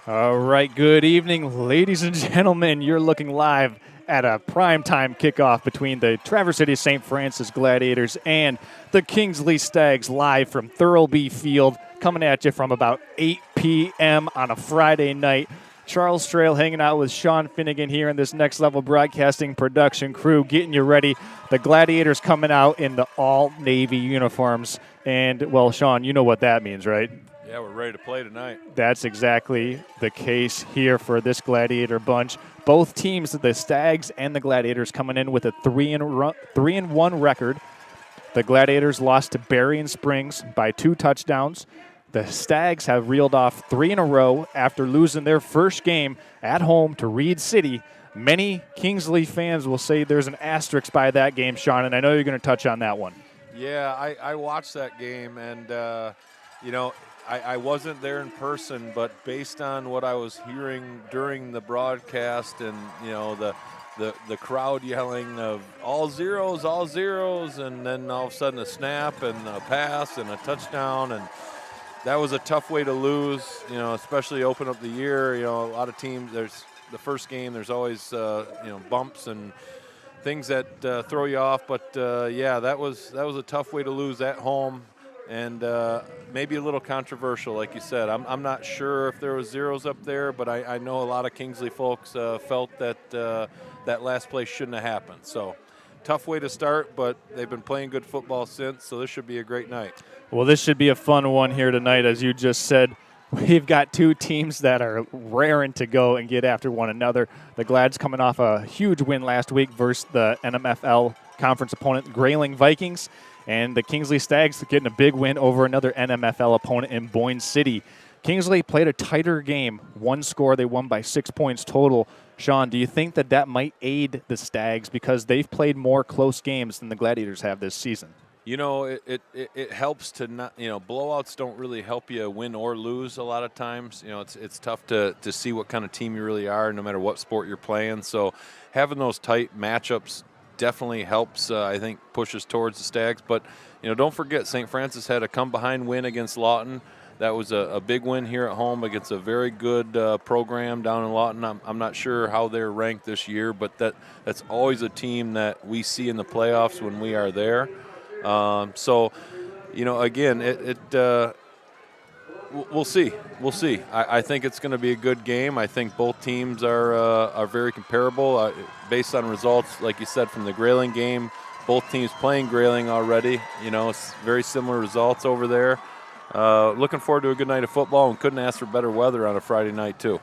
All right, good evening, ladies and gentlemen. You're looking live at a primetime kickoff between the Traverse City St. Francis Gladiators and the Kingsley Stags, live from Thurlby Field, coming at you from about 8 p.m. on a Friday night. Charles Strail hanging out with Sean Finnegan here in this Next Level Broadcasting production crew, getting you ready. The Gladiators coming out in the all-Navy uniforms. And, well, Sean, you know what that means, right? Yeah, we're ready to play tonight. That's exactly the case here for this Gladiator bunch. Both teams, the Stags and the Gladiators, coming in with a 3-1 record. The Gladiators lost to Berrien Springs by 2 touchdowns. The Stags have reeled off 3 in a row after losing their first game at home to Reed City. Many Kingsley fans will say there's an asterisk by that game, Sean, and I know you're going to touch on that one. Yeah, I watched that game, and, I wasn't there in person, but based on what I was hearing during the broadcast and, the crowd yelling of all zeros, and then all of a sudden a snap and a pass and a touchdown, and that was a tough way to lose, especially open up the year. A lot of teams, there's the first game, there's always, bumps and things that throw you off. But, that was a tough way to lose at home. And maybe a little controversial, like you said. I'm not sure if there was zeros up there, but I know a lot of Kingsley folks felt that that last play shouldn't have happened. So tough way to start, but they've been playing good football since, so this should be a great night. Well, this should be a fun one here tonight, as you just said. We've got two teams that are raring to go and get after one another. The Glads coming off a huge win last week versus the NMFL conference opponent, Grayling Vikings. And the Kingsley Stags getting a big win over another NMFL opponent in Boyne City. Kingsley played a tighter game. One score, they won by 6 points total. Sean, do you think that might aid the Stags because they've played more close games than the Gladiators have this season? It helps to not, blowouts don't really help you win or lose a lot of times. It's tough to see what kind of team you really are no matter what sport you're playing. So having those tight matchups definitely helps, I think, push us towards the Stags. But, don't forget, St. Francis had a come-behind win against Lawton. That was a big win here at home against a very good program down in Lawton. I'm not sure how they're ranked this year, but that's always a team that we see in the playoffs when we are there. Again, we'll see. We'll see. I think it's going to be a good game. I think both teams are very comparable based on results, like you said, from the Grayling game. Both teams playing Grayling already. It's very similar results over there. Looking forward to a good night of football, and couldn't ask for better weather on a Friday night too.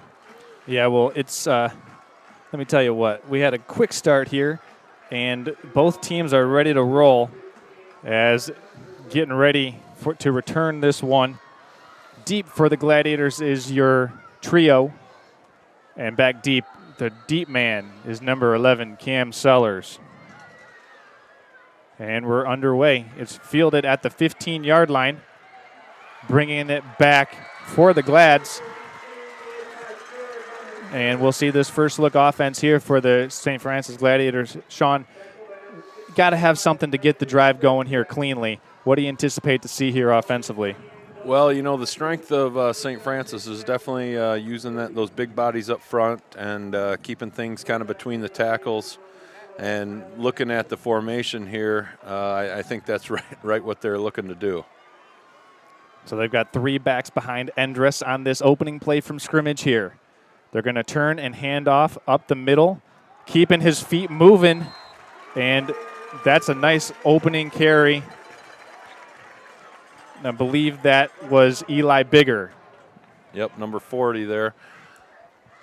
Yeah, well, it's let me tell you what. We had a quick start here, and both teams are ready to roll as getting ready to return this one. Deep for the Gladiators is your trio, and back deep, the deep man is number 11, Cam Sellers. And we're underway. It's fielded at the 15-yard line, bringing it back for the Glads. And we'll see this first look offense here for the St. Francis Gladiators. Sean, got to have something to get the drive going here cleanly. What do you anticipate to see here offensively? Well, the strength of St. Francis is definitely using those big bodies up front and keeping things kind of between the tackles. And looking at the formation here, I think that's right what they're looking to do. So they've got 3 backs behind Endress on this opening play from scrimmage here. They're going to turn and hand off up the middle, keeping his feet moving, and that's a nice opening carry. I believe that was Eli Bigger. Yep, number 40 there.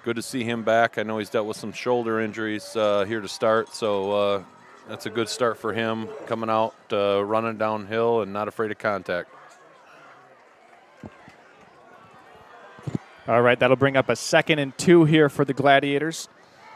Good to see him back. I know he's dealt with some shoulder injuries here to start, so that's a good start for him, coming out, running downhill and not afraid of contact. All right, that'll bring up a 2nd and 2 here for the Gladiators.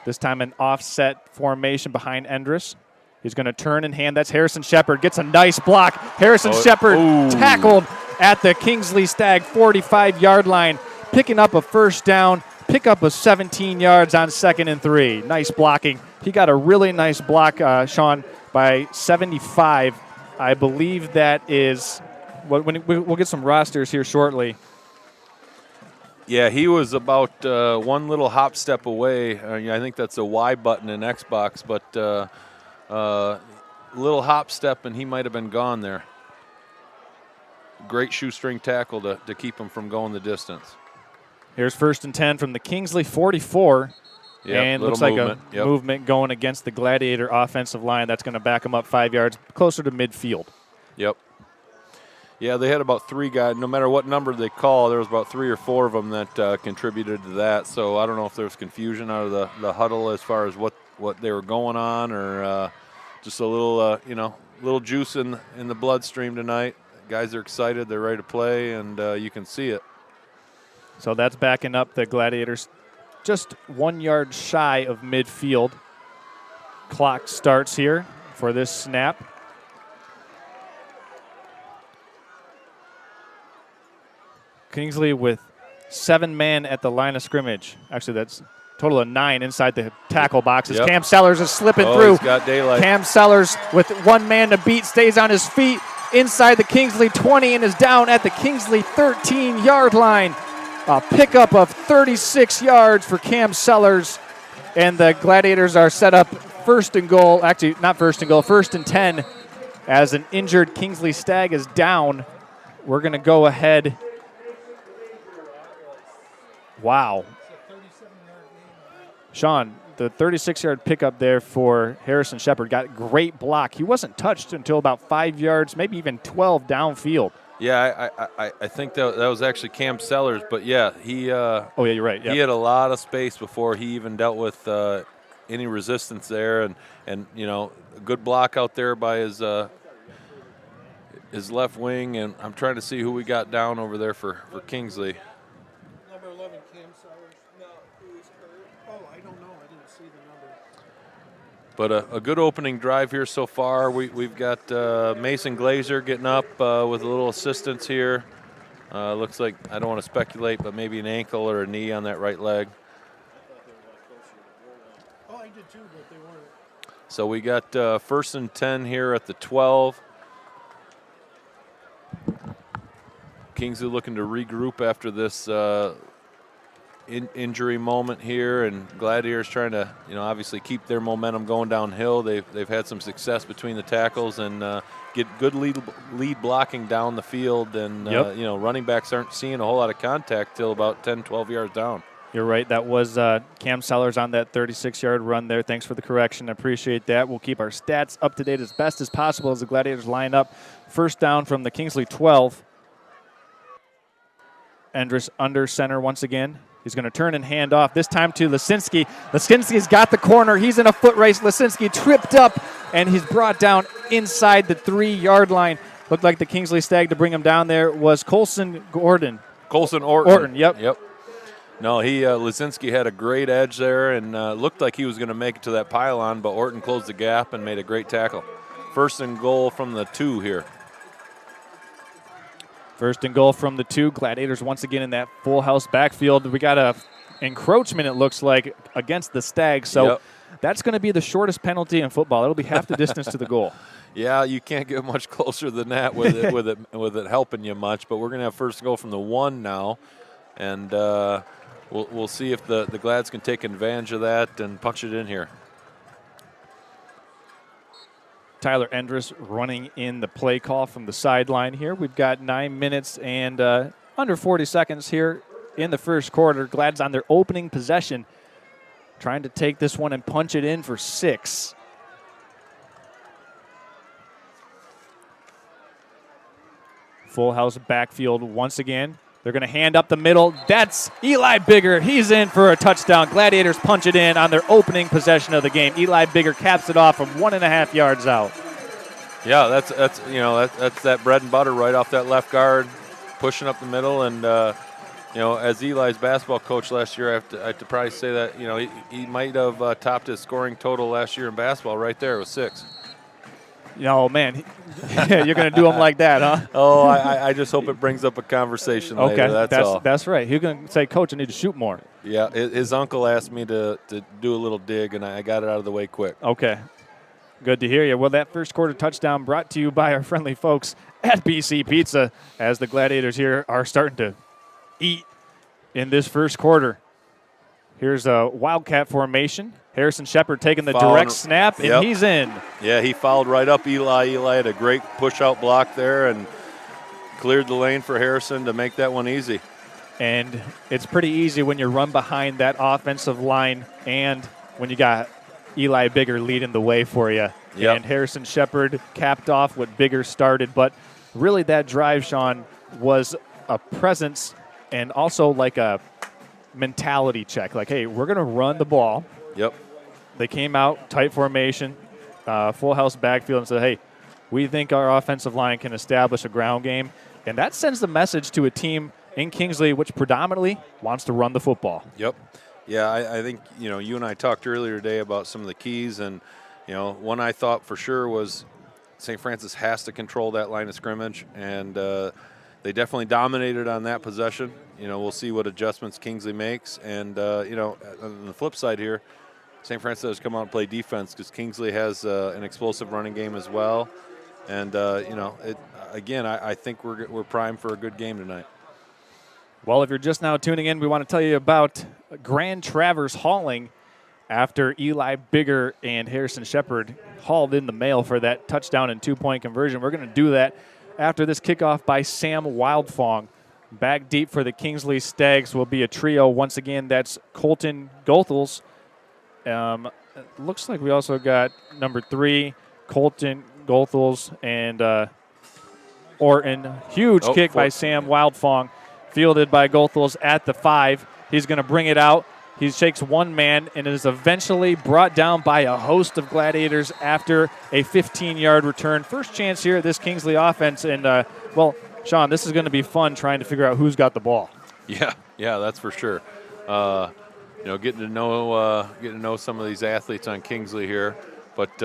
This time an offset formation behind Endress. He's going to turn and hand. That's Harrison Shepard. Gets a nice block. Harrison Shepard tackled at the Kingsley Stag 45-yard line, picking up a first down, pick up a 17 yards on 2nd and 3. Nice blocking. He got a really nice block, Sean, by 75. I believe that is, we'll get some rosters here shortly. Yeah, he was about one little hop step away. I think that's a Y button in Xbox, but little hop step, and he might have been gone there. Great shoestring tackle to keep him from going the distance. Here's 1st and 10 from the Kingsley 44. Yep, and looks like a movement going against the Gladiator offensive line. That's going to back them up 5 yards closer to midfield. Yep. Yeah, they had about 3 guys. No matter what number they call, there was about 3 or 4 of them that contributed to that. So I don't know if there was confusion out of the huddle as far as what they were going on, or just a little little juice in the bloodstream tonight. Guys are excited. They're ready to play, and you can see it. So that's backing up the Gladiators just 1 yard shy of midfield. Clock starts here for this snap. Kingsley with 7 men at the line of scrimmage. Actually, that's a total of 9 inside the tackle boxes. Yep. Cam Sellers is slipping through. He's got daylight. Cam Sellers with 1 man to beat stays on his feet inside the Kingsley 20 and is down at the Kingsley 13-yard line. A pickup of 36 yards for Cam Sellers, and the Gladiators are set up 1st and goal. Actually, not 1st and goal, 1st and 10 as an injured Kingsley Stag is down. We're going to go ahead. Wow. Sean, the 36-yard pickup there for Harrison Shepard. Got great block. He wasn't touched until about 5 yards, maybe even 12 downfield. Yeah, I think that was actually Cam Sellers, but yeah, he. Oh yeah, you're right. Yep. He had a lot of space before he even dealt with any resistance there, and a good block out there by his left wing, and I'm trying to see who we got down over there for Kingsley. Number 11, Cam Sellers. No, who is hurt? Oh, I don't know. I didn't see the number. But a good opening drive here so far. We've got Mason Glazer getting up with a little assistance here. Looks like, I don't want to speculate, but maybe an ankle or a knee on that right leg. Oh, I did too, but they weren't. So we got 1st and 10 here at the 12. Kingsley looking to regroup after this injury moment here, and Gladiators trying to, obviously keep their momentum going downhill. They've had some success between the tackles and get good lead blocking down the field, and running backs aren't seeing a whole lot of contact till about 10, 12 yards down. You're right. That was Cam Sellers on that 36-yard run there. Thanks for the correction. I appreciate that. We'll keep our stats up to date as best as possible as the Gladiators line up. 1st down from the Kingsley 12. Endress under center once again. He's going to turn and hand off, this time to Lisinski. Lisinski's got the corner. He's in a foot race. Lisinski tripped up, and he's brought down inside the 3-yard line. Looked like the Kingsley Stag to bring him down there was Colson Orton. Yep. No, Lisinski had a great edge there and looked like he was going to make it to that pylon, but Orton closed the gap and made a great tackle. 1st and goal from the 2 here. 1st and goal from the 2. Gladiators once again in that full house backfield. We got a encroachment, it looks like, against the Stags. So that's going to be the shortest penalty in football. It'll be half the distance to the goal. Yeah, you can't get much closer than that with it with it helping you much. But we're going to have 1st and goal from the 1 now, and we'll see if the Glads can take advantage of that and punch it in here. Tyler Endress running in the play call from the sideline here. We've got 9 minutes and under 40 seconds here in the 1st quarter. Glad's on their opening possession, trying to take this one and punch it in for 6. Full house backfield once again. They're going to hand up the middle. That's Eli Bigger. He's in for a touchdown. Gladiators punch it in on their opening possession of the game. Eli Bigger caps it off from 1.5 yards out. Yeah, that's that bread and butter right off that left guard, pushing up the middle. And as Eli's basketball coach last year, I have to probably say that he might have topped his scoring total last year in basketball right there with 6. Oh, man, you're going to do him like that, huh? Oh, I just hope it brings up a conversation later. Okay, that's all. That's right. He's going to say, Coach, I need to shoot more. Yeah, his uncle asked me to do a little dig, and I got it out of the way quick. Okay, good to hear you. Well, that 1st quarter touchdown brought to you by our friendly folks at BC Pizza, as the Gladiators here are starting to eat in this first quarter. Here's a Wildcat formation. Harrison Shepard taking the direct snap, and he's in. Yeah, he fouled right up Eli. Eli had a great push-out block there and cleared the lane for Harrison to make that one easy. And it's pretty easy when you run behind that offensive line and when you got Eli Bigger leading the way for you. Yep. And Harrison Shepard capped off what Bigger started. But really that drive, Sean, was a presence and also like a mentality check. Like, hey, we're going to run the ball. Yep. They came out, tight formation, full house backfield, and said, hey, we think our offensive line can establish a ground game. And that sends the message to a team in Kingsley which predominantly wants to run the football. Yep. Yeah, I think, you and I talked earlier today about some of the keys, and, one I thought for sure was St. Francis has to control that line of scrimmage, and they definitely dominated on that possession. We'll see what adjustments Kingsley makes, and, on the flip side here, St. Francis has come out and play defense because Kingsley has an explosive running game as well, and, I think we're primed for a good game tonight. Well, if you're just now tuning in, we want to tell you about Grand Traverse Hauling after Eli Bigger and Harrison Shepard hauled in the mail for that touchdown and 2-point conversion. We're going to do that after this kickoff by Sam Wildfong. Back deep for the Kingsley Stags will be a trio. Once again, that's Colton Goethals. It looks like we also got number 3, Colton Goethals, and Orton. Huge kick by Sam Wildfong. Fielded by Goethals at the 5. He's going to bring it out. He shakes one man and is eventually brought down by a host of Gladiators after a 15-yard return. First chance here at this Kingsley offense. And, Sean, this is going to be fun trying to figure out who's got the ball. Yeah, that's for sure. Getting to know some of these athletes on Kingsley here. But,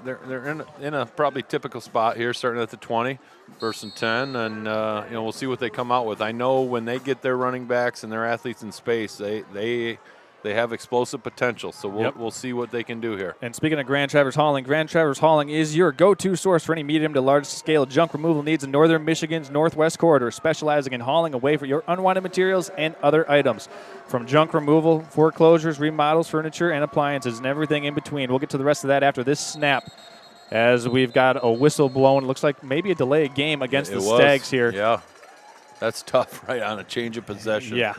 they're in a probably typical spot here, starting at the 20, 1st and 10, and we'll see what they come out with. I know when they get their running backs and their athletes in space, they have explosive potential. So we'll see what they can do here. And speaking of Grand Traverse Hauling is your go-to source for any medium to large-scale junk removal needs in northern Michigan's northwest corridor, specializing in hauling away for your unwanted materials and other items. From junk removal, foreclosures, remodels, furniture, and appliances, and everything in between. We'll get to the rest of that after this snap, as we've got a whistle blown. Looks like maybe a delayed game against the Stags here. Yeah, that's tough, right, on a change of possession. Yeah.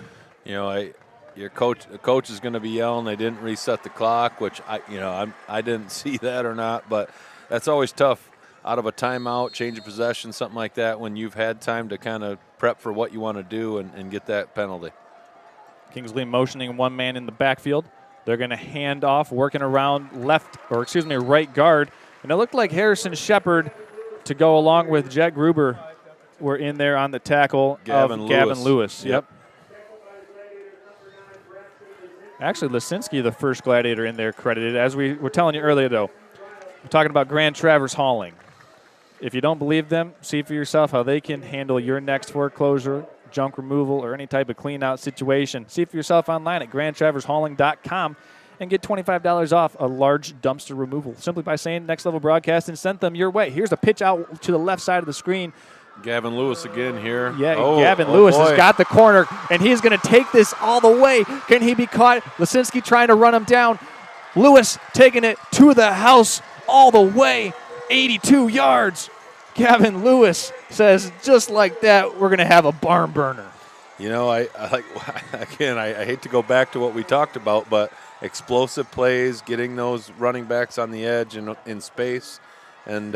The coach is going to be yelling they didn't reset the clock, which I didn't see that or not, but that's always tough out of a timeout, change of possession, something like that, when you've had time to kind of prep for what you want to do and get that penalty. Kingsley motioning one man in the backfield. They're going to hand off, working around right guard. And it looked like Harrison Shepard to go along with Jack Gruber were in there on the tackle of Gavin Lewis. Yep. Actually, Lisinski, the first Gladiator in there credited. As we were telling you earlier, though, we're talking about Grand Traverse Hauling. If you don't believe them, see for yourself how they can handle your next foreclosure, junk removal, or any type of clean-out situation. See for yourself online at grandtraversehauling.com and get $25 off a large dumpster removal simply by saying Next Level Broadcast and send them your way. Here's a pitch out to the left side of the screen. Gavin Lewis again here. Yeah, Gavin Lewis has got the corner, and he's going to take this all the way. Can he be caught? Lisinski trying to run him down. Lewis taking it to the house all the way, 82 yards. Gavin Lewis says, just like that, we're going to have a barn burner. I hate to go back to what we talked about, but explosive plays, getting those running backs on the edge and in space, and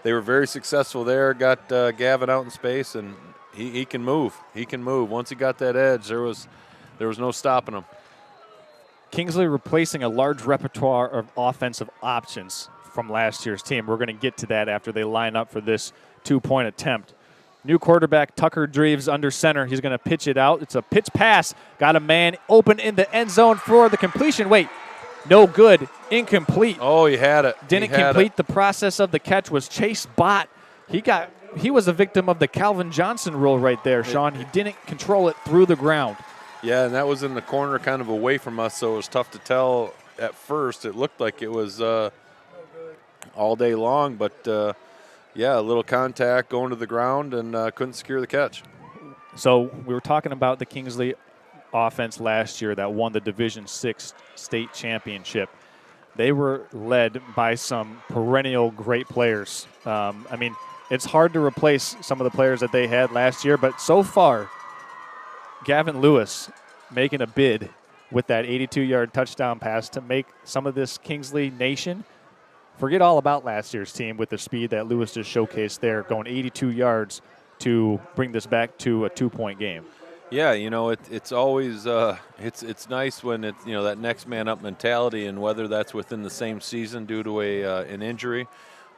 they were very successful there. Got Gavin out in space, and he can move. He can move. Once he got that edge, there was no stopping him. Kingsley replacing a large repertoire of offensive options from last year's team. We're going to get to that after they line up for this 2-point attempt. New quarterback Tucker Dreves under center. He's going to pitch it out. It's a pitch pass. Got a man open in the end zone for the completion. Wait, no good. Incomplete. Oh, he had it. Didn't complete the process of the catch. Was Chase Bott. He was a victim of the Calvin Johnson rule right there, Sean. He didn't control it through the ground. Yeah, and that was in the corner kind of away from us, so it was tough to tell at first. It looked like it was all day long, but a little contact going to the ground and couldn't secure the catch. So we were talking about the Kingsley offense last year that won the Division VI state championship. They were led by some perennial great players. I mean, it's hard to replace some of the players that they had last year, but so far, Gavin Lewis making a bid with that 82-yard touchdown pass to make some of this Kingsley Nation forget all about last year's team with the speed that Lewis just showcased there, going 82 yards to bring this back to a 2-point game. Yeah, it's always it's nice when it's that next man up mentality, and whether that's within the same season due to an injury,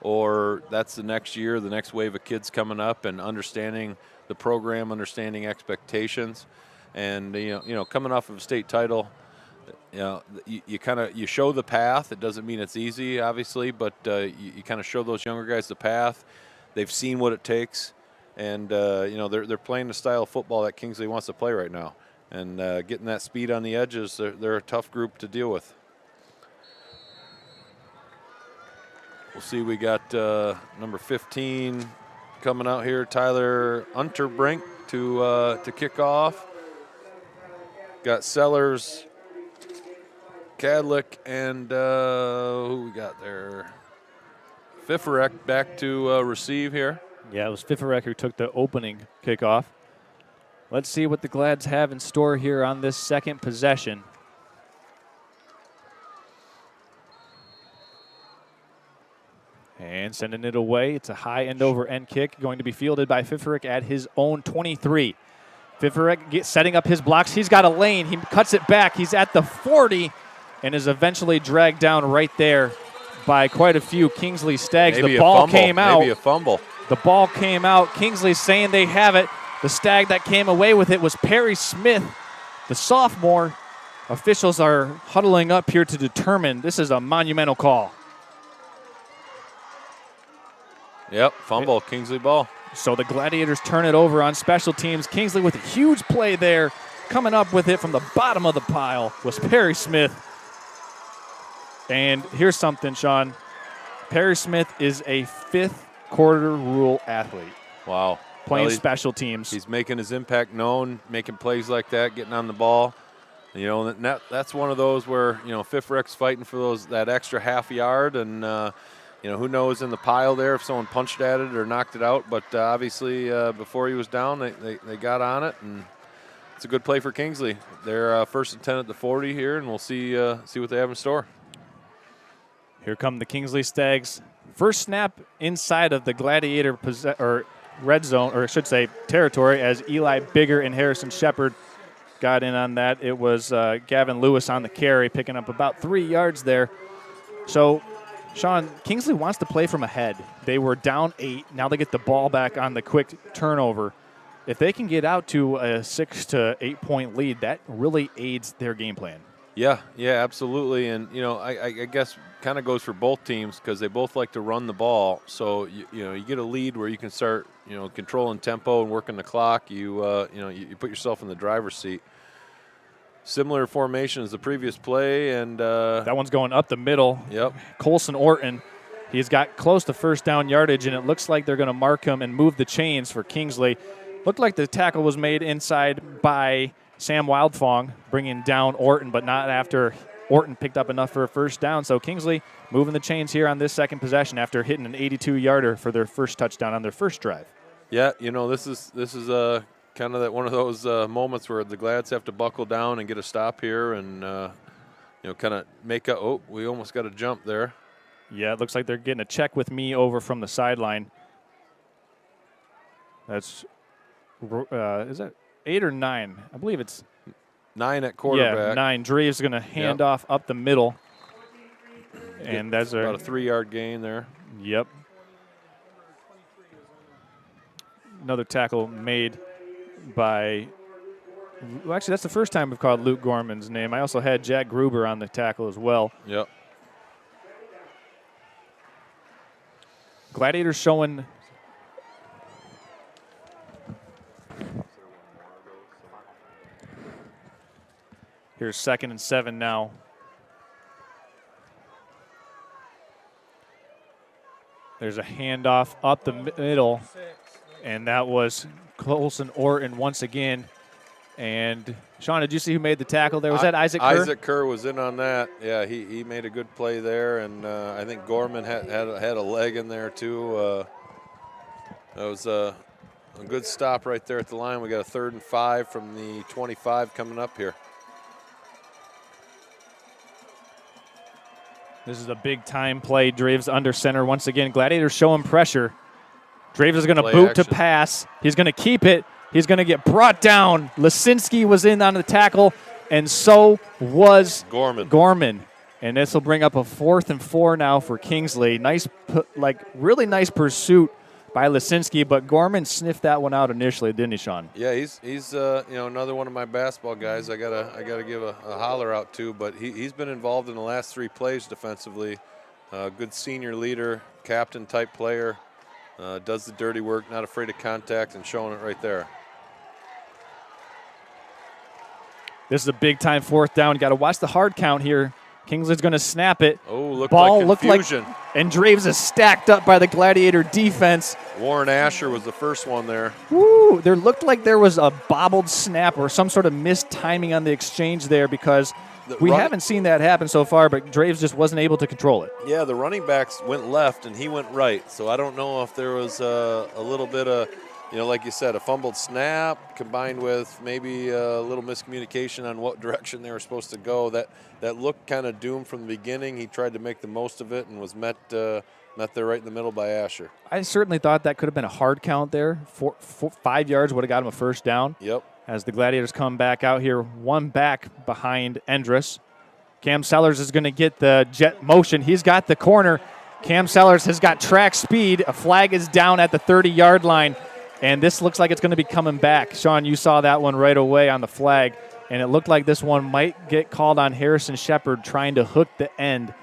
or that's the next year, the next wave of kids coming up and understanding the program, understanding expectations, and coming off of a state title, you show the path. It doesn't mean it's easy, obviously, but you kind of show those younger guys the path. They've seen what it takes. And, they're playing the style of football that Kingsley wants to play right now. And getting that speed on the edges, they're a tough group to deal with. We'll see, we got number 15 coming out here, Tyler Unterbrink to kick off. Got Sellers, Cadlick, and who we got there? Fiferek back to receive here. Yeah, it was Fiferek who took the opening kickoff. Let's see what the Glads have in store here on this second possession. And sending it away. It's a high end-over-end kick going to be fielded by Fiferek at his own 23. Fiferek setting up his blocks. He's got a lane. He cuts it back. He's at the 40 and is eventually dragged down right there by quite a few Kingsley Stags. Maybe the ball fumble. came out. Maybe a fumble. The ball came out. Kingsley saying they have it. The Stag that came away with it was Perry Smith, the sophomore. Officials are huddling up here to determine this is a monumental call. Yep, fumble, Kingsley ball. So the Gladiators turn it over on special teams. Kingsley with a huge play there. Coming up with it from the bottom of the pile was Perry Smith. And here's something, Sean. Perry Smith is a fifth quarter rule athlete. Wow. Playing special teams. He's making his impact known, making plays like that, getting on the ball. That's one of those where, Fiferek's fighting for that extra half yard, and, who knows in the pile there if someone punched at it or knocked it out. But obviously before he was down, they got on it, and it's a good play for Kingsley. They're first and 10 at the 40 here, and we'll see what they have in store. Here come the Kingsley Stags. First snap inside of the Gladiator red zone, or I should say territory, as Eli Bigger and Harrison Shepard got in on that. It was Gavin Lewis on the carry, picking up about 3 yards there. So, Sean, Kingsley wants to play from ahead. They were down 8. Now they get the ball back on the quick turnover. If they can get out to a 6 to 8 point lead, that really aids their game plan. Yeah, absolutely. And, I guess kind of goes for both teams because they both like to run the ball. So, you get a lead where you can start, controlling tempo and working the clock. You put yourself in the driver's seat. Similar formation as the previous play. And that one's going up the middle. Yep. Colson Orton, he's got close to first down yardage, and it looks like they're going to mark him and move the chains for Kingsley. Looked like the tackle was made inside by Sam Wildfong, bringing down Orton, but not after Orton picked up enough for a first down. So Kingsley moving the chains here on this second possession after hitting an 82-yarder for their first touchdown on their first drive. Yeah, this is kind of one of those moments where the Glads have to buckle down and get a stop here and kind of make a. Oh, we almost got a jump there. Yeah, it looks like they're getting a check with me over from the sideline. That's is that 8 or 9? I believe it's 9 at quarterback. Yeah, 9. Dreves going to hand off up the middle. And that's about a 3-yard gain there. Yep. Another tackle made by, well, actually, that's the first time we've called Luke Gorman's name. I also had Jack Gruber on the tackle as well. Yep. Gladiators showing. Here's 2nd and 7 now. There's a handoff up the middle, and that was Colson Orton once again. And, Sean, did you see who made the tackle there? Was that Isaac Kerr? Isaac Kerr was in on that. Yeah, he made a good play there, and I think Gorman had a leg in there too. That was a good stop right there at the line. We got a 3rd and 5 from the 25 coming up here. This is a big-time play. Draves under center once again. Gladiators showing pressure. Draves is going to boot to pass. He's going to keep it. He's going to get brought down. Lisinski was in on the tackle, and so was Gorman. And this will bring up a 4th and 4 now for Kingsley. Nice, really nice pursuit by Lisinski, but Gorman sniffed that one out initially, didn't he, Sean? Yeah, he's another one of my basketball guys. I gotta give a holler out to, but he's been involved in the last 3 plays defensively. Good senior leader, captain type player. Does the dirty work, not afraid of contact, and showing it right there. This is a big-time 4th down. Got to watch the hard count here. Kingsley's going to snap it. Oh, Ball looked like confusion. And Draves is stacked up by the Gladiator defense. Warren Asher was the first one there. Woo! There looked like there was a bobbled snap or some sort of missed timing on the exchange there because we haven't seen that happen so far, but Draves just wasn't able to control it. Yeah, the running backs went left and he went right. So I don't know if there was a little bit of, like you said, a fumbled snap combined with maybe a little miscommunication on what direction they were supposed to go. That looked kind of doomed from the beginning. He tried to make the most of it and was met there right in the middle by Asher. I certainly thought that could have been a hard count there. 5 yards would have got him a 1st down. Yep. As the Gladiators come back out here, one back behind Endress. Cam Sellers is going to get the jet motion. He's got the corner. Cam Sellers has got track speed. A flag is down at the 30-yard line. And this looks like it's going to be coming back. Sean, you saw that one right away on the flag, and it looked like this one might get called on Harrison Shepard trying to hook the end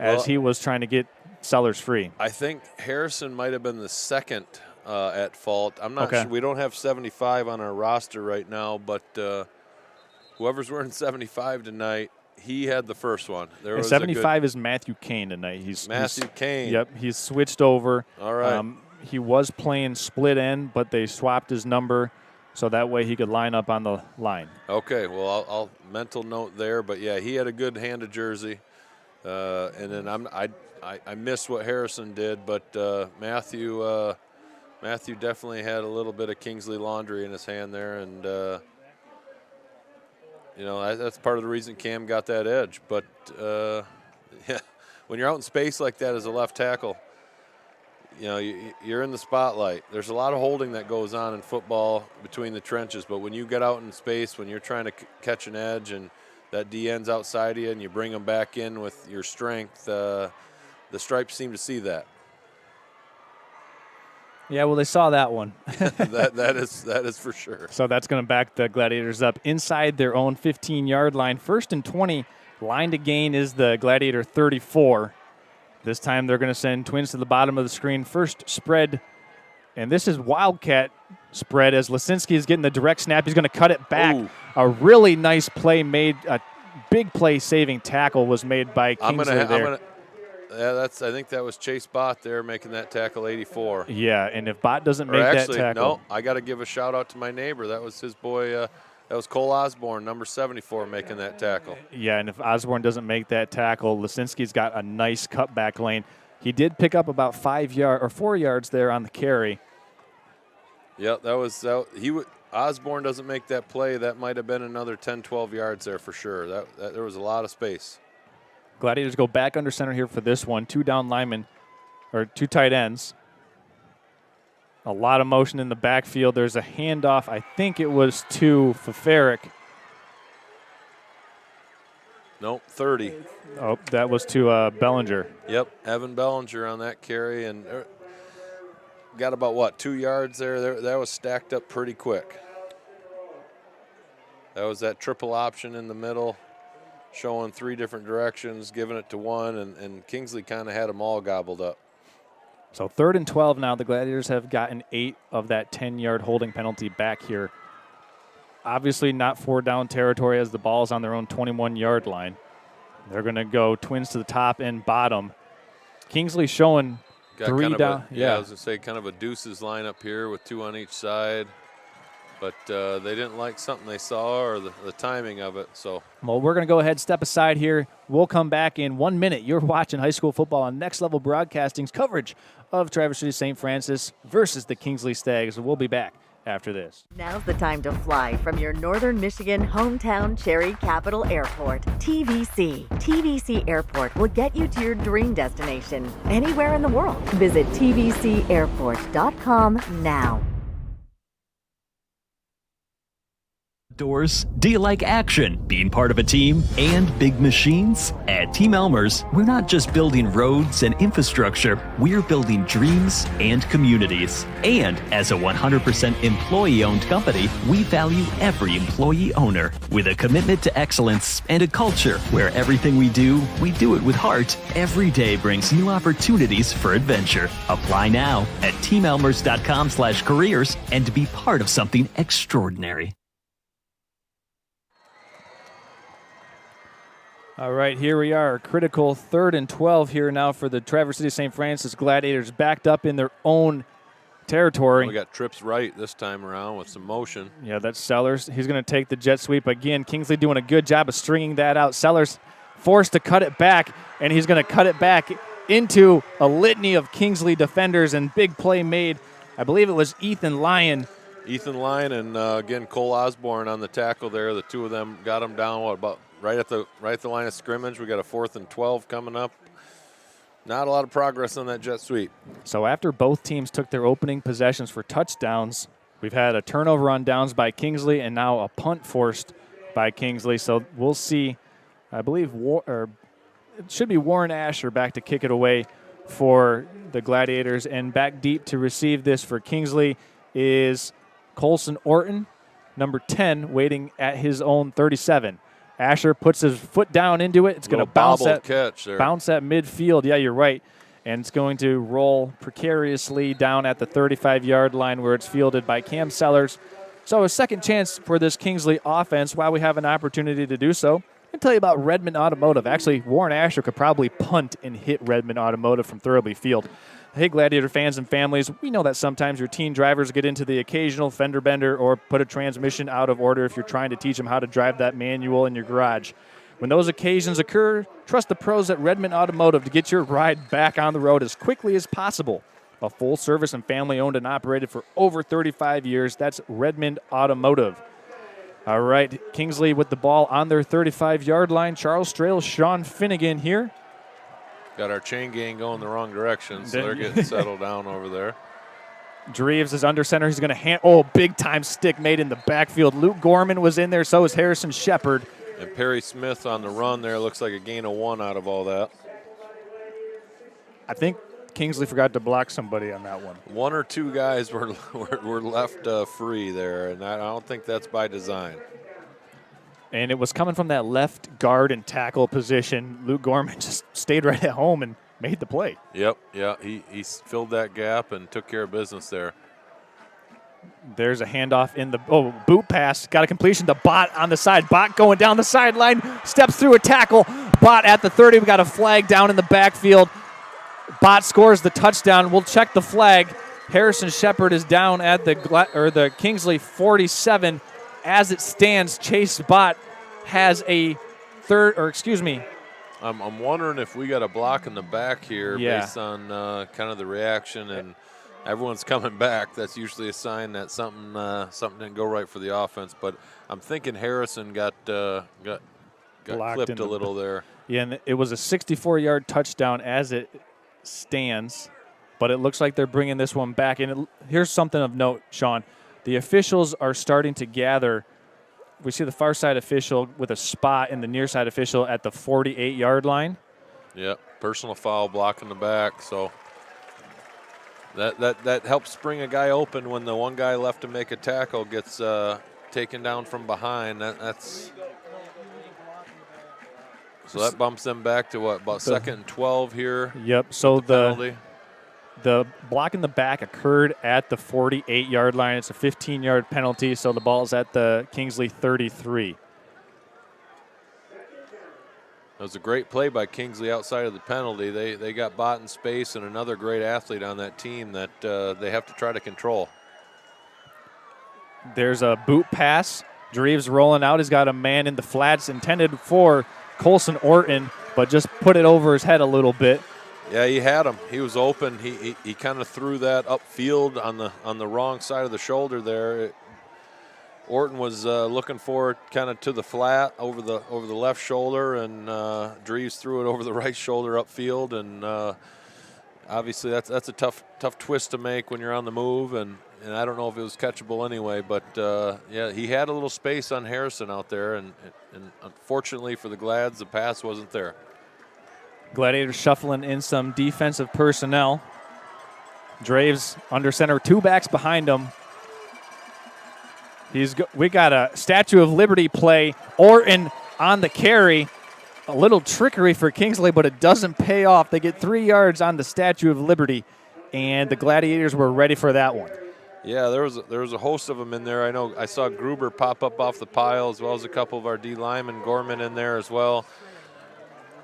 as he was trying to get Sellers free. I think Harrison might have been the second at fault. I'm not sure. We don't have 75 on our roster right now, but whoever's wearing 75 tonight, he had the first one. There was 75 is Matthew Kane tonight. Matthew Kane. Yep, he's switched over. All right. He was playing split end, but they swapped his number so that way he could line up on the line. Okay, well, I'll mental note there. But, yeah, he had a good hand of jersey. And then I missed what Harrison did, but Matthew definitely had a little bit of Kingsley laundry in his hand there. And, that's part of the reason Cam got that edge. But, yeah, when you're out in space like that as a left tackle, you're in the spotlight. There's a lot of holding that goes on in football between the trenches, but when you get out in space, when you're trying to catch an edge and that D end's outside of you and you bring them back in with your strength, the Stripes seem to see that. Yeah, well, they saw that one. that is for sure. So that's going to back the Gladiators up inside their own 15-yard line. 1st and 20, line to gain is the Gladiator 34. This time they're going to send Twins to the bottom of the screen. First spread, and this is Wildcat spread as Lisinski is getting the direct snap. He's going to cut it back. Ooh. A really nice play made, a big play-saving tackle was made by Kingsley there. I think that was Chase Bott there making that tackle, 84. Yeah, and if Bott doesn't make that tackle. No, I got to give a shout-out to my neighbor. That was his boy. That was Cole Osborne, number 74, making that tackle. Yeah, and if Osborne doesn't make that tackle, Lisinski's got a nice cutback lane. He did pick up about 4 yards there on the carry. Yeah, Osborne doesn't make that play. That might have been another 10, 12 yards there for sure. There was a lot of space. Gladiators go back under center here for this one. 2 down linemen, or 2 tight ends. A lot of motion in the backfield. There's a handoff. I think it was to Fafaric. Nope, 30. Oh, that was to Bellinger. Yep, Evan Bellinger on that carry. And got about, 2 yards there? That was stacked up pretty quick. That was that triple option in the middle, showing 3 different directions, giving it to one, and Kingsley kind of had them all gobbled up. So 3rd and 12 now. The Gladiators have gotten 8 of that 10-yard holding penalty back here. Obviously not 4 down territory as the ball's on their own 21-yard line. They're going to go Twins to the top and bottom. Kingsley showing Got 3 down. I was going to say kind of a deuces line up here with 2 on each side. but they didn't like something they saw or the timing of it. So, well, we're going to go ahead and step aside here. We'll come back in 1 minute. You're watching high school football on Next Level Broadcasting's coverage of Traverse City St. Francis versus the Kingsley Stags. We'll be back after this. Now's the time to fly from your Northern Michigan hometown Cherry Capital Airport, TVC. TVC Airport will get you to your dream destination anywhere in the world. Visit tvcairport.com now. Outdoors? Do you like action, being part of a team, and big machines? At Team Elmer's, we're not just building roads and infrastructure, we're building dreams and communities. And as a 100% employee-owned company, we value every employee owner with a commitment to excellence and a culture where everything we do it with heart. Every day brings new opportunities for adventure. Apply now at teamelmers.com/careers and to be part of something extraordinary. All right, here we are. Critical 3rd and 12 here now for the Traverse City St. Francis Gladiators, backed up in their own territory. we got trips right this time around with some motion. Yeah, that's Sellers. He's going to take the jet sweep again. Kingsley doing a good job of stringing that out. Sellers forced to cut it back, and he's going to cut it back into a litany of Kingsley defenders, and big play made. I believe it was Ethan Lyon. Ethan Lyon and, again, Cole Osborne on the tackle there. The two of them got him down, about right at the line of scrimmage. We got a 4th and 12 coming up. Not a lot of progress on that jet sweep. So after both teams took their opening possessions for touchdowns, we've had a turnover on downs by Kingsley and now a punt forced by Kingsley. So we'll see, I believe, it should be Warren Asher back to kick it away for the Gladiators. And back deep to receive this for Kingsley is Colson Orton, number 10, waiting at his own 37. Asher puts his foot down into it. It's going to bounce at midfield. Yeah, you're right. And it's going to roll precariously down at the 35-yard line where it's fielded by Cam Sellers. So a second chance for this Kingsley offense while we have an opportunity to do so. I'll tell you about Redmond Automotive. Actually, Warren Asher could probably punt and hit Redmond Automotive from Thurlby Field. Hey, Gladiator fans and families, we know that sometimes your teen drivers get into the occasional fender bender or put a transmission out of order if you're trying to teach them how to drive that manual in your garage. When those occasions occur, trust the pros at Redmond Automotive to get your ride back on the road as quickly as possible. A full service and family owned and operated for over 35 years. That's Redmond Automotive. All right, Kingsley with the ball on their 35-yard line. Charles Strail, Sean Finnegan here. Got our chain gang going the wrong direction, so they're getting settled down over there. Dreves is under center. He's going to big-time stick made in the backfield. Luke Gorman was in there, so is Harrison Shepard. And Perry Smith on the run there. Looks like a gain of 1 out of all that. I think Kingsley forgot to block somebody on that one. 1 or 2 guys were left free there, and I don't think that's by design. And it was coming from that left guard and tackle position. Luke Gorman just stayed right at home and made the play. Yep, yeah, he filled that gap and took care of business there. There's a handoff in the boot pass. Got a completion to Bott on the side. Bott going down the sideline, steps through a tackle. Bott at the 30. We got a flag down in the backfield. Bott scores the touchdown. We'll check the flag. Harrison Shepard is down at the Kingsley 47. As it stands, Chase Bott has a I'm wondering if we got a block in the back here based on kind of the reaction, and everyone's coming back. That's usually a sign that something didn't go right for the offense. But I'm thinking Harrison got clipped a little there. Yeah, and it was a 64-yard touchdown as it stands, but it looks like they're bringing this one back. And here's something of note, Sean. The officials are starting to gather. We see the far side official with a spot and the near side official at the 48-yard line. Yep, personal foul blocking the back. So that helps spring a guy open when the one guy left to make a tackle gets taken down from behind. So that bumps them back to what, about 2nd and 12 here? Yep, so the block in the back occurred at the 48-yard line. It's a 15-yard penalty, so the ball's at the Kingsley 33. That was a great play by Kingsley outside of the penalty. They got Bott in space and another great athlete on that team that they have to try to control. There's a boot pass. Dreves rolling out. He's got a man in the flats intended for Colson Orton, but just put it over his head a little bit. Yeah, he had him. He was open. He kind of threw that upfield on the wrong side of the shoulder there. Orton was looking for it kind of to the flat over the left shoulder, and Dreves threw it over the right shoulder upfield. And obviously that's a tough twist to make when you're on the move. And I don't know if it was catchable anyway, but yeah, he had a little space on Harrison out there, and unfortunately for the Glads, the pass wasn't there. Gladiators shuffling in some defensive personnel. Draves under center, 2 backs behind him. We got a Statue of Liberty play. Orton on the carry. A little trickery for Kingsley, but it doesn't pay off. They get 3 yards on the Statue of Liberty, and the Gladiators were ready for that one. Yeah, there was a host of them in there. I know I saw Gruber pop up off the pile, as well as a couple of our D linemen, Gorman in there as well.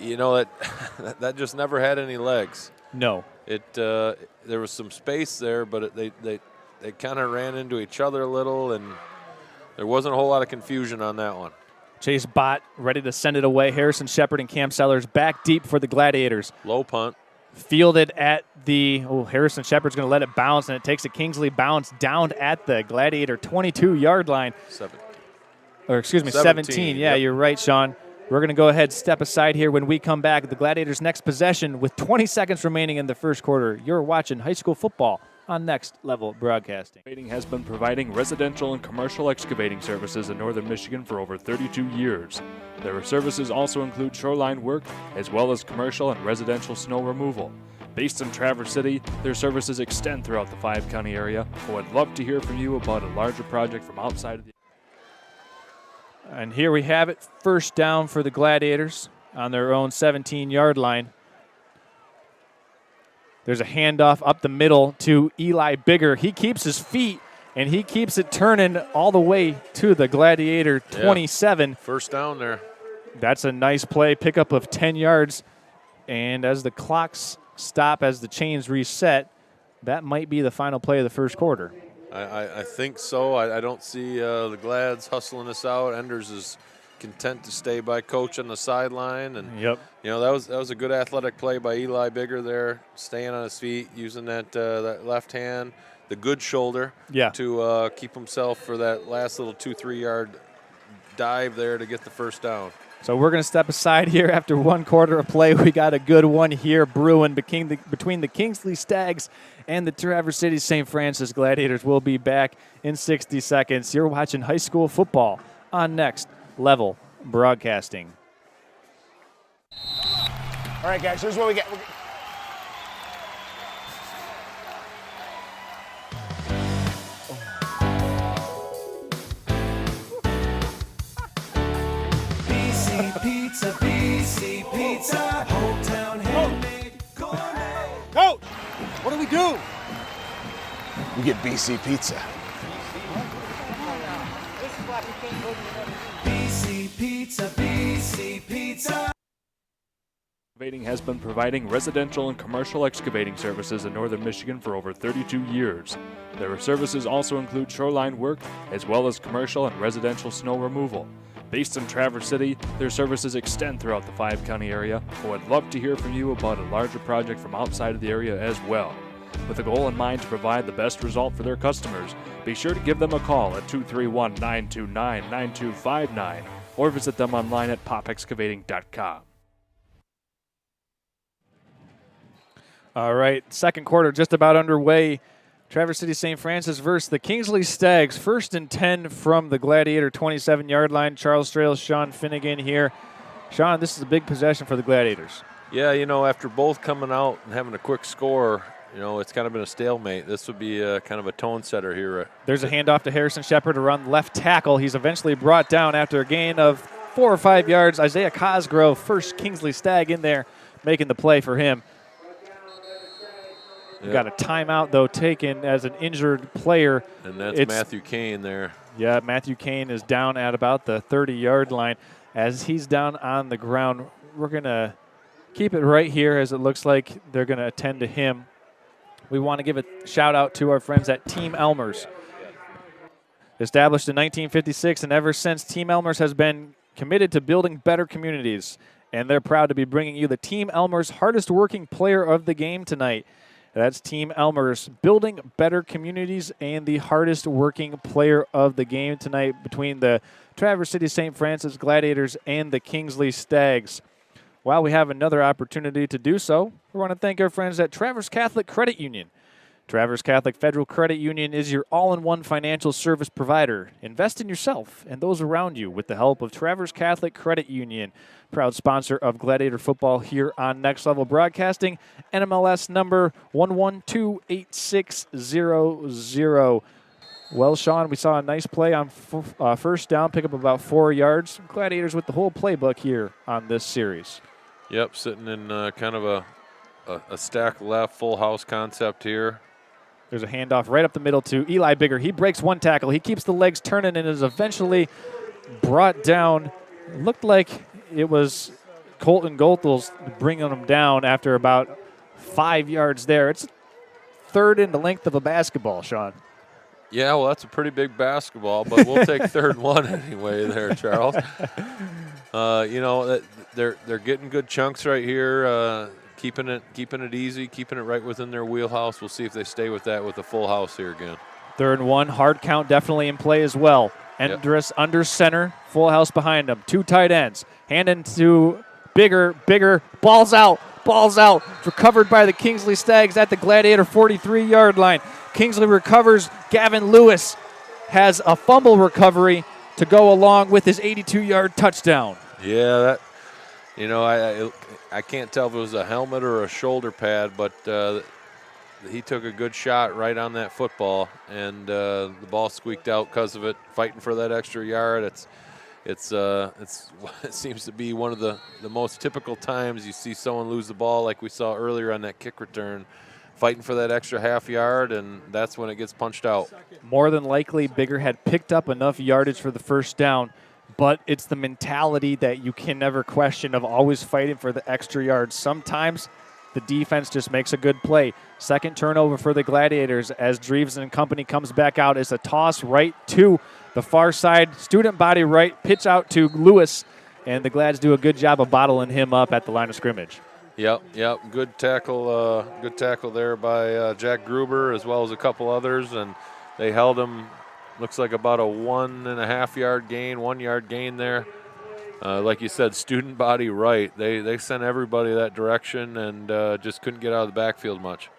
You know, that just never had any legs. No. There was some space there, but they kind of ran into each other a little, and there wasn't a whole lot of confusion on that one. Chase Bott ready to send it away. Harrison Shepard and Cam Sellers back deep for the Gladiators. Low punt. Fielded at Harrison Shepard's going to let it bounce, and it takes a Kingsley bounce down at the Gladiator 22-yard line. 17. Yeah, Yep. You're right, Sean. We're going to go ahead, step aside here when we come back. The Gladiators' next possession with 20 seconds remaining in the first quarter. You're watching high school football on Next Level Broadcasting. Excavating has been providing residential and commercial excavating services in northern Michigan for over 32 years. Their services also include shoreline work as well as commercial and residential snow removal. Based in Traverse City, their services extend throughout the 5-county area. I would love to hear from you about a larger project from outside of the... And here we have it, first down for the Gladiators on their own 17-yard line. There's a handoff up the middle to Eli Bigger. He keeps his feet, and he keeps it turning all the way to the Gladiator 27. Yeah. First down there. That's a nice play, pickup of 10 yards. And as the clocks stop, as the chains reset, that might be the final play of the first quarter. I think so. I don't see the Glads hustling us out. Enders is content to stay by coach on the sideline, and yep. You know, that was a good athletic play by Eli Bigger there, staying on his feet, using that left hand, the good shoulder, to keep himself for that last little 2-3 yard dive there to get the first down. So we're going to step aside here after 1 quarter of play. We got a good one here brewing between the Kingsley Stags and the Traverse City St. Francis Gladiators. We'll be back in 60 seconds. You're watching high school football on Next Level Broadcasting. All right, guys, here's what we get. BC Pizza, hometown handmade gourmet. Coach, what do we do? We get BC Pizza. BC Pizza. Excavating has been providing residential and commercial excavating services in northern Michigan for over 32 years. Their services also include shoreline work as well as commercial and residential snow removal. Based in Traverse City, their services extend throughout the 5-county area. I would love to hear from you about a larger project from outside of the area as well. With a goal in mind to provide the best result for their customers, be sure to give them a call at 231-929-9259 or visit them online at popexcavating.com. All right, second quarter just about underway. Traverse City St. Francis versus the Kingsley Stags. 1st and 10 from the Gladiator 27-yard line. Charles Strales, Sean Finnegan here. Sean, this is a big possession for the Gladiators. Yeah, you know, after both coming out and having a quick score, you know, it's kind of been a stalemate. This would be kind of a tone setter here. There's a handoff to Harrison Shepard around left tackle. He's eventually brought down after a gain of 4 or 5 yards. Isaiah Cosgrove, first Kingsley Stag in there, making the play for him. Yep. Got a timeout, though, taken as an injured player. And that's Matthew Kane there. Yeah, Matthew Kane is down at about the 30-yard line. As he's down on the ground, we're going to keep it right here as it looks like they're going to attend to him. We want to give a shout-out to our friends at Team Elmer's. Established in 1956, and ever since, Team Elmers has been committed to building better communities. And they're proud to be bringing you the Team Elmers hardest working player of the game tonight. That's Team Elmers, building better communities and the hardest working player of the game tonight between the Traverse City St. Francis Gladiators and the Kingsley Stags. While we have another opportunity to do so, we want to thank our friends at Traverse Catholic Credit Union. Traverse Catholic Federal Credit Union is your all-in-one financial service provider. Invest in yourself and those around you with the help of Traverse Catholic Credit Union, proud sponsor of Gladiator football here on Next Level Broadcasting, NMLS number 1128600. Well, Sean, we saw a nice play on first down, pick up about 4 yards. Gladiators with the whole playbook here on this series. Yep, sitting in kind of a stack left, full house concept here. There's a handoff right up the middle to Eli Bigger. He breaks one tackle. He keeps the legs turning and is eventually brought down. Looked like it was Colton Goethals bringing him down after about 5 yards there. It's third in the length of a basketball, Sean. Yeah, well, that's a pretty big basketball, but we'll take 3rd and 1 anyway there, Charles. They're getting good chunks right here. Keeping it easy, keeping it right within their wheelhouse. We'll see if they stay with that with a full house here again. 3rd and 1, hard count definitely in play as well. Endress under center, full house behind him. 2 tight ends, hand into Bigger, balls out. Recovered by the Kingsley Stags at the Gladiator 43-yard line. Kingsley recovers. Gavin Lewis has a fumble recovery to go along with his 82-yard touchdown. Yeah, I can't tell if it was a helmet or a shoulder pad, but he took a good shot right on that football, and the ball squeaked out because of it. Fighting for that extra yard, it seems to be one of the most typical times you see someone lose the ball, like we saw earlier on that kick return, fighting for that extra half yard, and that's when it gets punched out. More than likely, Bigger had picked up enough yardage for the first down. But it's the mentality that you can never question of always fighting for the extra yards. Sometimes the defense just makes a good play. Second turnover for the Gladiators as Dreves and company comes back out. It's a toss right to the far side. Student body right, pitch out to Lewis. And the Glads do a good job of bottling him up at the line of scrimmage. Yep. Good tackle there by Jack Gruber as well as a couple others. And they held him. Looks like about a 1.5 yard gain, 1 yard gain there. Like you said, student body right. They sent everybody that direction and just couldn't get out of the backfield much.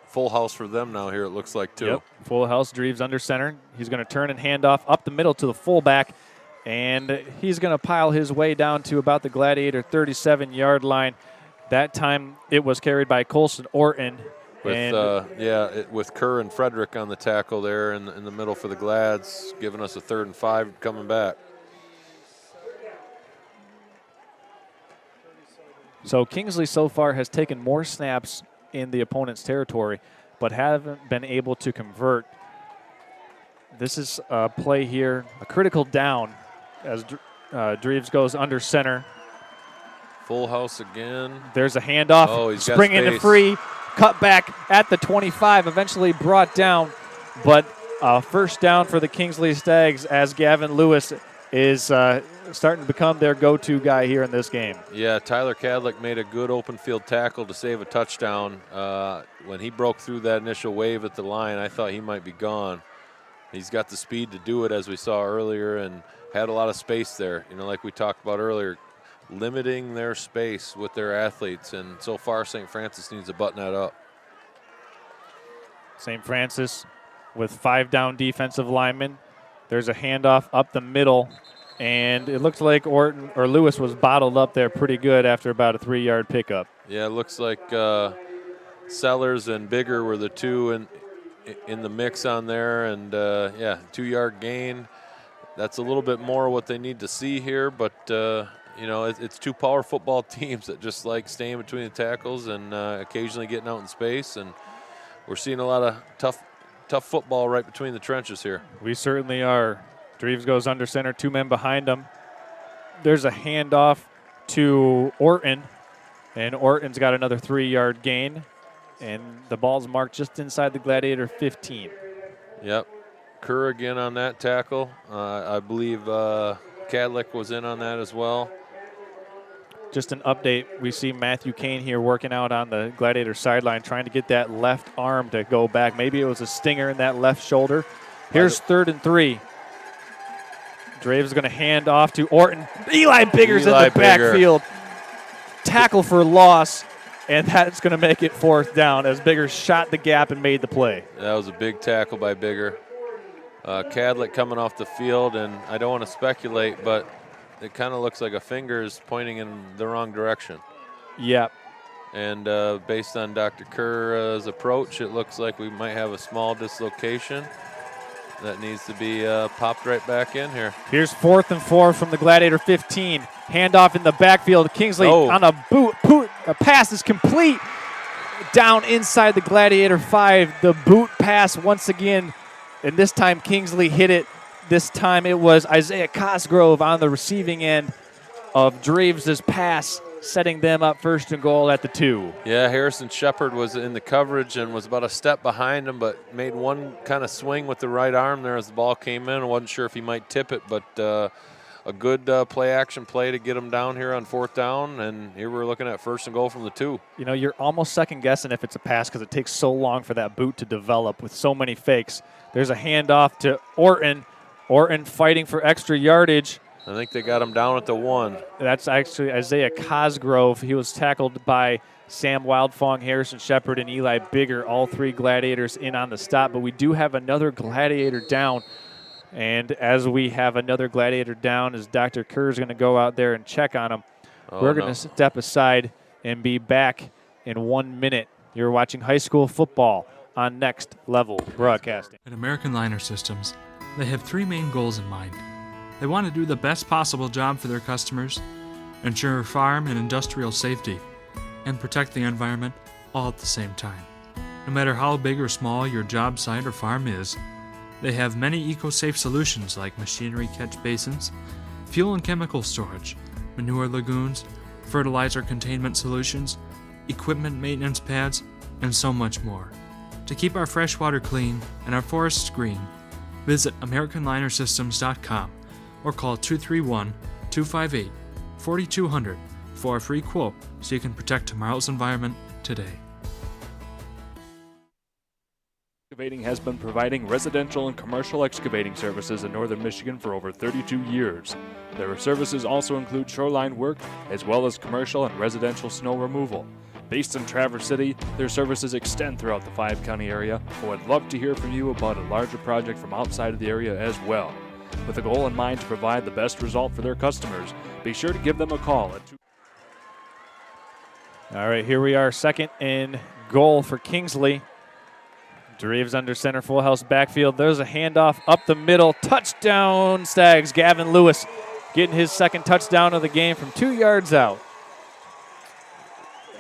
Full house for them now here, it looks like, too. Yep, full house. Dreves under center. He's going to turn and hand off up the middle to the fullback, and he's going to pile his way down to about the Gladiator 37-yard line. That time it was carried by Colson Orton. With Kerr and Frederick on the tackle there in the middle for the Glads, giving us a 3rd and 5 coming back. So Kingsley so far has taken more snaps in the opponent's territory, but haven't been able to convert. This is a play here, a critical down as Dreves goes under center. Full house again. There's a handoff. Oh, he's got spring space. into free. Cut back at the 25, eventually brought down, but first down for the Kingsley Stags as Gavin Lewis is starting to become their go-to guy here in this game. Yeah, Tyler Cadlick made a good open field tackle to save a touchdown. When he broke through that initial wave at the line, I thought he might be gone. He's got the speed to do it, as we saw earlier, and had a lot of space there. Like we talked about earlier, limiting their space with their athletes, and so far St. Francis needs to button that up. St. Francis with 5 down defensive linemen. There's a handoff up the middle, and it looks like Lewis was bottled up there pretty good after about a 3-yard pickup. Yeah, it looks like Sellers and Bigger were the two in the mix on there, and 2-yard gain. That's a little bit more what they need to see here, but it's two power football teams that just like staying between the tackles and occasionally getting out in space, and we're seeing a lot of tough football right between the trenches here. We certainly are. Dreves goes under center, 2 men behind him. There's a handoff to Orton, and Orton's got another 3-yard gain, and the ball's marked just inside the Gladiator 15. Yep. Kerr again on that tackle. I believe Cadlick was in on that as well. Just an update. We see Matthew Kane here working out on the Gladiator sideline, trying to get that left arm to go back. Maybe it was a stinger in that left shoulder. Here's 3rd and 3. Draves going to hand off to Orton. Eli Bigger's in the backfield. Tackle for loss, and that's going to make it 4th down as Bigger shot the gap and made the play. That was a big tackle by Bigger. Cadlick coming off the field, and I don't want to speculate, but it kind of looks like a finger is pointing in the wrong direction. Yep. And based on Dr. Kerr's approach, it looks like we might have a small dislocation that needs to be popped right back in here. Here's 4th and 4 from the Gladiator 15. Handoff in the backfield. Kingsley on a boot. A pass is complete. Down inside the Gladiator 5. The boot pass once again. And this time Kingsley hit it. This time it was Isaiah Cosgrove on the receiving end of Draves' pass, setting them up 1st and goal at the 2. Yeah, Harrison Shepard was in the coverage and was about a step behind him, but made one kind of swing with the right arm there as the ball came in. I wasn't sure if he might tip it, but a good play-action play to get him down here on 4th down, and here we're looking at 1st and goal from the 2. You know, you're almost second-guessing if it's a pass because it takes so long for that boot to develop with so many fakes. There's a handoff to Orton. Orton fighting for extra yardage. I think they got him down at the 1. That's actually Isaiah Cosgrove. He was tackled by Sam Wildfong, Harrison Shepard, and Eli Bigger, all 3 Gladiators in on the stop. But we do have another Gladiator down. And as we have another Gladiator down, as Dr. Kerr is going to go out there and check on him, we're going to step aside and be back in 1 minute. You're watching high school football on Next Level Broadcasting. At American Liner Systems, they have 3 main goals in mind. They want to do the best possible job for their customers, ensure farm and industrial safety, and protect the environment all at the same time. No matter how big or small your job site or farm is, they have many eco-safe solutions like machinery catch basins, fuel and chemical storage, manure lagoons, fertilizer containment solutions, equipment maintenance pads, and so much more. To keep our fresh water clean and our forests green, visit AmericanLinerSystems.com or call 231-258-4200 for a free quote so you can protect tomorrow's environment today. Excavating has been providing residential and commercial excavating services in northern Michigan for over 32 years. Their services also include shoreline work as well as commercial and residential snow removal. Based in Traverse City, their services extend throughout the 5-county area, but would love to hear from you about a larger project from outside of the area as well. With a goal in mind to provide the best result for their customers, be sure to give them a call at 2. All right, here we are, 2nd and goal for Kingsley. Draves under center, full house backfield. There's a handoff up the middle. Touchdown, Stags. Gavin Lewis getting his 2nd touchdown of the game from 2 yards out.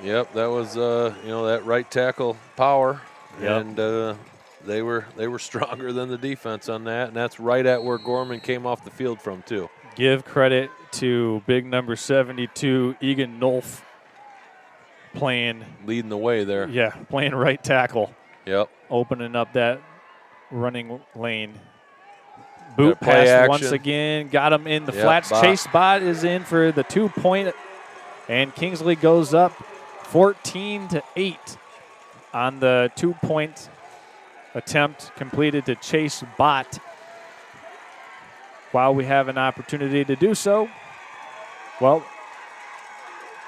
Yep, that was that right tackle power, and they were stronger than the defense on that, and that's right at where Gorman came off the field from too. Give credit to big number 72 Egan Nolf leading the way there. Yeah, playing right tackle. Yep, opening up that running lane. Boot pass once again, got him in the flats. Chase Bott is in for the 2-point, and Kingsley goes up 14-8 on the 2-point attempt completed to Chase Bott. While we have an opportunity to do so, well,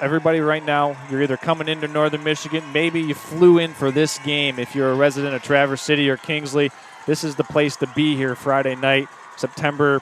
everybody right now, you're either coming into Northern Michigan, maybe you flew in for this game. If you're a resident of Traverse City or Kingsley, this is the place to be here Friday night, September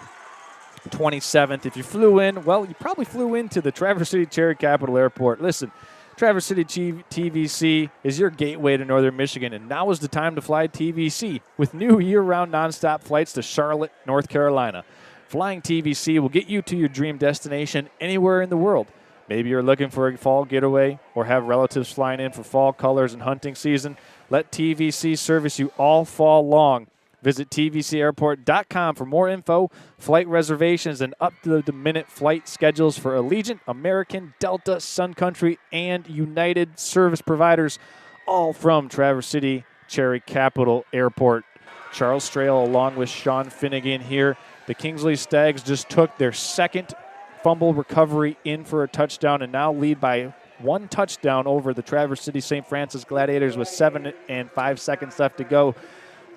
27th. If you flew in, well, you probably flew into the Traverse City Cherry Capital Airport. Listen, Traverse City TVC is your gateway to Northern Michigan, and now is the time to fly TVC with new year-round nonstop flights to Charlotte, North Carolina. Flying TVC will get you to your dream destination anywhere in the world. Maybe you're looking for a fall getaway or have relatives flying in for fall colors and hunting season. Let TVC service you all fall long. Visit tvcairport.com for more info, flight reservations, and up-to-the-minute flight schedules for Allegiant, American, Delta, Sun Country, and United service providers, all from Traverse City Cherry Capital Airport. Charles Strail along with Sean Finnegan here. The Kingsley Stags just took their second fumble recovery in for a touchdown and now lead by 1 touchdown over the Traverse City St. Francis Gladiators with 7 and 5 seconds left to go.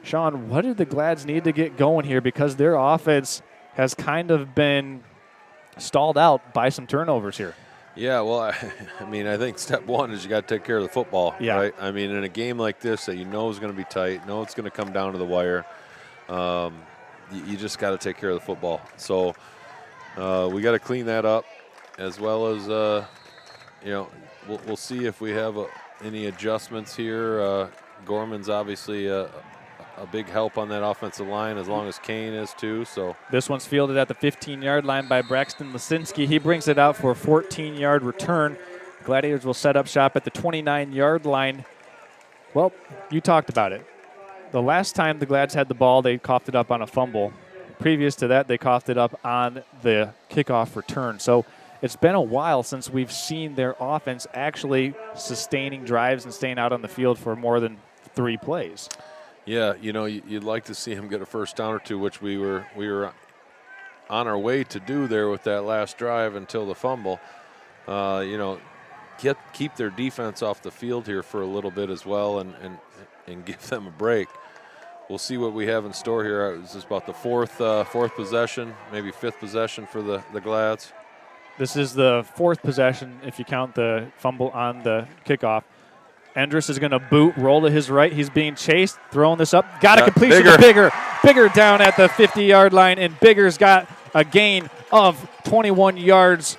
Sean, what did the Glads need to get going here, because their offense has kind of been stalled out by some turnovers here? Yeah, well, I mean, I think step one is you got to take care of the football, right? I mean, in a game like this that you know is going to be tight, know it's going to come down to the wire, you just got to take care of the football. So we got to clean that up, as well as, we'll see if we have any adjustments here. Gorman's obviously a big help on that offensive line, as long as Kane is too. So this one's fielded at the 15-yard line by Braxton Lisinski. He brings it out for a 14-yard return. Gladiators will set up shop at the 29-yard line. Well, you talked about it. The last time the Glads had the ball, they coughed it up on a fumble. Previous to that, they coughed it up on the kickoff return. So it's been a while since we've seen their offense actually sustaining drives and staying out on the field for more than 3 plays. Yeah, you'd like to see him get a first down or two, which we were on our way to do there with that last drive until the fumble. Keep their defense off the field here for a little bit as well, and give them a break. We'll see what we have in store here. This is about the fourth possession, maybe 5th possession for the Glads. This is the 4th possession if you count the fumble on the kickoff. Endress is going to boot, roll to his right. He's being chased, throwing this up. Got a completion to Bigger. Bigger down at the 50-yard line, and Bigger's got a gain of 21 yards.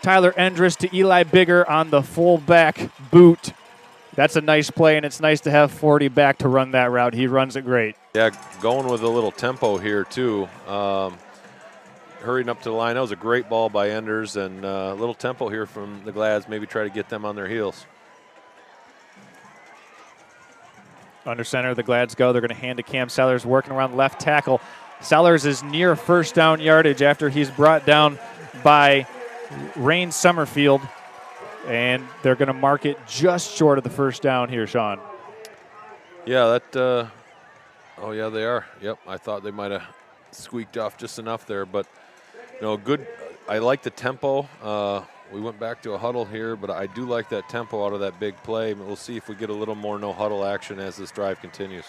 Tyler Endress to Eli Bigger on the fullback boot. That's a nice play, and it's nice to have 40 back to run that route. He runs it great. Yeah, going with a little tempo here, too. Hurrying up to the line. That was a great ball by Enders, and a little tempo here from the Glads, maybe try to get them on their heels. Under center, the Glads go. They're going to hand to Cam Sellers, working around left tackle. Sellers is near first down yardage after he's brought down by Rain Summerfield, and they're going to mark it just short of the first down here, Sean. Yeah, oh, yeah, they are. Yep, I thought they might have squeaked off just enough there, but, good. I like the tempo. We went back to a huddle here, but I do like that tempo out of that big play. We'll see if we get a little more no-huddle action as this drive continues.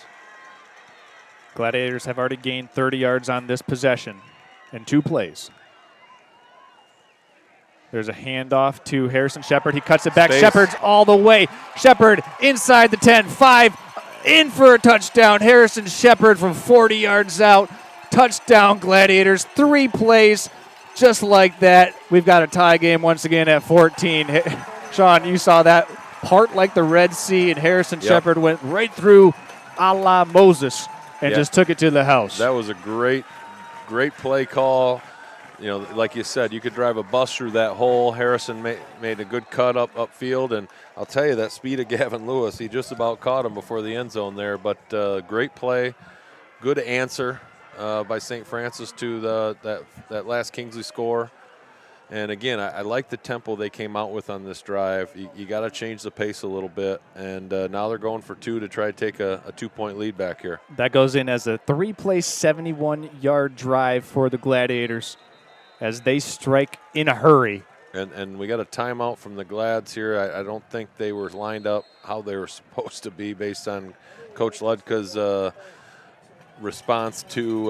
Gladiators have already gained 30 yards on this possession in 2 plays. There's a handoff to Harrison Shepard. He cuts it back. Shepard's all the way. Shepard inside the 10, 5, in for a touchdown. Harrison Shepard from 40 yards out. Touchdown, Gladiators. 3 plays. Just like that, we've got a tie game once again at 14. Sean, you saw that part like the Red Sea, and Harrison Shepard went right through a la Moses and just took it to the house. That was a great play call. Like you said, you could drive a bus through that hole. Harrison made a good cut upfield, and I'll tell you, that speed of Gavin Lewis, he just about caught him before the end zone there. But great play, good answer by St. Francis to that last Kingsley score. And again, I like the tempo they came out with on this drive. You got to change the pace a little bit, and now they're going for 2 to try to take a 2-point lead back here. That goes in as a 3-play, 71-yard drive for the Gladiators as they strike in a hurry. And we got a timeout from the Glads here. I don't think they were lined up how they were supposed to be based on Coach Ludka's response to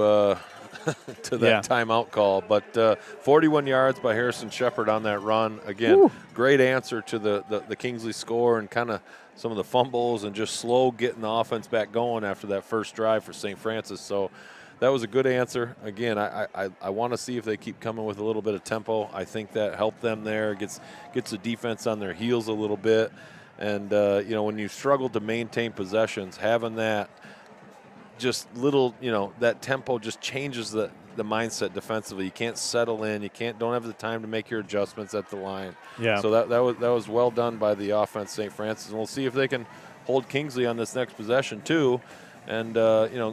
that timeout call. But 41 yards by Harrison Shepard on that run. Again, great answer to the Kingsley score and kind of some of the fumbles and just slow getting the offense back going after that first drive for St. Francis. So that was a good answer. Again, I want to see if they keep coming with a little bit of tempo. I think that helped them there. Gets the defense on their heels a little bit. And, when you struggle to maintain possessions, having that just little, that tempo just changes the mindset defensively. You can't settle in. You don't have the time to make your adjustments at the line. Yeah. So that was well done by the offense, St. Francis. And we'll see if they can hold Kingsley on this next possession too, and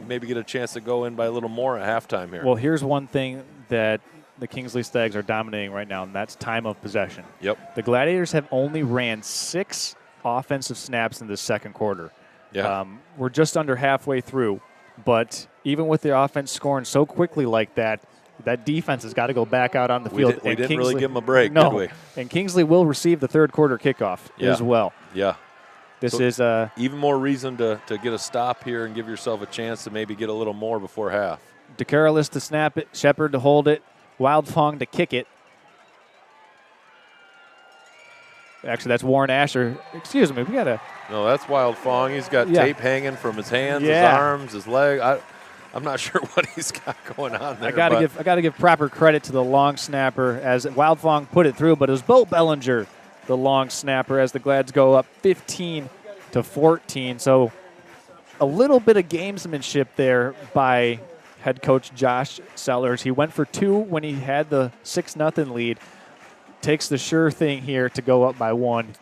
maybe get a chance to go in by a little more at halftime here. Well, here's one thing that the Kingsley Stags are dominating right now, and that's time of possession. Yep. The Gladiators have only ran 6 offensive snaps in the second quarter. Yeah. We're just under halfway through. But even with the offense scoring so quickly like that, that defense has got to go back out on the field. We didn't really give them a break, did we? And Kingsley will receive the third quarter kickoff as well. Yeah. This is even more reason to get a stop here and give yourself a chance to maybe get a little more before half. DeCarolis to snap it, Shepard to hold it, Wildfong to kick it. Actually, that's Warren Asher. Excuse me, we got to. No, that's Wildfong. He's got tape hanging from his hands, his arms, his leg. I'm not sure what he's got going on there. I got to give proper credit to the long snapper as Wildfong put it through, but it was Bo Bellinger, the long snapper, as the Glads go up 15-14. So a little bit of gamesmanship there by head coach Josh Sellers. He went for 2 when he had the 6-0 lead. Takes the sure thing here to go up by 1.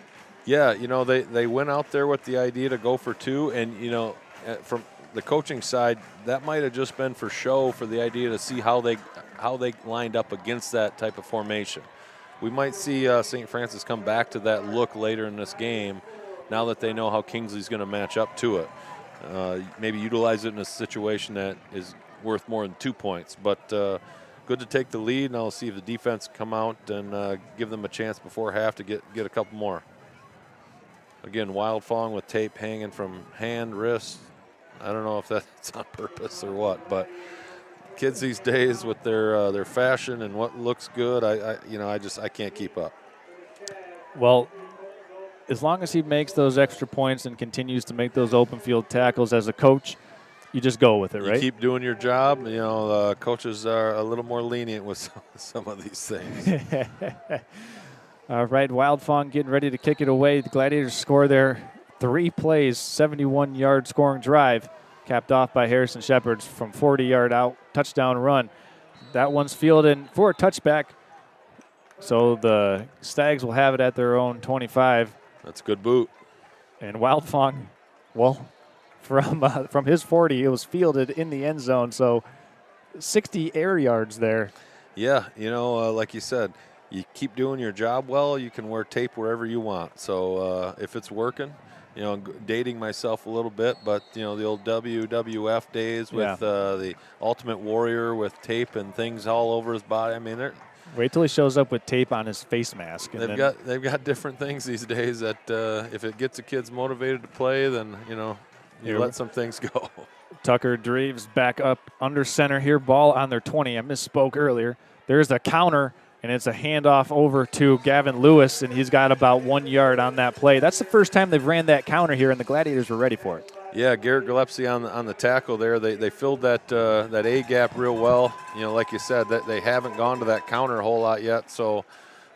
Yeah, they went out there with the idea to go for 2, and, from the coaching side, that might have just been for show, for the idea to see how they lined up against that type of formation. We might see St. Francis come back to that look later in this game now that they know how Kingsley's going to match up to it. Maybe utilize it in a situation that is worth more than 2 points. But good to take the lead, and I'll see if the defense come out and give them a chance before half to get a couple more. Again, Wildfong with tape hanging from hand, wrist. I don't know if that's on purpose or what, but kids these days with their fashion and what looks good, I can't keep up. Well, as long as he makes those extra points and continues to make those open field tackles as a coach, you just go with it, right? You keep doing your job. Coaches are a little more lenient with some of these things. All right, Wildfong getting ready to kick it away. The Gladiators score their 3 plays, 71-yard scoring drive, capped off by Harrison Shepard from 40-yard out, touchdown run. That one's fielded for a touchback, so the Stags will have it at their own 25. That's a good boot. And Wildfong, well, from his 40, it was fielded in the end zone, so 60 air yards there. Yeah, like you said, you keep doing your job well, you can wear tape wherever you want. So if it's working, dating myself a little bit, but, the old WWF days with the Ultimate Warrior with tape and things all over his body. I mean, wait till he shows up with tape on his face mask. And they've got different things these days that if it gets the kids motivated to play, then, you let some things go. Tucker Dreves back up under center here. Ball on their 20. I misspoke earlier. There's a counter, and it's a handoff over to Gavin Lewis, and he's got about 1 yard on that play. That's the first time they've ran that counter here, and the Gladiators were ready for it. Yeah, Garrett Gillespie on the tackle there. They filled that A-gap real well. Like you said, that they haven't gone to that counter a whole lot yet, so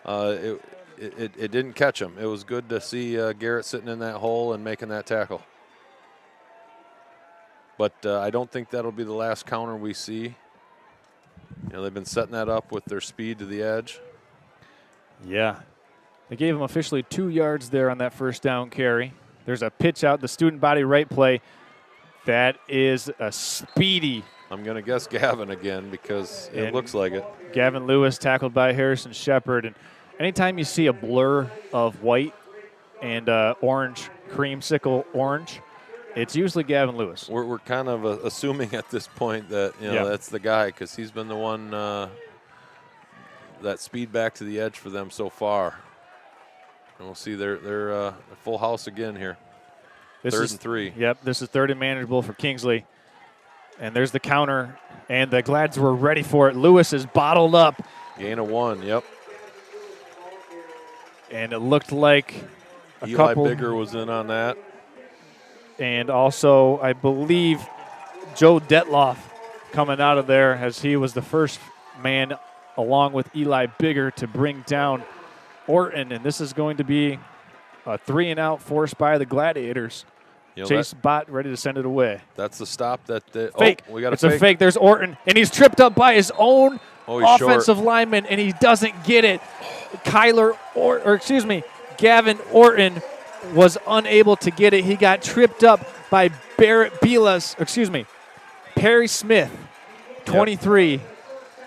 it didn't catch them. It was good to see Garrett sitting in that hole and making that tackle. But I don't think that'll be the last counter we see. They've been setting that up with their speed to the edge. Yeah. They gave him officially 2 yards there on that first down carry. There's a pitch out, the student body right play. That is a speedy. I'm going to guess Gavin again because it looks like it. Gavin Lewis tackled by Harrison Shepard. And anytime you see a blur of white and orange, creamsicle orange, it's usually Gavin Lewis. We're kind of assuming at this point that that's the guy because he's been the one that speed back to the edge for them so far. And we'll see they're full house again here. Third and 3. Yep, this is third and manageable for Kingsley. And there's the counter, and the Glads were ready for it. Lewis is bottled up. Gain of 1, yep. And it looked like Eli Bigger was in on that. And also, I believe, Joe Detloff coming out of there as he was the first man, along with Eli Bigger, to bring down Orton. And this is going to be a 3-and-out forced by the Gladiators. Chase Bott ready to send it away. That's the stop that fake. We got it's a fake. There's Orton, and he's tripped up by his own offensive lineman, and he doesn't get it. Gavin Orton was unable to get it. He got tripped up by Perry Smith, 23,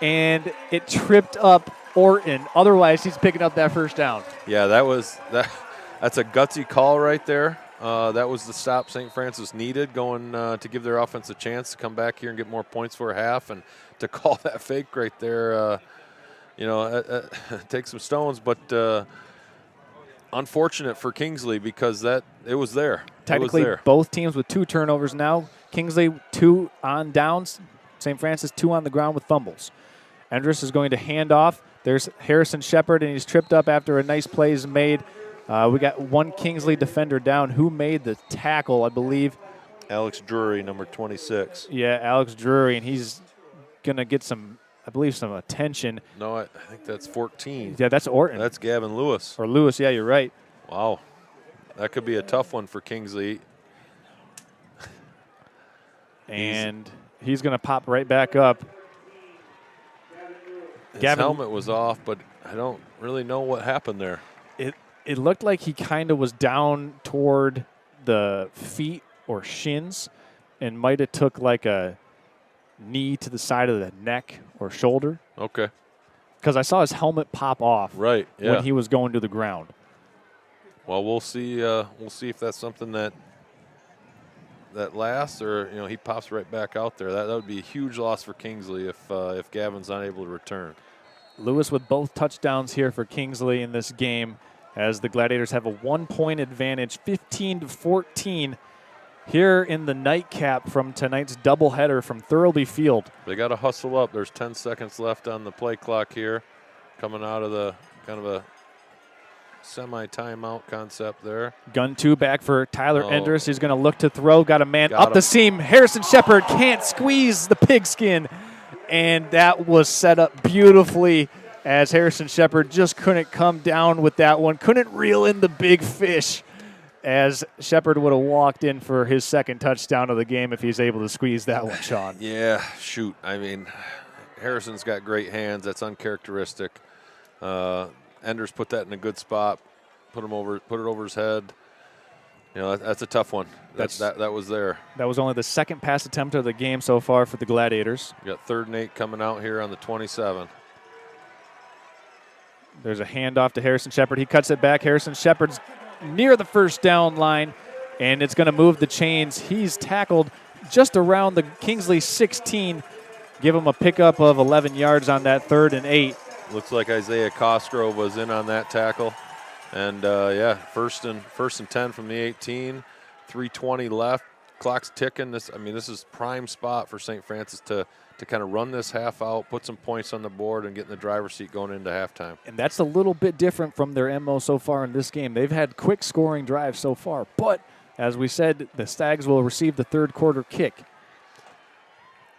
and it tripped up Orton. Otherwise, he's picking up that first down. Yeah, that's a gutsy call right there. That was the stop St. Francis needed, going to give their offense a chance to come back here and get more points for a half, and to call that fake right there, take some stones, but unfortunate for Kingsley because it was there. Technically, both teams with 2 turnovers now. Kingsley 2 on downs, St. Francis 2 on the ground with fumbles. Endress is going to hand off. There's Harrison Shepard, and he's tripped up after a nice play is made. We got one Kingsley defender down. Who made the tackle, I believe? Alex Drury, number 26. Yeah, Alex Drury, and he's going to get some attention. No, I think that's 14. Yeah, that's Orton. That's Gavin Lewis. Or Lewis, yeah, you're right. Wow. That could be a tough one for Kingsley. And he's going to pop right back up. His helmet was off, but I don't really know what happened there. It looked like he kind of was down toward the feet or shins and might have took like a knee to the side of the neck or shoulder. Okay. Because I saw his helmet pop off when he was going to the ground. Well, we'll see. We'll see if that's something that lasts, or he pops right back out there. That would be a huge loss for Kingsley if Gavin's not able to return. Lewis with both touchdowns here for Kingsley in this game, as the Gladiators have a 1-point advantage, 15-14, here in the nightcap from tonight's doubleheader from Thurlby Field. They got to hustle up. There's 10 seconds left on the play clock here, coming out of the kind of a semi-timeout concept there. Gun 2 back for Tyler Endress. He's going to look to throw. Got a man up the seam. Harrison Shepard can't squeeze the pigskin. And that was set up beautifully, as Harrison Shepard just couldn't come down with that one. Couldn't reel in the big fish, as Shepard would have walked in for his second touchdown of the game if he's able to squeeze that one, Sean. Yeah, shoot. I mean, Harrison's got great hands. That's uncharacteristic. Enders put that in a good spot, put it over his head. That's a tough one. That was there. That was only the second pass attempt of the game so far for the Gladiators. We got 3rd and 8 coming out here on the 27. There's a handoff to Harrison Shepard. He cuts it back. Harrison Shepard's near the first down line, and it's going to move the chains. He's tackled just around the Kingsley 16. Give him a pickup of 11 yards on that 3rd and 8. Looks like Isaiah Cosgrove was in on that tackle. And, first and 10 from the 18, 3:20 left. Clock's ticking. This is prime spot for St. Francis to kind of run this half out, put some points on the board, and get in the driver's seat going into halftime. And that's a little bit different from their MO so far in this game. They've had quick scoring drives so far. But, as we said, the Stags will receive the 3rd quarter kick.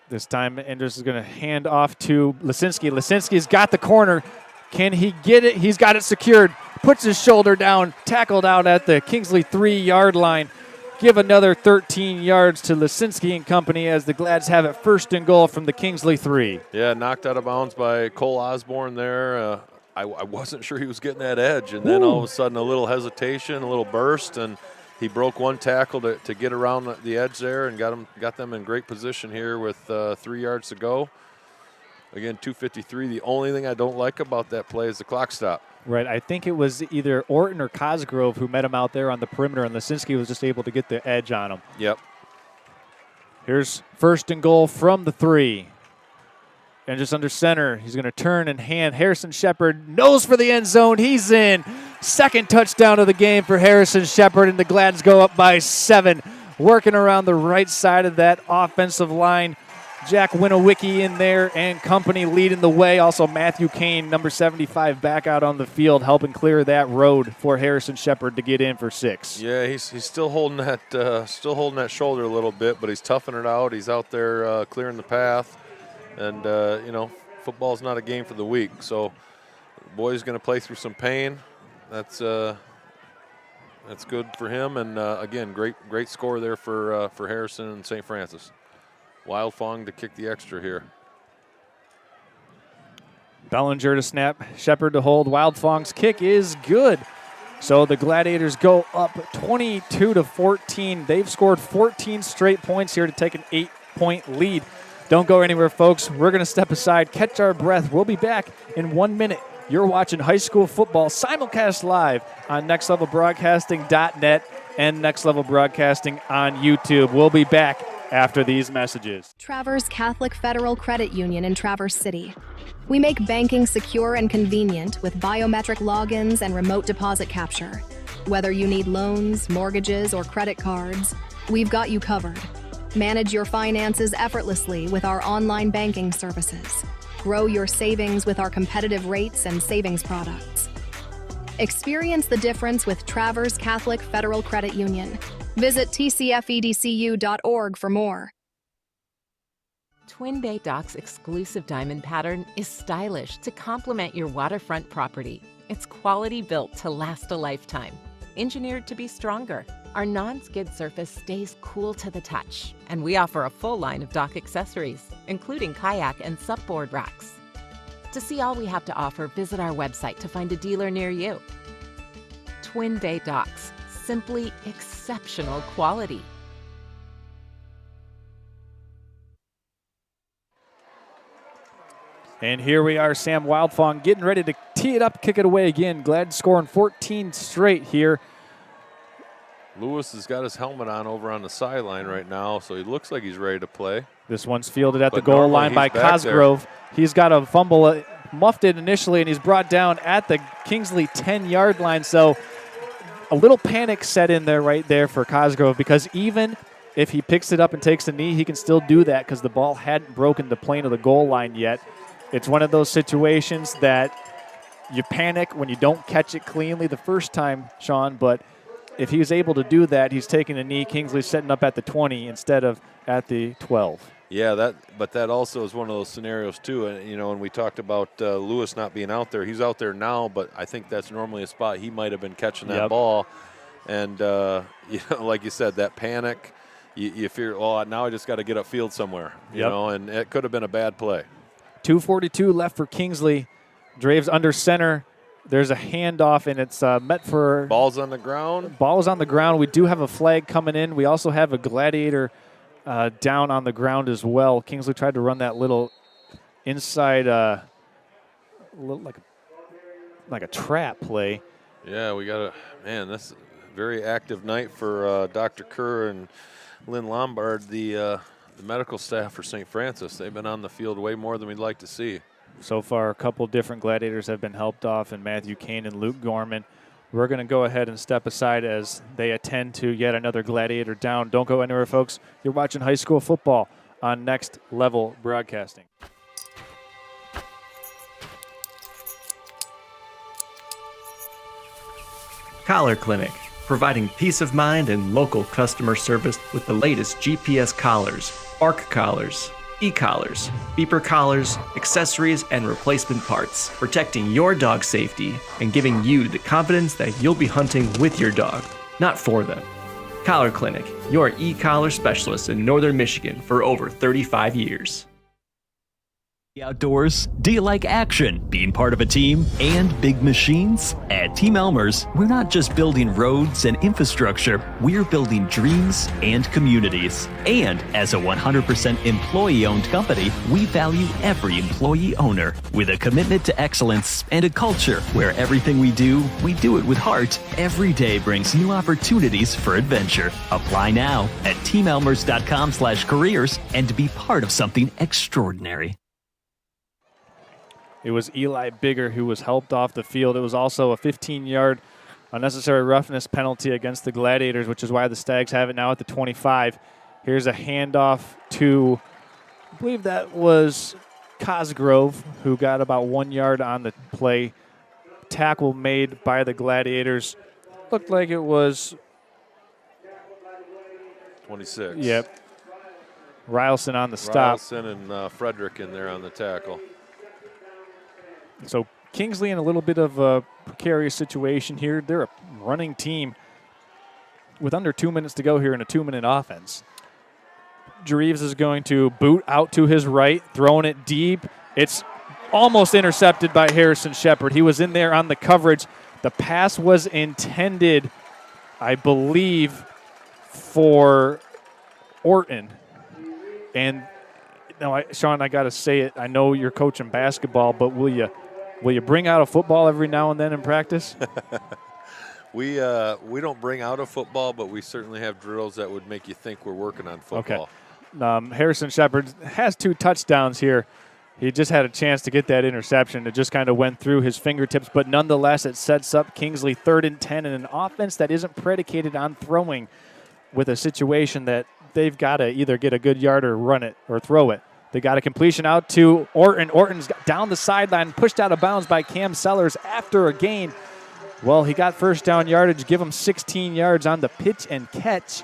This time, Enders is going to hand off to Lisinski. Lisinski's got the corner. Can he get it? He's got it secured. Puts his shoulder down, tackled out at the Kingsley 3-yard line. Give another 13 yards to Lisinski and company, as the Glads have it 1st and goal from the Kingsley 3. Yeah, knocked out of bounds by Cole Osborne there. I wasn't sure he was getting that edge, and then all of a sudden a little hesitation, a little burst, and he broke one tackle to get around the edge there and got them in great position here with 3 yards to go. Again, 2:53. The only thing I don't like about that play is the clock stop. Right. I think it was either Orton or Cosgrove who met him out there on the perimeter, and Lisinski was just able to get the edge on him. Yep. Here's 1st and goal from the 3. And just under center, he's going to turn and hand. Harrison Shepard nose for the end zone. He's in. 2nd touchdown of the game for Harrison Shepard, and the Glads go up by 7. Working around the right side of that offensive line. Jack Winowicki in there and company leading the way. Also Matthew Kane, number 75, back out on the field, helping clear that road for Harrison Shepard to get in for 6. Yeah, he's still holding that shoulder a little bit, but he's toughing it out. He's out there clearing the path, and football's not a game for the weak. So the boy's going to play through some pain. That's good for him, and again, great score there for Harrison and St. Francis. Wild Fong to kick the extra here. Bellinger to snap, Shepard to hold. Wild Fong's kick is good. So the Gladiators go up 22-14. They've scored 14 straight points here to take an 8-point lead. Don't go anywhere, folks. We're going to step aside, catch our breath. We'll be back in 1 minute. You're watching high school football simulcast live on nextlevelbroadcasting.net and Next Level Broadcasting on YouTube. We'll be back after these messages. Traverse Catholic Federal Credit Union in Traverse City. We make banking secure and convenient with biometric logins and remote deposit capture. Whether you need loans, mortgages, or credit cards, we've got you covered. Manage your finances effortlessly with our online banking services. Grow your savings with our competitive rates and savings products. Experience the difference with Traverse Catholic Federal Credit Union. Visit tcfedcu.org for more. Twin Bay Dock's exclusive diamond pattern is stylish to complement your waterfront property. It's quality built to last a lifetime. Engineered to be stronger, our non-skid surface stays cool to the touch, and we offer a full line of dock accessories, including kayak and supboard racks. To see all we have to offer, visit our website to find a dealer near you. Twin Bay Docks, simply exceptional quality. And here we are, Sam Wildfong getting ready to tee it up, kick it away again. Glad scoring 14 straight here. Lewis has got his helmet on over on the sideline right now, so he looks like he's ready to play. This one's fielded at the goal line by Cosgrove. He's got a fumble, muffed it initially, and he's brought down at the Kingsley 10-yard line. So a little panic set in there right there for Cosgrove, because even if he picks it up and takes a knee, he can still do that because the ball hadn't broken the plane of the goal line yet. It's one of those situations that you panic when you don't catch it cleanly the first time, Sean, but if he was able to do that, he's taking a knee. Kingsley's setting up at the 20 instead of at the 12. Yeah, but that also is one of those scenarios too. And when we talked about Lewis not being out there, he's out there now, but I think that's normally a spot he might have been catching that ball. And like you said, that panic, you fear, now I just got to get upfield somewhere, you know, and it could have been a bad play. 2:42 left for Kingsley. Draves under center. There's a handoff, and it's met for... Ball's on the ground. Ball's on the ground. We do have a flag coming in. We also have a Gladiator down on the ground as well. Kingsley tried to run that little inside, like a trap play. Yeah, we got this is a very active night for Dr. Kerr and Lynn Lombard, the medical staff for St. Francis. They've been on the field way more than we'd like to see. So far, a couple different Gladiators have been helped off, and Matthew Kane and Luke Gorman. We're going to go ahead and step aside as they attend to yet another Gladiator down. Don't go anywhere, folks. You're watching high school football on Next Level Broadcasting. Collar Clinic, providing peace of mind and local customer service with the latest GPS collars, ARC collars, e-collars, beeper collars, accessories, and replacement parts, protecting your dog's safety and giving you the confidence that you'll be hunting with your dog, not for them. Collar Clinic, your e-collar specialist in Northern Michigan for over 35 years. Outdoors? Do you like action, being part of a team, and big machines? At Team Elmer's, we're not just building roads and infrastructure, we're building dreams and communities. And as a 100% employee-owned company, we value every employee owner with a commitment to excellence and a culture where everything we do it with heart. Every day brings new opportunities for adventure. Apply now at teamelmers.com/careers and to be part of something extraordinary. It was Eli Bigger who was helped off the field. It was also a 15-yard unnecessary roughness penalty against the Gladiators, which is why the Stags have it now at the 25. Here's a handoff to, I believe that was Cosgrove, who got about 1 yard on the play. Tackle made by the Gladiators. Looked like it was 26. Yep. Rylson on the stop. Rylson and Frederick in there on the tackle. So Kingsley in a little bit of a precarious situation here. They're a running team with under 2 minutes to go here in a 2-minute offense. Dreves is going to boot out to his right, throwing it deep. It's almost intercepted by Harrison Shepard. He was in there on the coverage. The pass was intended, I believe, for Orton. And now, Sean, I got to say it. I know you're coaching basketball, but will you bring out a football every now and then in practice? We don't bring out a football, but we certainly have drills that would make you think we're working on football. Okay. Harrison Shepard has 2 touchdowns here. He just had a chance to get that interception. It just kind of went through his fingertips, but nonetheless, it sets up Kingsley 3rd and 10 in an offense that isn't predicated on throwing, with a situation that they've got to either get a good yard or run it or throw it. They got a completion out to Orton. Orton's down the sideline, pushed out of bounds by Cam Sellers after a gain. Well, he got first down yardage, give him 16 yards on the pitch and catch.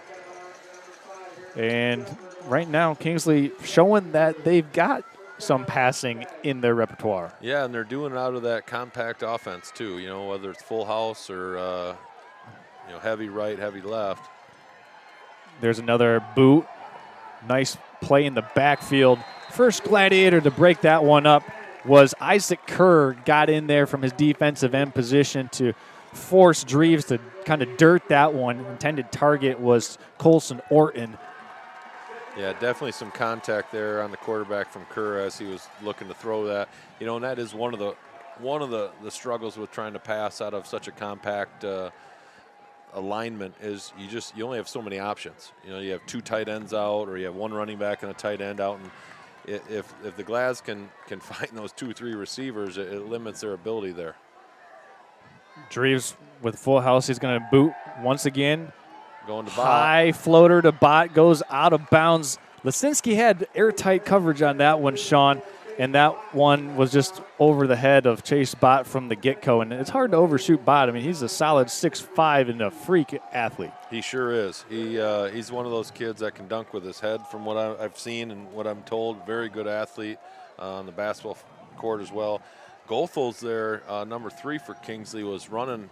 And right now, Kingsley showing that they've got some passing in their repertoire. Yeah, and they're doing it out of that compact offense too, whether it's full house or heavy right, heavy left. There's another boot. Nice play in the backfield. First Gladiator to break that one up was Isaac Kerr. Got in there from his defensive end position to force Dreves to kind of dirt that one. Intended target was Colson Orton. Yeah, definitely some contact there on the quarterback from Kerr as he was looking to throw that. And that is one of the struggles with trying to pass out of such a compact alignment is you only have so many options. You have 2 tight ends out, or you have 1 running back and a tight end out, and if the Glads can find those 2-3 receivers, it limits their ability there. Dreves with full house. He's going to boot once again. Going to Bot. High floater to Bot, goes out of bounds. Lisinski had airtight coverage on that one, Sean, and that one was just over the head of Chase Bot from the get-go, and it's hard to overshoot Bot. I mean, he's a solid 6'5" and a freak athlete. He sure is. He's one of those kids that can dunk with his head from what I've seen and what I'm told. Very good athlete on the basketball court as well. Gothel's there, number 3 for Kingsley, was running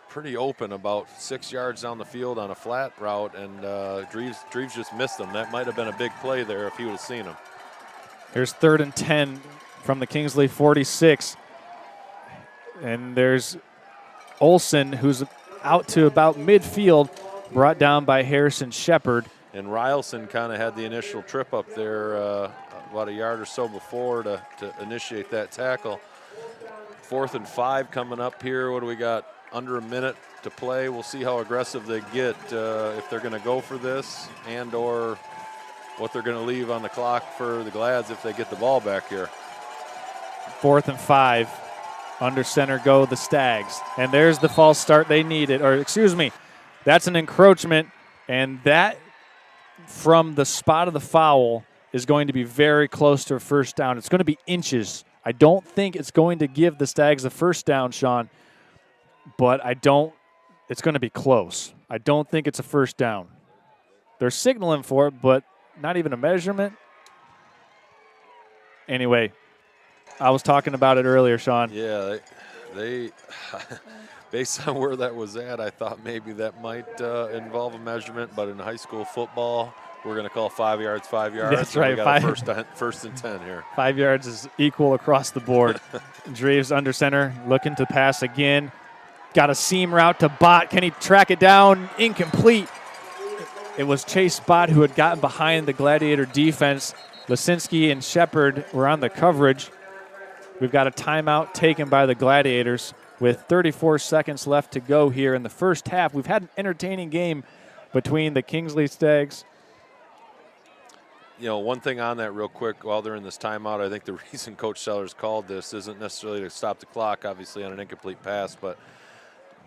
pretty open about 6 yards down the field on a flat route, and Dreves just missed him. That might have been a big play there if he would have seen him. Here's 3rd and 10 from the Kingsley 46. And there's Olson, who's out to about midfield, brought down by Harrison Shepard. And Rylson kind of had the initial trip up there about a yard or so before to initiate that tackle. 4th and 5 coming up here. What do we got? Under a minute to play. We'll see how aggressive they get, if they're going to go for this and or what they're going to leave on the clock for the Glads if they get the ball back here. 4th and 5. Under center go the Stags. And there's the false start they needed. Or, excuse me, that's an encroachment. And that, from the spot of the foul, is going to be very close to a first down. It's going to be inches. I don't think it's going to give the Stags a first down, Sean. But it's going to be close. I don't think it's a first down. They're signaling for it, but not even a measurement. Anyway, I was talking about it earlier, Sean. Yeah, they based on where that was at, I thought maybe that might involve a measurement, but in high school football, we're going to call 5 yards, 5 yards. That's right. We got first and 10 here. 5 yards is equal across the board. Dreves under center, looking to pass again. Got a seam route to Bot. Can he track it down? Incomplete. It was Chase Bot who had gotten behind the Gladiator defense. Lisinski and Shepard were on the coverage. We've got a timeout taken by the Gladiators with 34 seconds left to go here in the first half. We've had an entertaining game between the Kingsley Stags. One thing on that real quick while they're in this timeout, I think the reason Coach Sellers called this isn't necessarily to stop the clock, obviously, on an incomplete pass, but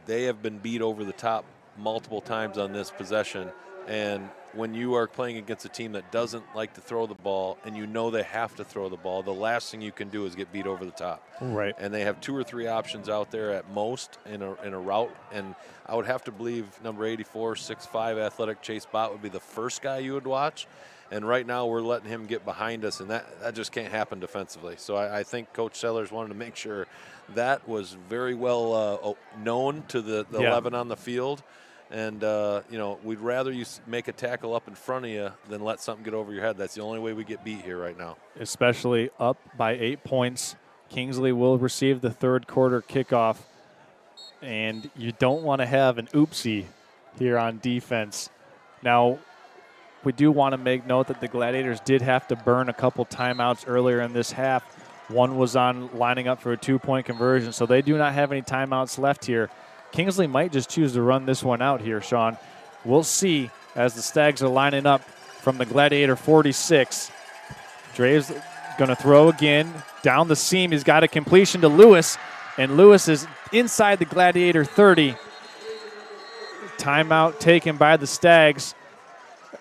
they have been beat over the top multiple times on this possession. And when you are playing against a team that doesn't like to throw the ball and you know they have to throw the ball, the last thing you can do is get beat over the top. Right. And they have 2 or 3 options out there at most in a route. And I would have to believe number 84, 6'5", athletic Chase Bot would be the first guy you would watch. And right now we're letting him get behind us, and that just can't happen defensively. So I think Coach Sellers wanted to make sure that was very well known to the 11 on the field. And, we'd rather you make a tackle up in front of you than let something get over your head. That's the only way we get beat here right now. Especially up by 8 points. Kingsley will receive the third quarter kickoff. And you don't want to have an oopsie here on defense. Now, we do want to make note that the Gladiators did have to burn a couple timeouts earlier in this half. One was on lining up for a 2-point conversion, so they do not have any timeouts left here. Kingsley might just choose to run this one out here, Sean. We'll see as the Stags are lining up from the Gladiator 46. Dre's going to throw again. Down the seam, he's got a completion to Lewis, and Lewis is inside the Gladiator 30. Timeout taken by the Stags.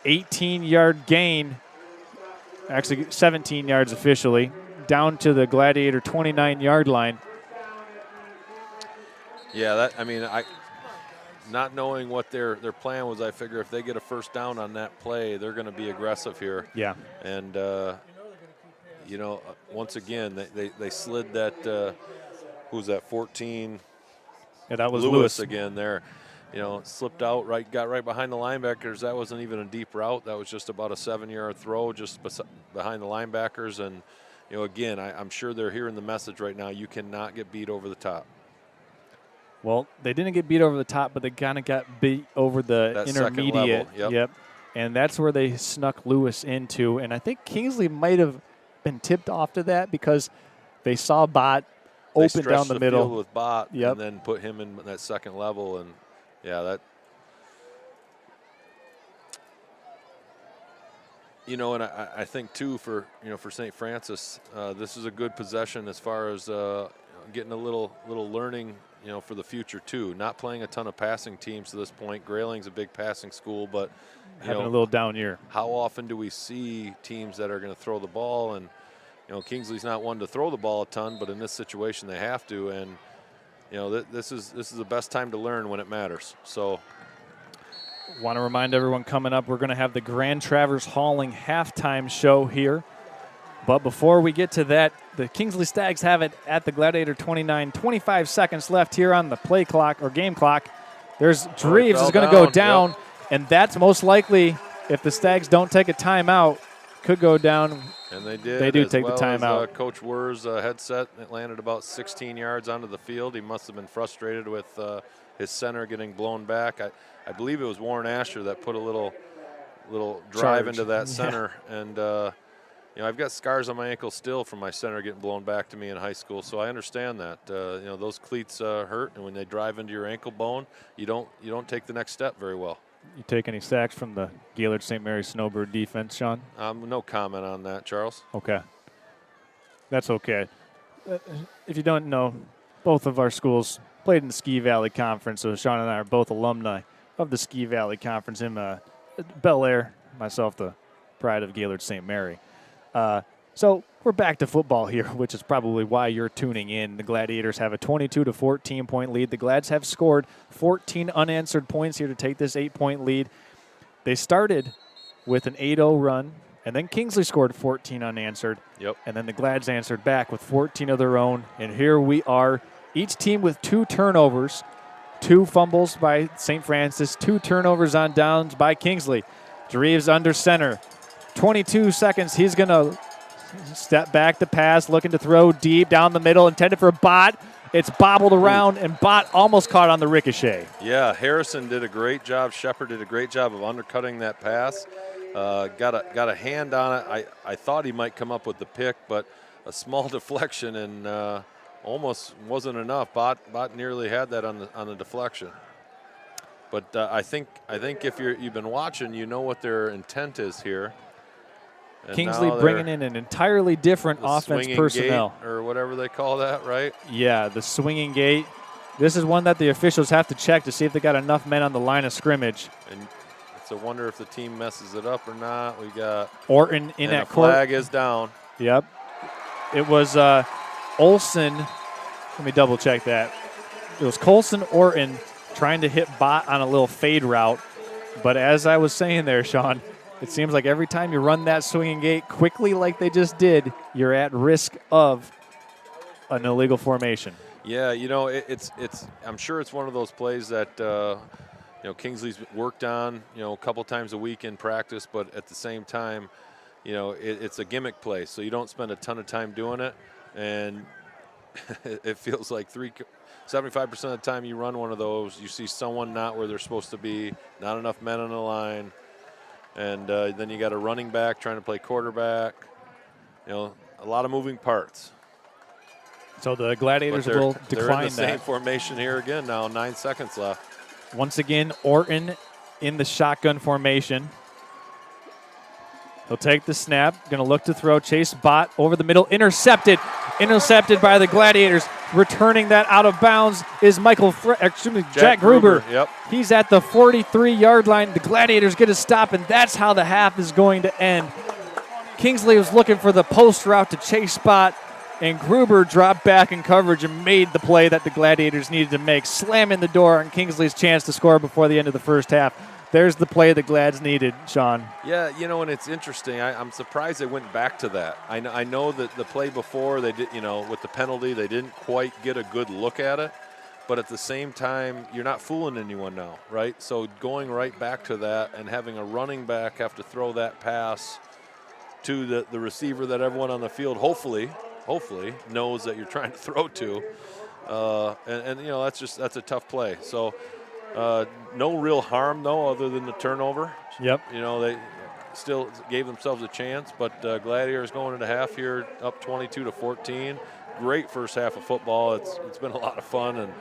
18-yard gain, actually 17 yards officially, down to the Gladiator 29-yard line. Yeah, not knowing what their plan was, I figure if they get a first down on that play, they're going to be aggressive here. Yeah. And, once again, they slid that, who's that, 14? Yeah, that was Lewis again there. Slipped out, got right behind the linebackers. That wasn't even a deep route. That was just about a 7-yard throw just behind the linebackers. And, again, I'm sure they're hearing the message right now. You cannot get beat over the top. Well, they didn't get beat over the top, but they kind of got beat over the that intermediate. Second level. Yep. And that's where they snuck Lewis into. And I think Kingsley might have been tipped off to that because they saw Bott open down the middle. Field with Bott Yep. and then put him in that second level. And, yeah, that – and I think, too, for St. Francis, this is a good possession as far as getting a little learning – for the future too. Not playing a ton of passing teams to this point. Grayling's a big passing school, but having a little down year. How often do we see teams that are going to throw the ball? And Kingsley's not one to throw the ball a ton, but in this situation they have to. And this is the best time to learn when it matters. So, want to remind everyone coming up, we're going to have the Grand Traverse Hauling halftime show here. But before we get to that, the Kingsley Stags have it at the Gladiator 29. 25 seconds left here on the play clock or game clock. There's Dreves is going to go down, yep. And that's most likely, if the Stags don't take a timeout, could go down. And they did. They do take well the timeout. As, Coach Wer's headset, it landed about 16 yards onto the field. He must have been frustrated with his center getting blown back. I believe it was Warren Asher that put a little drive into that center. Yeah. And I've got scars on my ankle still from my center getting blown back to me in high school, so I understand that. Those cleats hurt, and when they drive into your ankle bone, you don't take the next step very well. You take any sacks from the Gaylord St. Mary's Snowbird defense, Sean? No comment on that, Charles. Okay. That's okay. If you don't know, both of our schools played in the Ski Valley Conference, so Sean and I are both alumni of the Ski Valley Conference. Him, Bel Air, myself, the pride of Gaylord St. Mary. So we're back to football here, which is probably why you're tuning in. The Gladiators have a 22 to 14 point lead. The Glads have scored 14 unanswered points here to take this 8-point lead. They started with an 8-0 run, and then Kingsley scored 14 unanswered. Yep. And then the Glads answered back with 14 of their own. And here we are, each team with 2 turnovers, 2 fumbles by St. Francis, 2 turnovers on downs by Kingsley. Dreves under center. 22 seconds. He's going to step back to pass, looking to throw deep down the middle, intended for Bott. It's bobbled around, and Bott almost caught on the ricochet. Yeah, Harrison did a great job. Shepard did a great job of undercutting that pass. Got a hand on it. I thought he might come up with the pick, but a small deflection and almost wasn't enough. Bott nearly had that on the deflection. But I think if you've been watching, you know what their intent is here. And Kingsley bringing in an entirely different offense personnel. Gate or whatever they call that, right? Yeah, the swinging gate. This is one that the officials have to check to see if they got enough men on the line of scrimmage. And it's a wonder if the team messes it up or not. We got Orton in and at the court. Flag is down. Yep. It was Olson. Let me double check that. It was Colson Orton trying to hit Bott on a little fade route. But as I was saying there, Sean, it seems like every time you run that swinging gate quickly like they just did, you're at risk of an illegal formation. Yeah, it's I'm sure it's one of those plays that Kingsley's worked on, a couple times a week in practice, but at the same time, it's a gimmick play, so you don't spend a ton of time doing it, and it feels like 75% of the time you run one of those, you see someone not where they're supposed to be, not enough men on the line. And then you got a running back trying to play quarterback. A lot of moving parts. So the Gladiators will decline they're in the same that. formation here again now, 9 seconds left. Once again, Orton in the shotgun formation. He'll take the snap, going to look to throw. Chase Bott over the middle, intercepted by the Gladiators. Returning that out of bounds is Jack Gruber. Yep. He's at the 43-yard line. The Gladiators get a stop, and that's how the half is going to end. Kingsley was looking for the post route to Chase Bott, and Gruber dropped back in coverage and made the play that the Gladiators needed to make, slamming the door on Kingsley's chance to score before the end of the first half. There's the play the Glads needed, Sean. Yeah, and it's interesting. I'm surprised they went back to that. I know that the play before, they did, with the penalty, they didn't quite get a good look at it. But at the same time, you're not fooling anyone now, right? So going right back to that and having a running back have to throw that pass to the receiver that everyone on the field hopefully knows that you're trying to throw to. That's a tough play. So no real harm, though, other than the turnover. Yep. They still gave themselves a chance, but Gladiators going into half here up 22-14. Great first half of football. It's been a lot of fun, and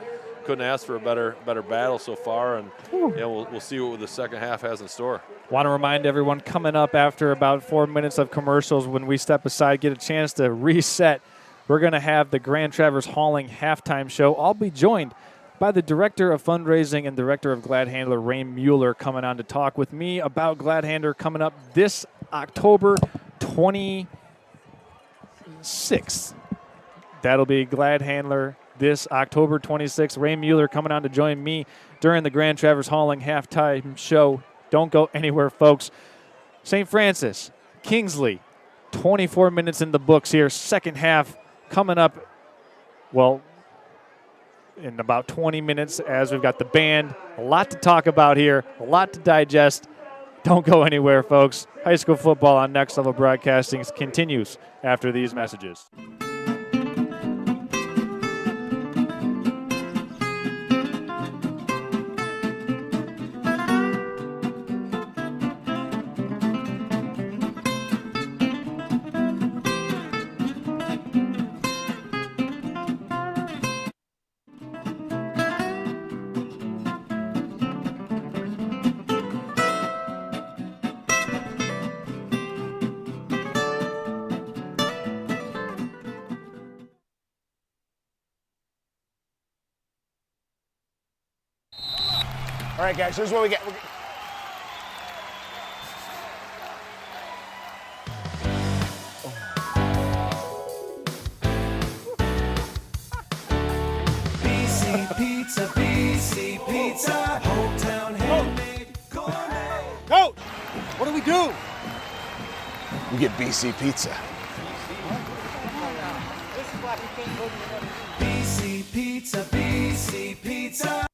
couldn't ask for a better battle so far. And we'll see what the second half has in store. Want to remind everyone, coming up after about 4 minutes of commercials, when we step aside, get a chance to reset, we're going to have the Grand Traverse Hauling halftime show. I'll be joined by the Director of Fundraising and Director of Glad Handler, Ray Mueller, coming on to talk with me about Glad Handler coming up this October 26th. That'll be Glad Handler this October 26th. Ray Mueller coming on to join me during the Grand Traverse Hauling halftime show. Don't go anywhere, folks. St. Francis, Kingsley, 24 minutes in the books here. Second half coming up, in about 20 minutes as we've got the band. A lot to talk about here, a lot to digest. Don't go anywhere, folks. High school football on Next Level Broadcasting continues after these messages. All right, guys, here's what we get. BC Pizza, hometown handmade gourmet. Coach, what do we do? We get BC Pizza. BC Pizza.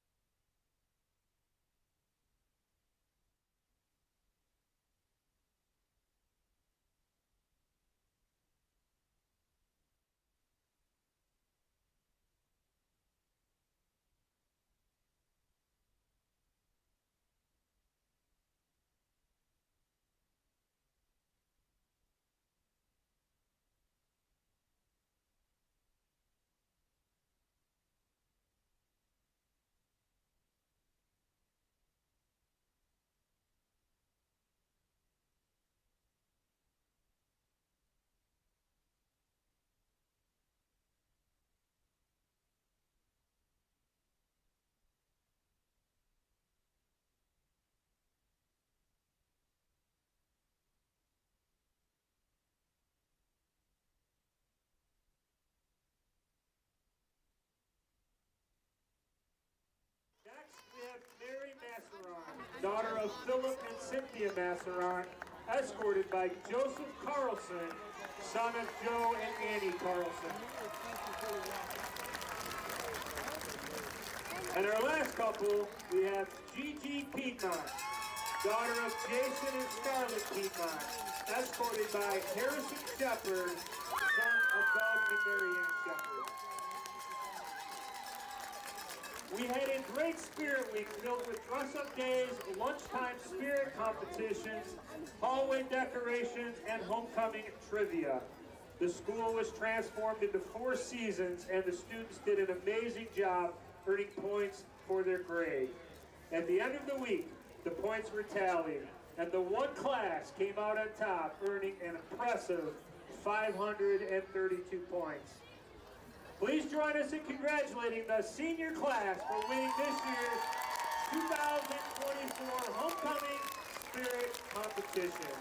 Mary Masseron, daughter of Philip and Cynthia Masseron, escorted by Joseph Carlson, son of Joe and Annie Carlson. And our last couple, we have Gigi Piedmont, daughter of Jason and Scarlett Piedmont, escorted by Harrison Shepard, son of Doug and Marianne Shepard. We had a great Spirit Week filled with dress-up days, lunchtime spirit competitions, hallway decorations, and homecoming trivia. The school was transformed into 4 seasons, and the students did an amazing job earning points for their grade. At the end of the week, the points were tallied, and the one class came out on top, earning an impressive 532 points. Please join us in congratulating the senior class for winning this year's 2024 Homecoming Spirit Competition.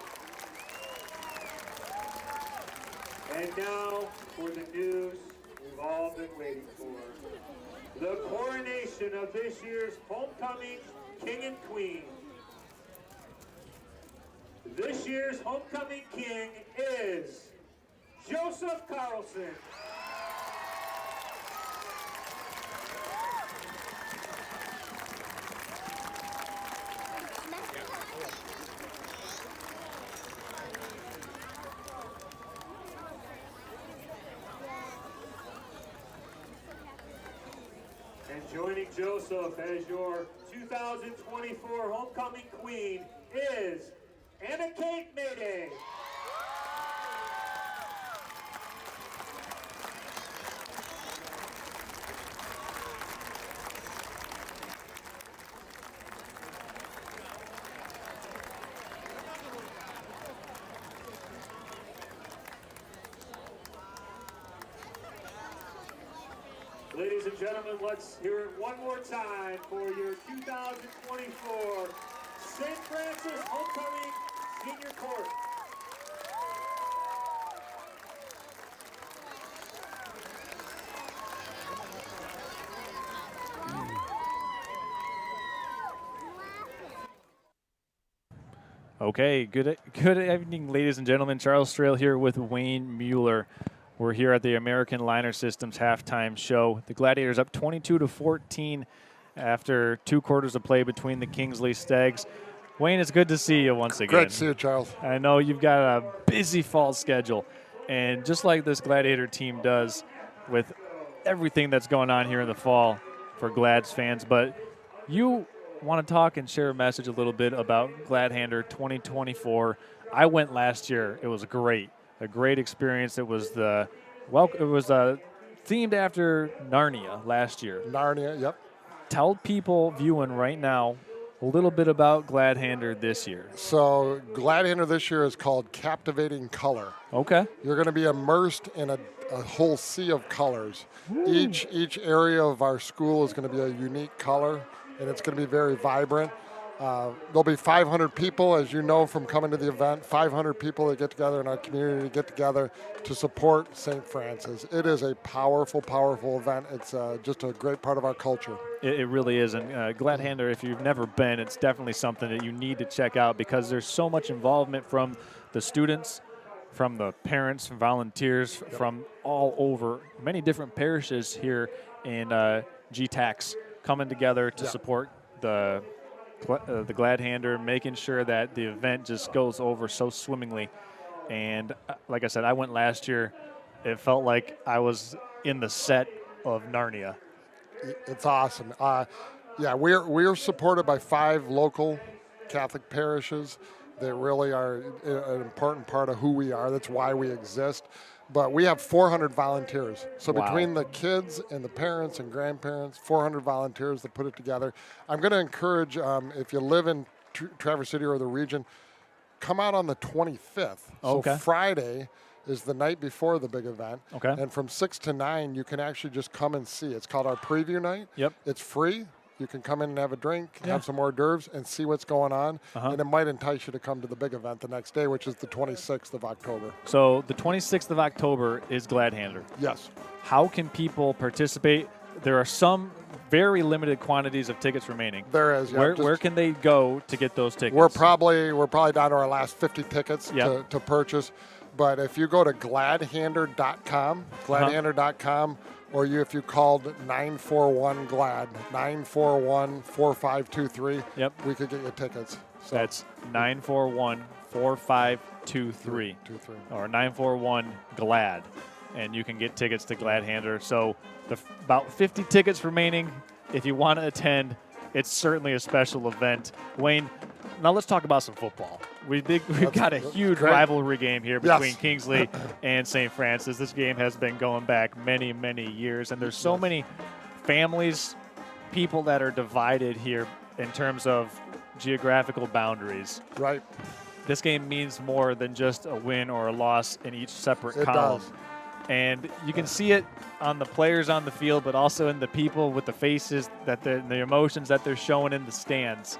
And now for the news we've all been waiting for. The coronation of this year's Homecoming King and Queen. This year's Homecoming King is Joseph Carlson. And joining Joseph as your 2024 Homecoming Queen is Anna Kate Mayday. Ladies and gentlemen, let's hear it one more time for your 2024 St. Francis Homecoming Senior Court. Okay, good evening, ladies and gentlemen. Charles Strail here with Wayne Mueller. We're here at the American Liner Systems halftime show. The Gladiators up 22-14 after 2 quarters of play between the Kingsley Stags. Wayne, it's good to see you once again. Great to see you, Charles. I know you've got a busy fall schedule, and just like this Gladiator team does with everything that's going on here in the fall for Glads fans, but you want to talk and share a message a little bit about Gladhander 2024. I went last year. It was great. A great experience. It was themed after Narnia last year. Narnia, yep. Tell people viewing right now a little bit about Gladhander this year. So Gladhander this year is called Captivating Color. Okay. You're going to be immersed in a whole sea of colors. Each area of our school is going to be a unique color, and it's going to be very vibrant. There'll be 500 people, as you know from coming to the event, 500 people that get together in our community to get together to support St. Francis. It is a powerful, powerful event. It's just a great part of our culture. It really is. And Gladhander, if you've never been, it's definitely something that you need to check out because there's so much involvement from the students, from the parents, from volunteers, from all over, many different parishes here in GTAX coming together to support the Gladhander, making sure that the event just goes over so swimmingly. And like I said, I went last year. It felt like I was in the set of Narnia. It's awesome. Yeah, we're supported by 5 local Catholic parishes that really are an important part of who we are. That's why we exist. But we have 400 volunteers. So between the kids and the parents and grandparents, 400 volunteers that put it together. I'm going to encourage, if you live in Traverse City or the region, come out on the 25th. Okay. So Friday is the night before the big event. Okay. And from 6 to 9, you can actually just come and see. It's called our preview night. Yep. It's free. You can come in and have a drink, have some hors d'oeuvres, and see what's going on. And it might entice you to come to the big event the next day, which is the 26th of October. So the 26th of October is Gladhander. Yes. How can people participate? There are some very limited quantities of tickets remaining. There is. Yeah, Where can they go to get those tickets? We're probably down to our last 50 tickets to purchase. But if you go to gladhander.com, or if you called 941-GLAD, 941-4523, we could get you tickets. So that's 941-4523 or 941-GLAD, and you can get tickets to Gladhander. So about 50 tickets remaining. If you want to attend, it's certainly a special event. Wayne, Now let's talk about some football. We've got a huge great. rivalry game here between Yes. Kingsley and St. Francis. This game has been going back many, many years, and there's so many families, people that are divided here in terms of geographical boundaries. Right. This game means more than just a win or a loss in each separate It column. does. And you can see it on the players on the field, but also in the people with the faces, the emotions that they're showing in the stands.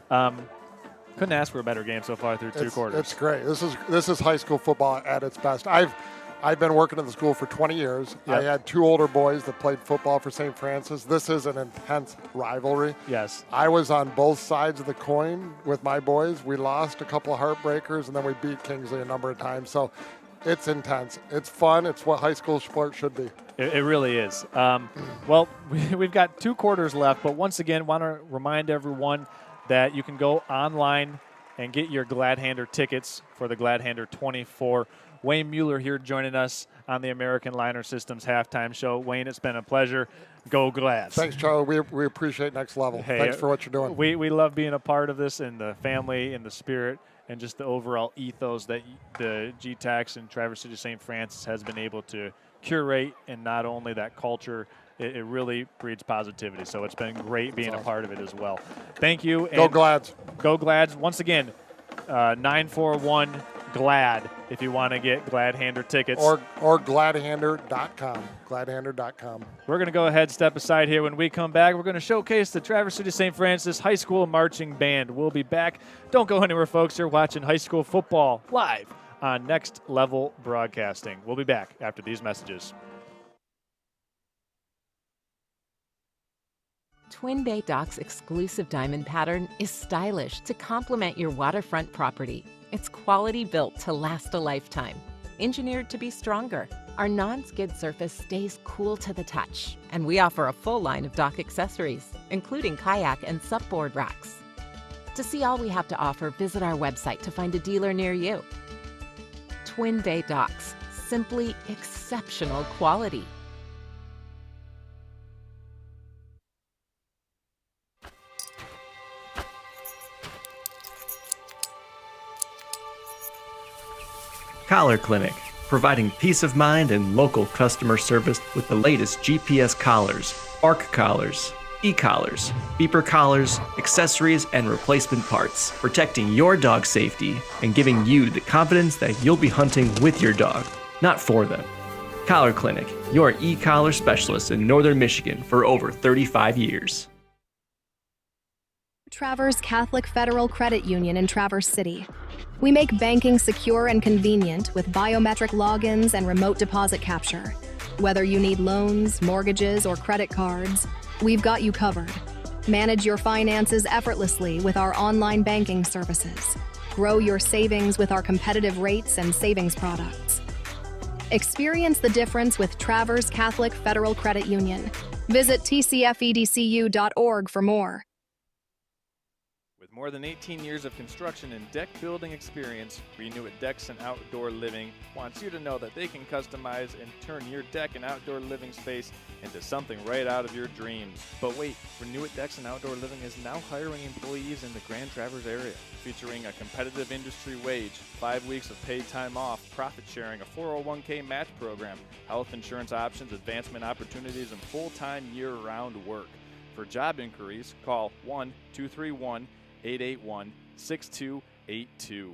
Couldn't ask for a better game so far through two quarters. It's great. This is high school football at its best. I've been working at the school for 20 years. Yep. I had 2 older boys that played football for St. Francis. This is an intense rivalry. Yes. I was on both sides of the coin with my boys. We lost a couple of heartbreakers, and then we beat Kingsley a number of times. So it's intense. It's fun. It's what high school sport should be. It really is. Well, we've got 2 quarters left, but once again, want to remind everyone that you can go online and get your Gladhander tickets for the Gladhander 24. Wayne Mueller here joining us on the American Liner Systems halftime show. Wayne, it's been a pleasure. Go Glads. Thanks, Charlie. We appreciate Next Level. Hey, Thanks for what you're doing. We love being a part of this, and the family and the spirit and just the overall ethos that the GTAX and Traverse City St. Francis has been able to curate, and not only that culture, it really breeds positivity. So it's been great being a part of it as well. Thank you. Go Glads. Go Glads. Once again, 941 GLAD if you want to get Gladhander tickets. Or Gladhander.com. Gladhander.com. We're going to go ahead, step aside here. When we come back, we're going to showcase the Traverse City St. Francis High School Marching Band. We'll be back. Don't go anywhere, folks. You're watching high school football live on Next Level Broadcasting. We'll be back after these messages. Twin Bay Dock's exclusive diamond pattern is stylish to complement your waterfront property. It's quality built to last a lifetime. Engineered to be stronger, our non-skid surface stays cool to the touch, and we offer a full line of dock accessories, including kayak and supboard racks. To see all we have to offer, visit our website to find a dealer near you. Twin Bay Docks, simply exceptional quality. Collar Clinic, providing peace of mind and local customer service with the latest GPS collars, ARC collars, e-collars, beeper collars, accessories, and replacement parts, protecting your dog's safety and giving you the confidence that you'll be hunting with your dog, not for them. Collar Clinic, your e-collar specialist in Northern Michigan for over 35 years. Traverse Catholic Federal Credit Union in Traverse City. We make banking secure and convenient with biometric logins and remote deposit capture. Whether you need loans, mortgages, or credit cards, we've got you covered. Manage your finances effortlessly with our online banking services. Grow your savings with our competitive rates and savings products. Experience the difference with Traverse Catholic Federal Credit Union. Visit tcfedcu.org for more. With more than 18 years of construction and deck building experience, Renew It Decks and Outdoor Living wants you to know that they can customize and turn your deck and outdoor living space into something right out of your dreams. But wait, Renew It Decks and Outdoor Living is now hiring employees in the Grand Traverse area, featuring a competitive industry wage, 5 weeks of paid time off, profit sharing, a 401k match program, health insurance options, advancement opportunities, and full-time year-round work. For job inquiries, call 1-231-881-6282.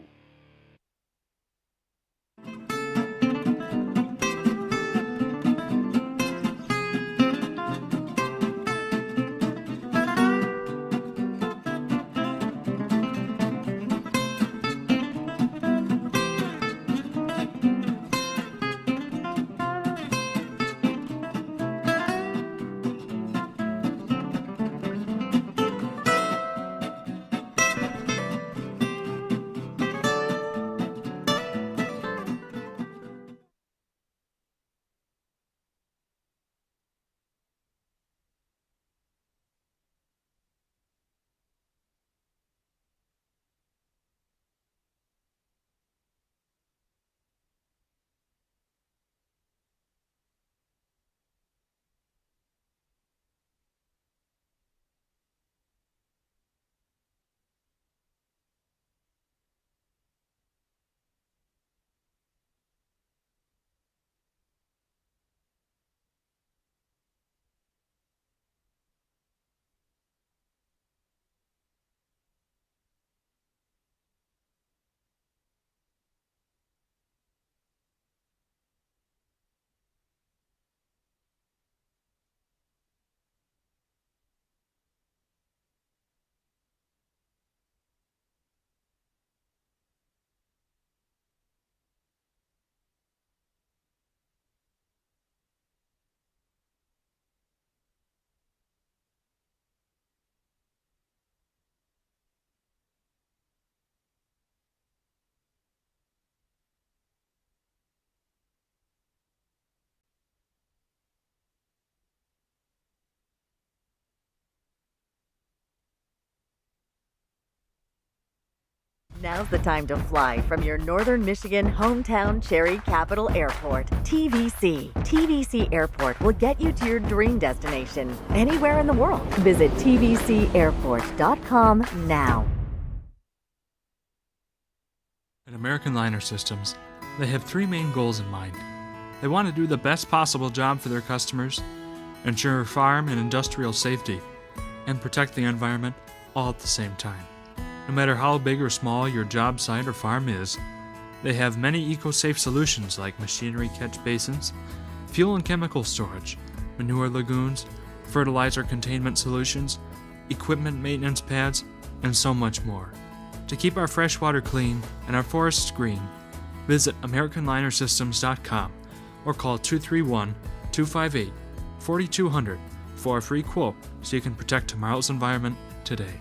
Now's the time to fly from your northern Michigan hometown Cherry Capital Airport. TVC. TVC Airport will get you to your dream destination anywhere in the world. Visit tvcairport.com now. At American Liner Systems, they have three main goals in mind. They want to do the best possible job for their customers, ensure farm and industrial safety, and protect the environment all at the same time. No matter how big or small your job site or farm is, they have many eco-safe solutions like machinery catch basins, fuel and chemical storage, manure lagoons, fertilizer containment solutions, equipment maintenance pads, and so much more. To keep our freshwater clean and our forests green, visit AmericanLinerSystems.com or call 231-258-4200 for a free quote so you can protect tomorrow's environment today.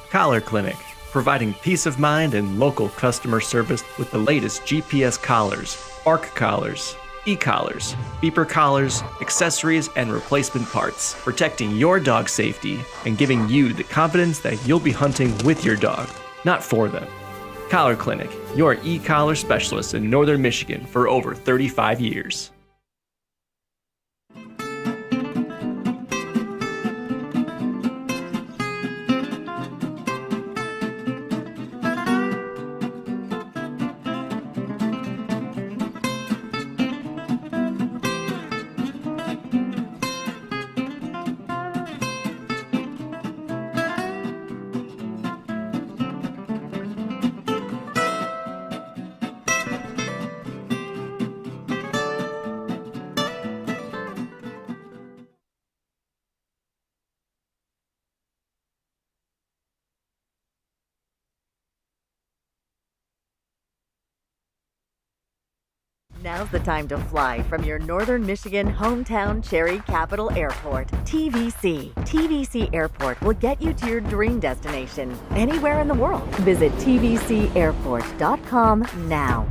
Collar Clinic, providing peace of mind and local customer service with the latest GPS collars, ARC collars, e-collars, beeper collars, accessories, and replacement parts, protecting your dog's safety and giving you the confidence that you'll be hunting with your dog, not for them. Collar Clinic, your e-collar specialist in northern Michigan for over 35 years. Now's the time to fly from your northern Michigan hometown Cherry Capital Airport. TVC. TVC Airport will get you to your dream destination anywhere in the world. Visit tvcairport.com now.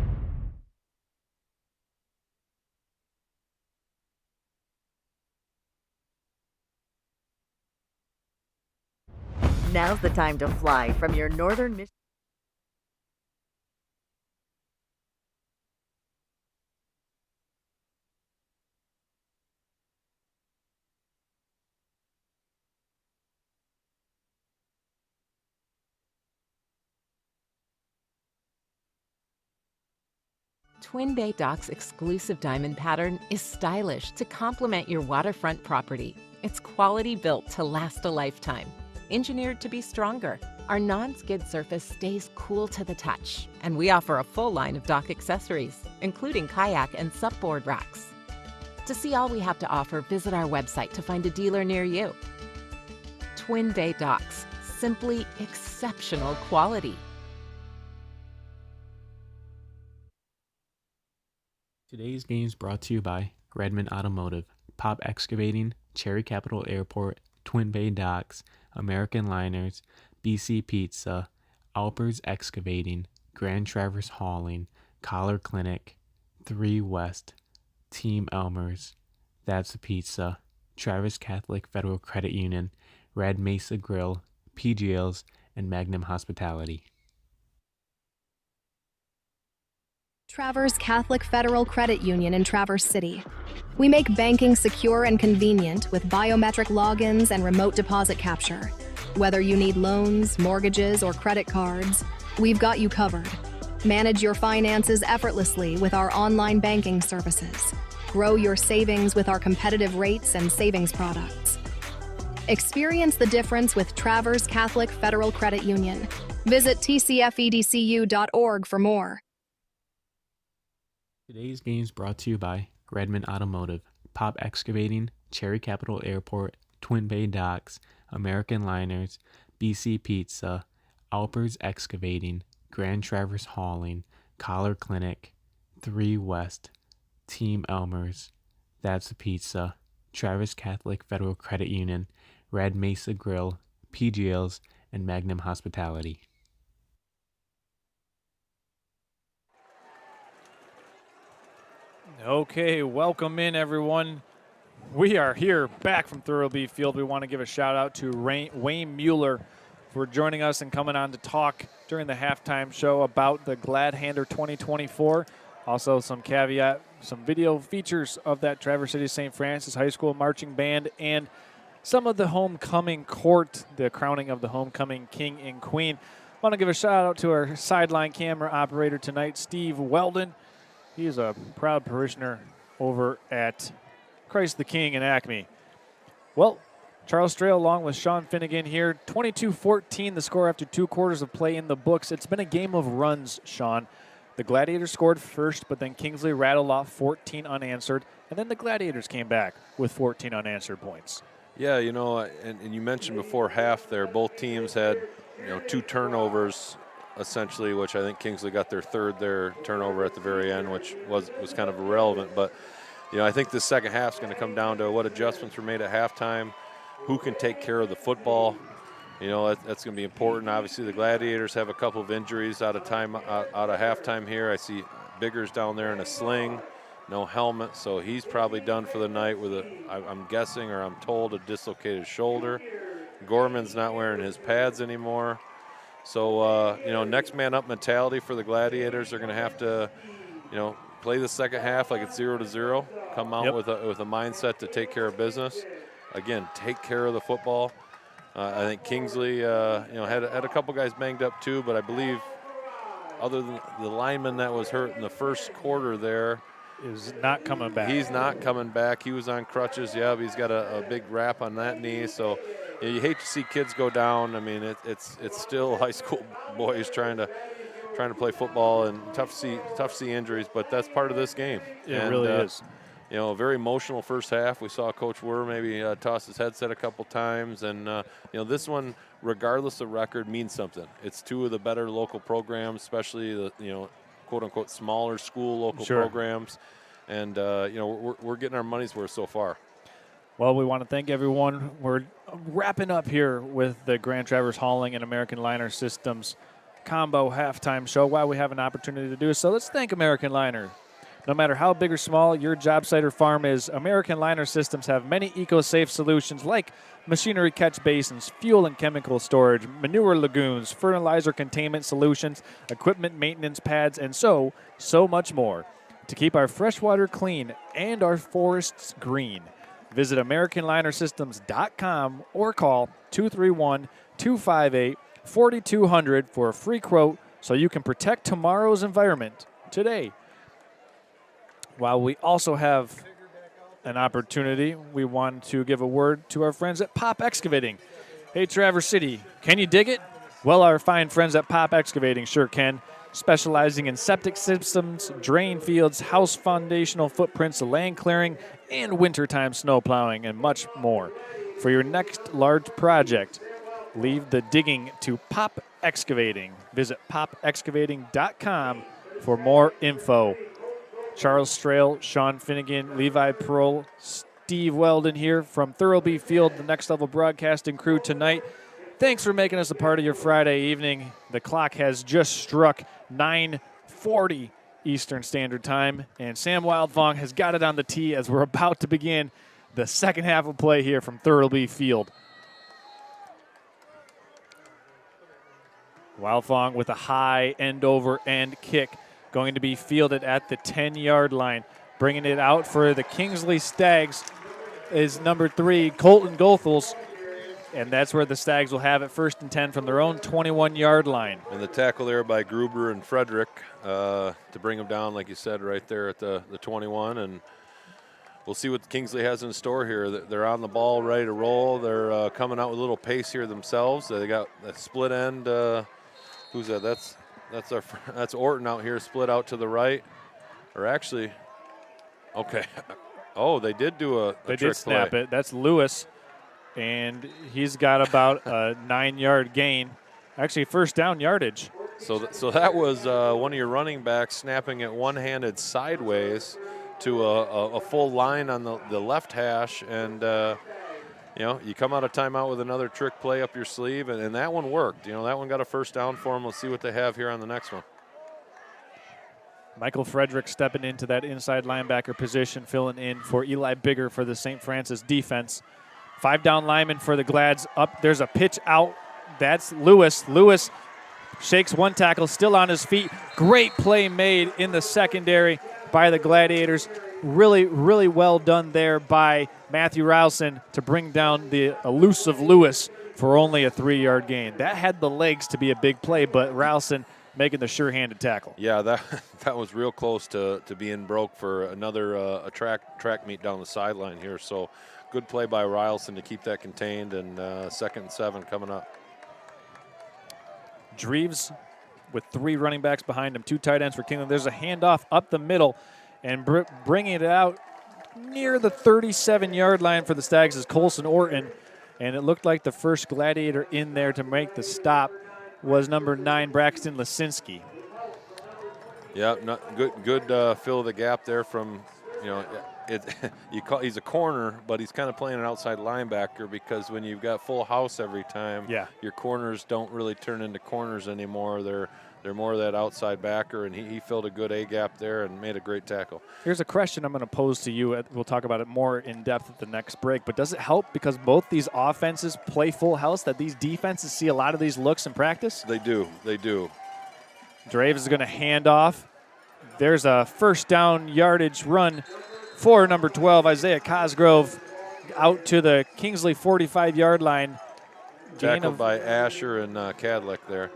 Now's the time to fly from your northern Michigan. Twin Bay Dock's exclusive diamond pattern is stylish to complement your waterfront property. It's quality built to last a lifetime. Engineered to be stronger, our non-skid surface stays cool to the touch, and we offer a full line of dock accessories, including kayak and supboard racks. To see all we have to offer, visit our website to find a dealer near you. Twin Bay Docks, simply exceptional quality. Today's game is brought to you by Redmond Automotive, Pop Excavating, Cherry Capital Airport, Twin Bay Docks, American Liners, BC Pizza, Alpers Excavating, Grand Traverse Hauling, Collar Clinic, 3 West, Team Elmers, That's the Pizza, Travis Catholic Federal Credit Union, Red Mesa Grill, PGLs, and Magnum Hospitality. Traverse Catholic Federal Credit Union in Traverse City. We make banking secure and convenient with biometric logins and remote deposit capture. Whether you need loans, mortgages, or credit cards, we've got you covered. Manage your finances effortlessly with our online banking services. Grow your savings with our competitive rates and savings products. Experience the difference with Traverse Catholic Federal Credit Union. Visit tcfedcu.org for more. Today's game is brought to you by Redmond Automotive, Pop Excavating, Cherry Capital Airport, Twin Bay Docks, American Liners, BC Pizza, Alpers Excavating, Grand Traverse Hauling, Collar Clinic, 3 West, Team Elmers, That's the Pizza, Travis Catholic Federal Credit Union, Red Mesa Grill, PGLs, and Magnum Hospitality. Okay, welcome in, everyone. We are here back from Thurlby Field. We want to give a shout out to Wayne Mueller for joining us and coming on to talk during the halftime show about the Gladiator 2024. Also, some video features of that Traverse City St. Francis High School marching band and some of the homecoming court, the crowning of the homecoming king and queen. I want to give a shout out to our sideline camera operator tonight, Steve Weldon. He is a proud parishioner over at Christ the King in Acme. Well, Charles Strail along with Sean Finnegan here. 22-14 the score after 2 quarters of play in the books. It's been a game of runs, Sean. The Gladiators scored first, but then Kingsley rattled off 14 unanswered, and then the Gladiators came back with 14 unanswered points. Yeah, and you mentioned before half there, both teams had 2 turnovers essentially, which I think Kingsley got their third turnover at the very end, which was kind of irrelevant. But I think the second half is going to come down to what adjustments were made at halftime, who can take care of the football. That's going to be important. Obviously, the Gladiators have a couple of injuries out of halftime here. I see Biggers down there in a sling, no helmet, so he's probably done for the night with I'm guessing or I'm told, a dislocated shoulder. Gorman's not wearing his pads anymore. So, next man up mentality for the Gladiators. They're going to have to, play the second half like it's 0-0, come out with a mindset to take care of business. Again, take care of the football. I think Kingsley, had a couple guys banged up too, but I believe other than the lineman that was hurt in the first quarter there, is not coming back. He's not coming back. He was on crutches. Yeah, but he's got a big wrap on that knee. So you hate to see kids go down. I mean, it's still high school boys trying to play football, and tough to see injuries, but that's part of this game. It really is. A very emotional first half. We saw Coach Werr maybe toss his headset a couple times, and this one, regardless of record, means something. It's 2 of the better local programs, especially the quote unquote smaller school local programs, and we're getting our money's worth so far. Well, we want to thank everyone. We're wrapping up here with the Grand Traverse Hauling and American Liner Systems combo halftime show while we have an opportunity to do so. Let's thank American Liner. No matter how big or small your job site or farm is, American Liner Systems have many eco-safe solutions like machinery catch basins, fuel and chemical storage, manure lagoons, fertilizer containment solutions, equipment maintenance pads, and so much more. To keep our freshwater clean and our forests green, visit AmericanLinerSystems.com or call 231-258-4200 for a free quote so you can protect tomorrow's environment today. While we also have an opportunity, we want to give a word to our friends at Pop Excavating. Hey, Traverse City, can you dig it? Well, our fine friends at Pop Excavating sure can, specializing in septic systems, drain fields, house foundational footprints, land clearing, and wintertime snow plowing, and much more. For your next large project, leave the digging to Pop Excavating. Visit popexcavating.com for more info. Charles Strail, Sean Finnegan, Levi Pearl, Steve Weldon here from Thurlby Field, the Next Level Broadcasting crew tonight. Thanks for making us a part of your Friday evening. The clock has just struck 9:40 Eastern Standard Time, and Sam Wildfong has got it on the tee as we're about to begin the second half of play here from Thurlby Field. Wildfong with a high end-over-end kick, going to be fielded at the 10-yard line. Bringing it out for the Kingsley Stags is number 3, Colton Goethals. And that's where the Stags will have it, 1st and 10 from their own 21-yard line. And the tackle there by Gruber and Frederick to bring them down, like you said, right there at the 21. And we'll see what Kingsley has in store here. They're on the ball, ready to roll. They're coming out with a little pace here themselves. They got a split end. Who's that? That's Orton out here, split out to the right. Or actually, okay. Oh, they did do a They trick did snap play. it. That's Lewis. And he's got about a 9-yard gain. Actually, first down yardage. So that was one of your running backs snapping it one-handed sideways to a full line on the left hash. And, you come out of timeout with another trick play up your sleeve. And that one worked. That one got a first down for them. Let's see what they have here on the next one. Michael Frederick stepping into that inside linebacker position, filling in for Eli Bigger for the St. Francis defense. 5 down linemen for the Glads. Up, there's a pitch out. That's Lewis. Lewis shakes one tackle, still on his feet. Great play made in the secondary by the Gladiators. Really, really well done there by Matthew Rowson to bring down the elusive Lewis for only a 3-yard gain. That had the legs to be a big play, but Rowson making the sure-handed tackle. Yeah, that was real close to being broke for another a track meet down the sideline here. So good play by Rylson to keep that contained, and 2nd and 7 coming up. Dreves with 3 running backs behind him, 2 tight ends for Kingsley. There's a handoff up the middle, and bringing it out near the 37-yard line for the Stags is Colson Orton, and it looked like the first Gladiator in there to make the stop was number 9, Braxton Lisinski. Yeah, good fill of the gap there from, he's a corner, but he's kind of playing an outside linebacker because when you've got full house every time, your corners don't really turn into corners anymore. They're more of that outside backer, and he filled a good A-gap there and made a great tackle. Here's a question I'm going to pose to you. We'll talk about it more in depth at the next break, but does it help because both these offenses play full house that these defenses see a lot of these looks in practice? They do. Draves is going to hand off. There's a first down yardage run for number 12, Isaiah Cosgrove, out to the Kingsley 45-yard line. Tackled by Asher and Cadlick there.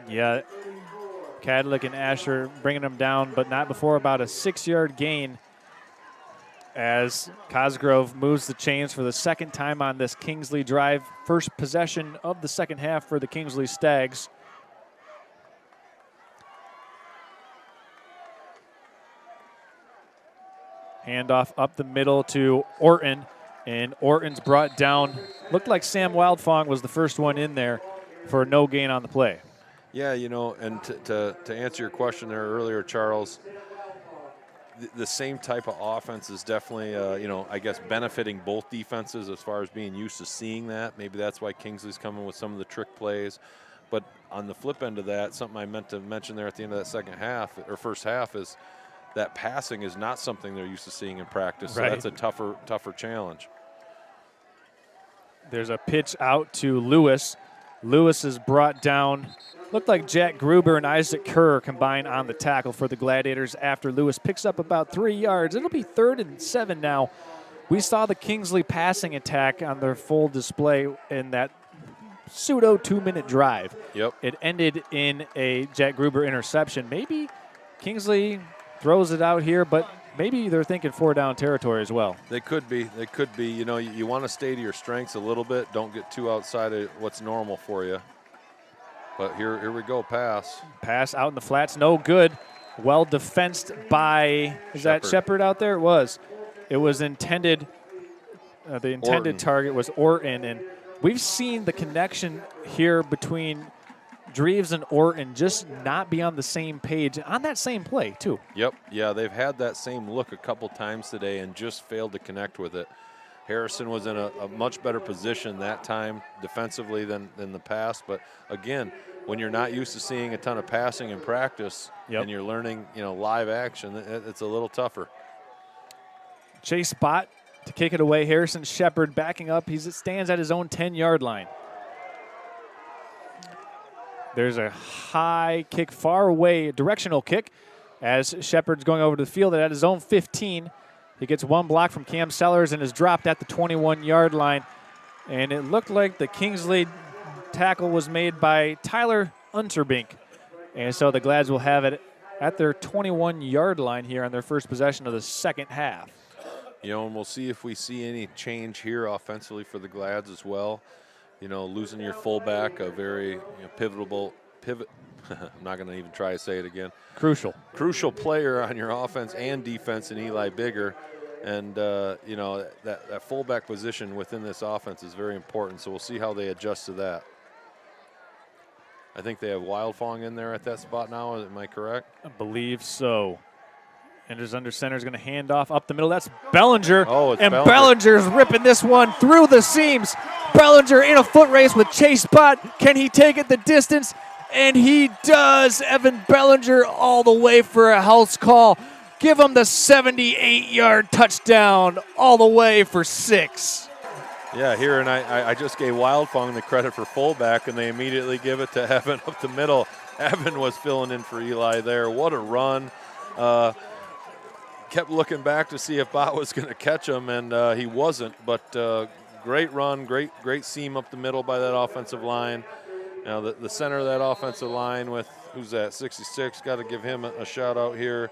Yeah, Cadlick and Asher bringing them down, but not before about a 6-yard gain as Cosgrove moves the chains for the second time on this Kingsley drive. First possession of the second half for the Kingsley Stags. Handoff up the middle to Orton, and Orton's brought down. Looked like Sam Wildfong was the first one in there for no gain on the play. Yeah, and to answer your question there earlier, Charles, the same type of offense is definitely, I guess benefiting both defenses as far as being used to seeing that. Maybe that's why Kingsley's coming with some of the trick plays. But on the flip end of that, something I meant to mention there at the end of that second half or first half is that passing is not something they're used to seeing in practice. So that's a tougher challenge. There's a pitch out to Lewis. Lewis is brought down. Looked like Jack Gruber and Isaac Kerr combined on the tackle for the Gladiators after Lewis picks up about 3 yards. It'll be 3rd and 7 now. We saw the Kingsley passing attack on their full display in that pseudo 2-minute drive. Yep. It ended in a Jack Gruber interception. Maybe Kingsley throws it out here, but maybe they're thinking 4-down territory as well. They could be. You want to stay to your strengths a little bit. Don't get too outside of what's normal for you. But here we go, pass. Pass out in the flats, no good. Well defensed by, is that Shepard out there? It was. It was intended, the intended Orton. target was Orton. And we've seen the connection here between Dreves and Orton just not be on the same page on that same play, too. Yep, yeah, they've had that same look a couple times today and just failed to connect with it. Harrison was in a much better position that time defensively than the past. But, again, when you're not used to seeing a ton of passing in practice and you're learning, live action, it's a little tougher. Chase Bott to kick it away. Harrison Shepard backing up. He stands at his own 10-yard line. There's a high kick far away, directional kick, as Shepard's going over to the field at his own 15. He gets one block from Cam Sellers and is dropped at the 21-yard line. And it looked like the Kingsley tackle was made by Tyler Unterbink. And so the Glads will have it at their 21-yard line here on their first possession of the second half. And we'll see if we see any change here offensively for the Glads as well. Losing your fullback, a very pivot. I'm not going to even try to say it again. Crucial player on your offense and defense in Eli Bigger. And, that fullback position within this offense is very important. So we'll see how they adjust to that. I think they have Wildfong in there at that spot now. Am I correct? I believe so. Enders under center is going to hand off up the middle. That's Bellinger. Oh, it's Bellinger. Bellinger's ripping this one through the seams. Bellinger in a foot race with Chase Bott. Can he take it the distance? And he does. Evan Bellinger all the way for a house call. Give him the 78-yard touchdown all the way for 6. Yeah, here, and I just gave Wildfang the credit for fullback, and they immediately give it to Evan up the middle. Evan was filling in for Eli there. What a run. Kept looking back to see if Bot was going to catch him, and he wasn't. But great run, great seam up the middle by that offensive line. Now the center of that offensive line with, who's that, 66, got to give him a shout out here.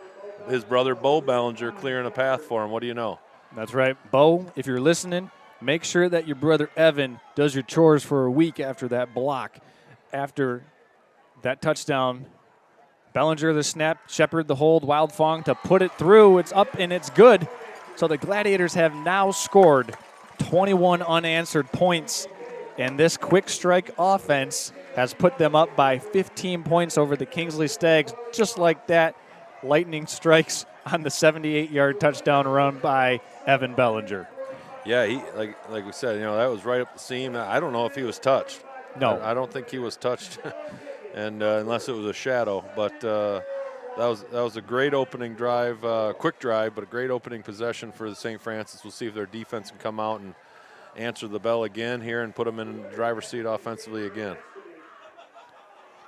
His brother, Bo Bellinger, clearing a path for him. What do you know? That's right. Bo, if you're listening, make sure that your brother Evan does your chores for a week after that block. After that touchdown, Bellinger the snap, Shepard the hold, Wildfang to put it through. It's up and it's good. So the Gladiators have now scored 21 unanswered points, and this quick strike offense has put them up by 15 points over the Kingsley Stags. Just like that, lightning strikes on the 78-yard touchdown run by Evan Bellinger. Yeah, he like we said, that was right up the seam. I don't know if he was touched. No. I don't think he was touched, and unless it was a shadow. But that was a great opening drive, quick drive, but a great opening possession for the St. Francis. We'll see if their defense can come out and answer the bell again here and put them in the driver's seat offensively again.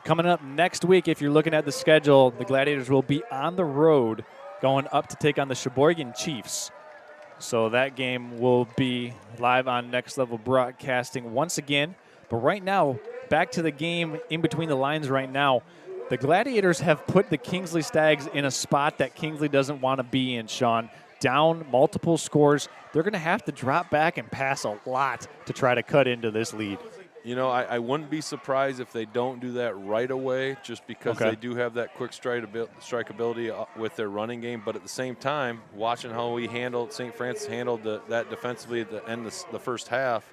Coming up next week, if you're looking at the schedule, the Gladiators will be on the road going up to take on the Sheboygan Chiefs. So that game will be live on Next Level Broadcasting once again. But right now, back to the game in between the lines right now. The Gladiators have put the Kingsley Stags in a spot that Kingsley doesn't want to be in, Sean. Down multiple scores. They're going to have to drop back and pass a lot to try to cut into this lead. I wouldn't be surprised if they don't do that right away, just because they do have that quick strike ability with their running game. But at the same time, watching how St. Francis handled that defensively at the end of the first half,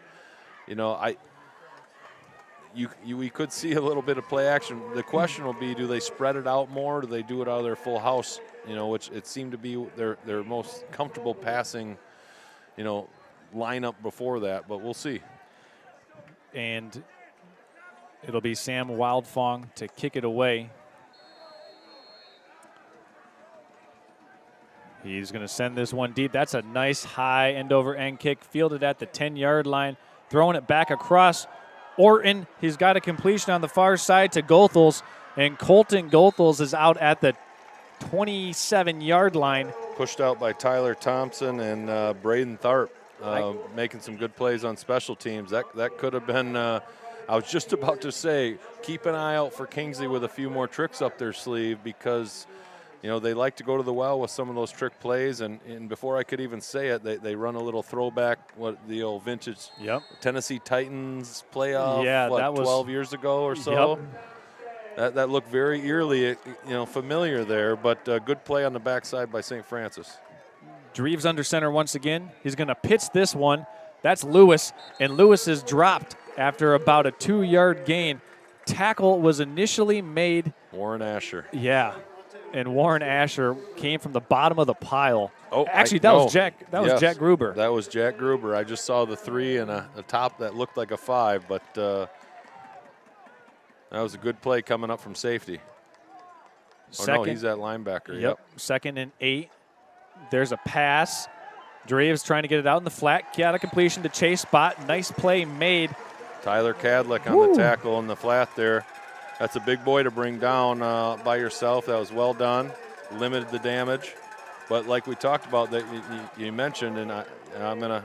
we could see a little bit of play action. The question will be, do they spread it out more? Do they do it out of their full house? Which it seemed to be their most comfortable passing, lineup before that. But we'll see. And it'll be Sam Wildfang to kick it away. He's going to send this one deep. That's a nice high end-over-end kick, fielded at the 10-yard line, throwing it back across. Orton, he's got a completion on the far side to Goethals, and Colton Goethals is out at the 27-yard line. Pushed out by Tyler Thompson and Braden Tharp. Making some good plays on special teams. That could have been, I was just about to say, keep an eye out for Kingsley with a few more tricks up their sleeve, because, they like to go to the well with some of those trick plays. And before I could even say it, they run a little throwback, the old vintage Tennessee Titans playoff, that was 12 years ago or so. That looked very eerily, familiar there, but good play on the backside by St. Francis. Dreves under center once again. He's going to pitch this one. That's Lewis, and Lewis is dropped after about a 2-yard gain. Tackle was initially made. Warren Asher. Yeah, and Warren Asher came from the bottom of the pile. Oh, actually, that was Jack. That was Jack Gruber. That was Jack Gruber. I just saw the 3 and a top that looked like a 5, but that was a good play coming up from safety. No, he's that linebacker. Yep. 2nd and 8. There's a pass. Dreves trying to get it out in the flat. Got a completion to Chase Spot. Nice play made. Tyler Cadlick on the tackle in the flat there. That's a big boy to bring down by yourself. That was well done. Limited the damage. But like we talked about, that you mentioned, and I'm going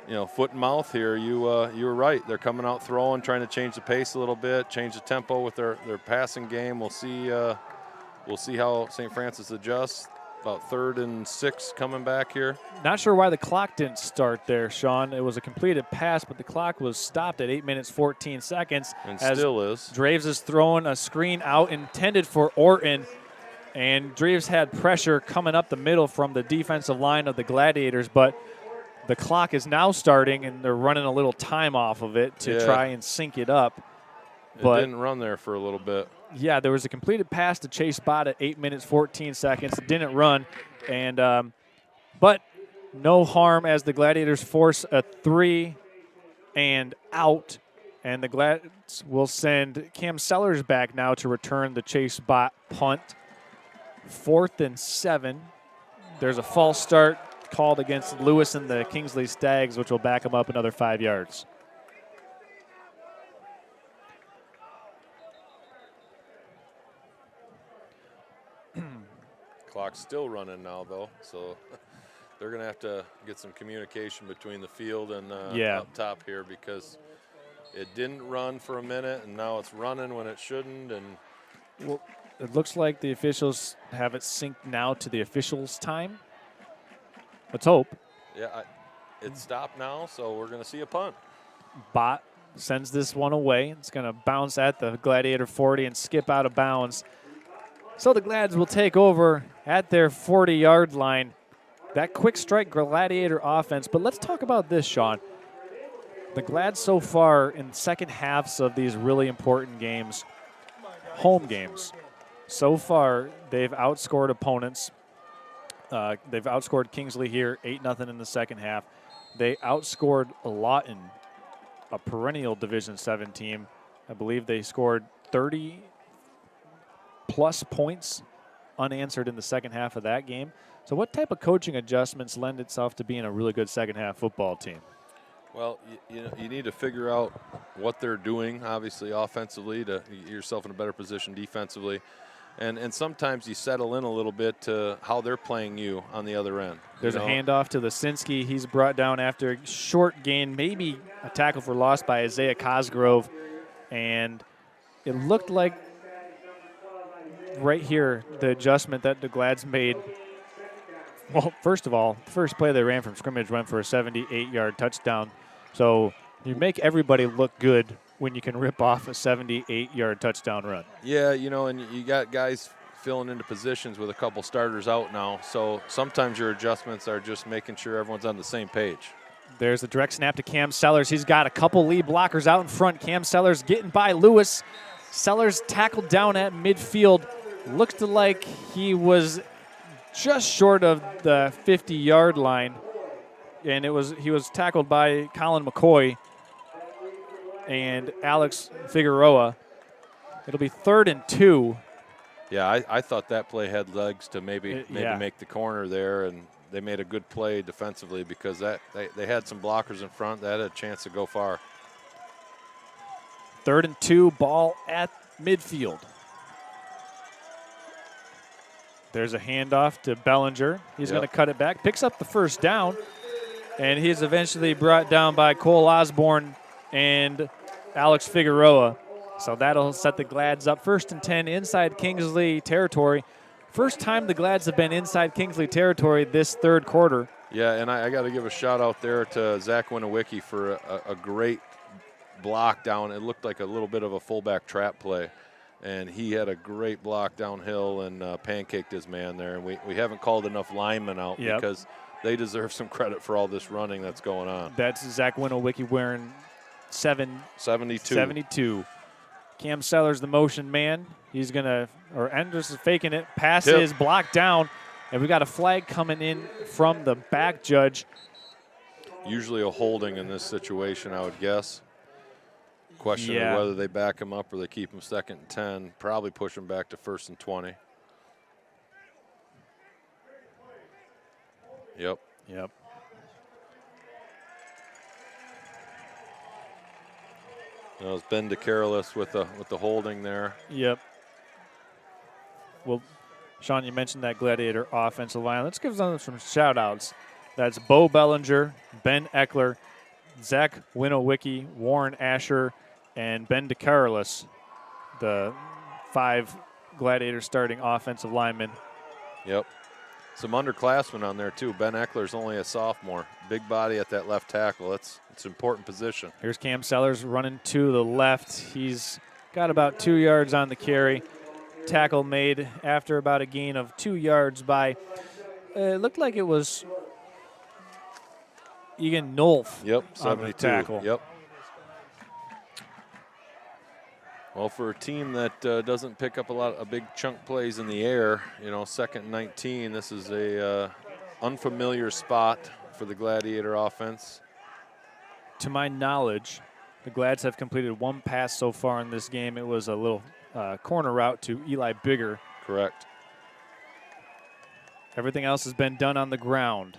to, foot and mouth here. You were right. They're coming out throwing, trying to change the pace a little bit, change the tempo with their passing game. We'll see how St. Francis adjusts. About 3rd and 6 coming back here. Not sure why the clock didn't start there, Sean. It was a completed pass, but the clock was stopped at 8 minutes, 14 seconds. And still is. Dreves is throwing a screen out intended for Orton, and Dreves had pressure coming up the middle from the defensive line of the Gladiators, but the clock is now starting, and they're running a little time off of it to try and sync it up. But it didn't run there for a little bit. Yeah, there was a completed pass to Chase Bott at 8 minutes, 14 seconds. It didn't run, and but no harm as the Gladiators force a 3 and out And the Glads will send Cam Sellers back now to return the Chase Bot punt. 4th and 7. There's a false start called against Lewis and the Kingsley Stags, which will back him up another 5 yards. Clock's still running now, though, so they're going to have to get some communication between the field and up top here, because it didn't run for a minute, and now it's running when it shouldn't. And well, it looks like the officials have it synced now to the officials' time. Let's hope. Yeah, it stopped now, so we're going to see a punt. Bot sends this one away. It's going to bounce at the Gladiator 40 and skip out of bounds. So the Glads will take over at their 40-yard line. That quick strike Gladiator offense. But let's talk about this, Sean. The Glads so far in second halves of these really important games, home games, so far they've outscored opponents. They've outscored Kingsley here 8-0 in the second half. They outscored a lot in a perennial Division 7 team. I believe they scored 30-plus points unanswered in the second half of that game. So what type of coaching adjustments lend itself to being a really good second-half football team? Well, you need to figure out what they're doing, obviously, offensively, to get yourself in a better position defensively. And sometimes you settle in a little bit to how they're playing you on the other end. There's a handoff to Lisinski. He's brought down after a short gain, maybe a tackle for loss by Isaiah Cosgrove. And it looked like right here the adjustment that the Glads made. Well, first of all, the first play they ran from scrimmage went for a 78-yard touchdown. So you make everybody look good when you can rip off a 78-yard touchdown run. Yeah, and you got guys filling into positions with a couple starters out now. So sometimes your adjustments are just making sure everyone's on the same page. There's the direct snap to Cam Sellers. He's got a couple lead blockers out in front. Cam Sellers getting by Lewis. Sellers tackled down at midfield. Looked like he was just short of the 50-yard line. And he was tackled by Colin McCoy and Alex Figueroa. It'll be 3rd and 2. Yeah, I thought that play had legs to maybe make the corner there, and they made a good play defensively because they had some blockers in front that had a chance to go far. 3rd and 2, ball at midfield. There's a handoff to Bellinger. He's going to cut it back, picks up the first down, and he's eventually brought down by Cole Osborne and Alex Figueroa. So that'll set the Glads up 1st and 10 inside Kingsley territory. First time the Glads have been inside Kingsley territory this third quarter. Yeah, and I got to give a shout out there to Zach Winowicki for a great block down. It looked like a little bit of a fullback trap play. And he had a great block downhill and pancaked his man there. And we haven't called enough linemen out because they deserve some credit for all this running that's going on. That's Zach Winowicki wearing 72. Cam Sellers, the motion man. He's going to, or Enders is faking it. Pass is blocked down. And we got a flag coming in from the back judge. Usually a holding in this situation, I would guess. Question of whether they back him up or they keep him 2nd and 10. Probably push him back to 1st and 20. Yep. Now it's Ben DeCarolis with the holding there. Yep. Well, Sean, you mentioned that Gladiator offensive line. Let's give them some shout-outs. That's Bo Bellinger, Ben Eckler, Zach Winowicki, Warren Asher, and Ben DeCarolis, the 5 Gladiator starting offensive linemen. Yep. Some underclassmen on there, too. Ben Eckler's only a sophomore. Big body at that left tackle. It's an important position. Here's Cam Sellers running to the left. He's got about 2 yards on the carry. Tackle made after about a gain of 2 yards by, it looked like it was Egan Nolf. Yep, 72. On the tackle. Yep. Well, for a team that doesn't pick up a big chunk plays in the air, 2nd and 19, this is a unfamiliar spot for the Gladiator offense. To my knowledge, The Glads have completed one pass so far in this game. It was a little corner route to Eli Bigger. Correct. Everything else has been done on the ground.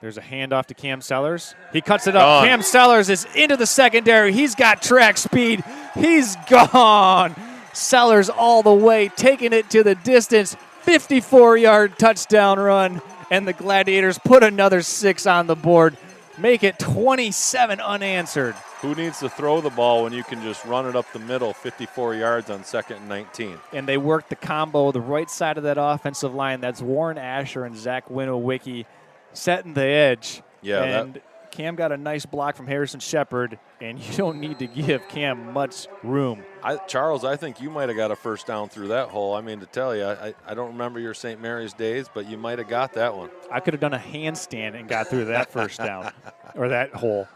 There's a handoff to Cam Sellers. He cuts it up. Cam Sellers is into the secondary. He's got track speed. He's gone. Sellers all the way, taking it to the distance. 54-yard touchdown run, and the Gladiators put another 6 on the board. Make it 27 unanswered. Who needs to throw the ball when you can just run it up the middle 54 yards on 2nd and 19? And they worked the combo, the right side of that offensive line. That's Warren Asher and Zach Winowicki setting the edge. Yeah, and Cam got a nice block from Harrison Shepard, and you don't need to give Cam much room. Charles, I think you might have got a first down through that hole. I mean, to tell you, I don't remember your St. Mary's days, but you might have got that one. I could have done a handstand and got through that first down, or that hole.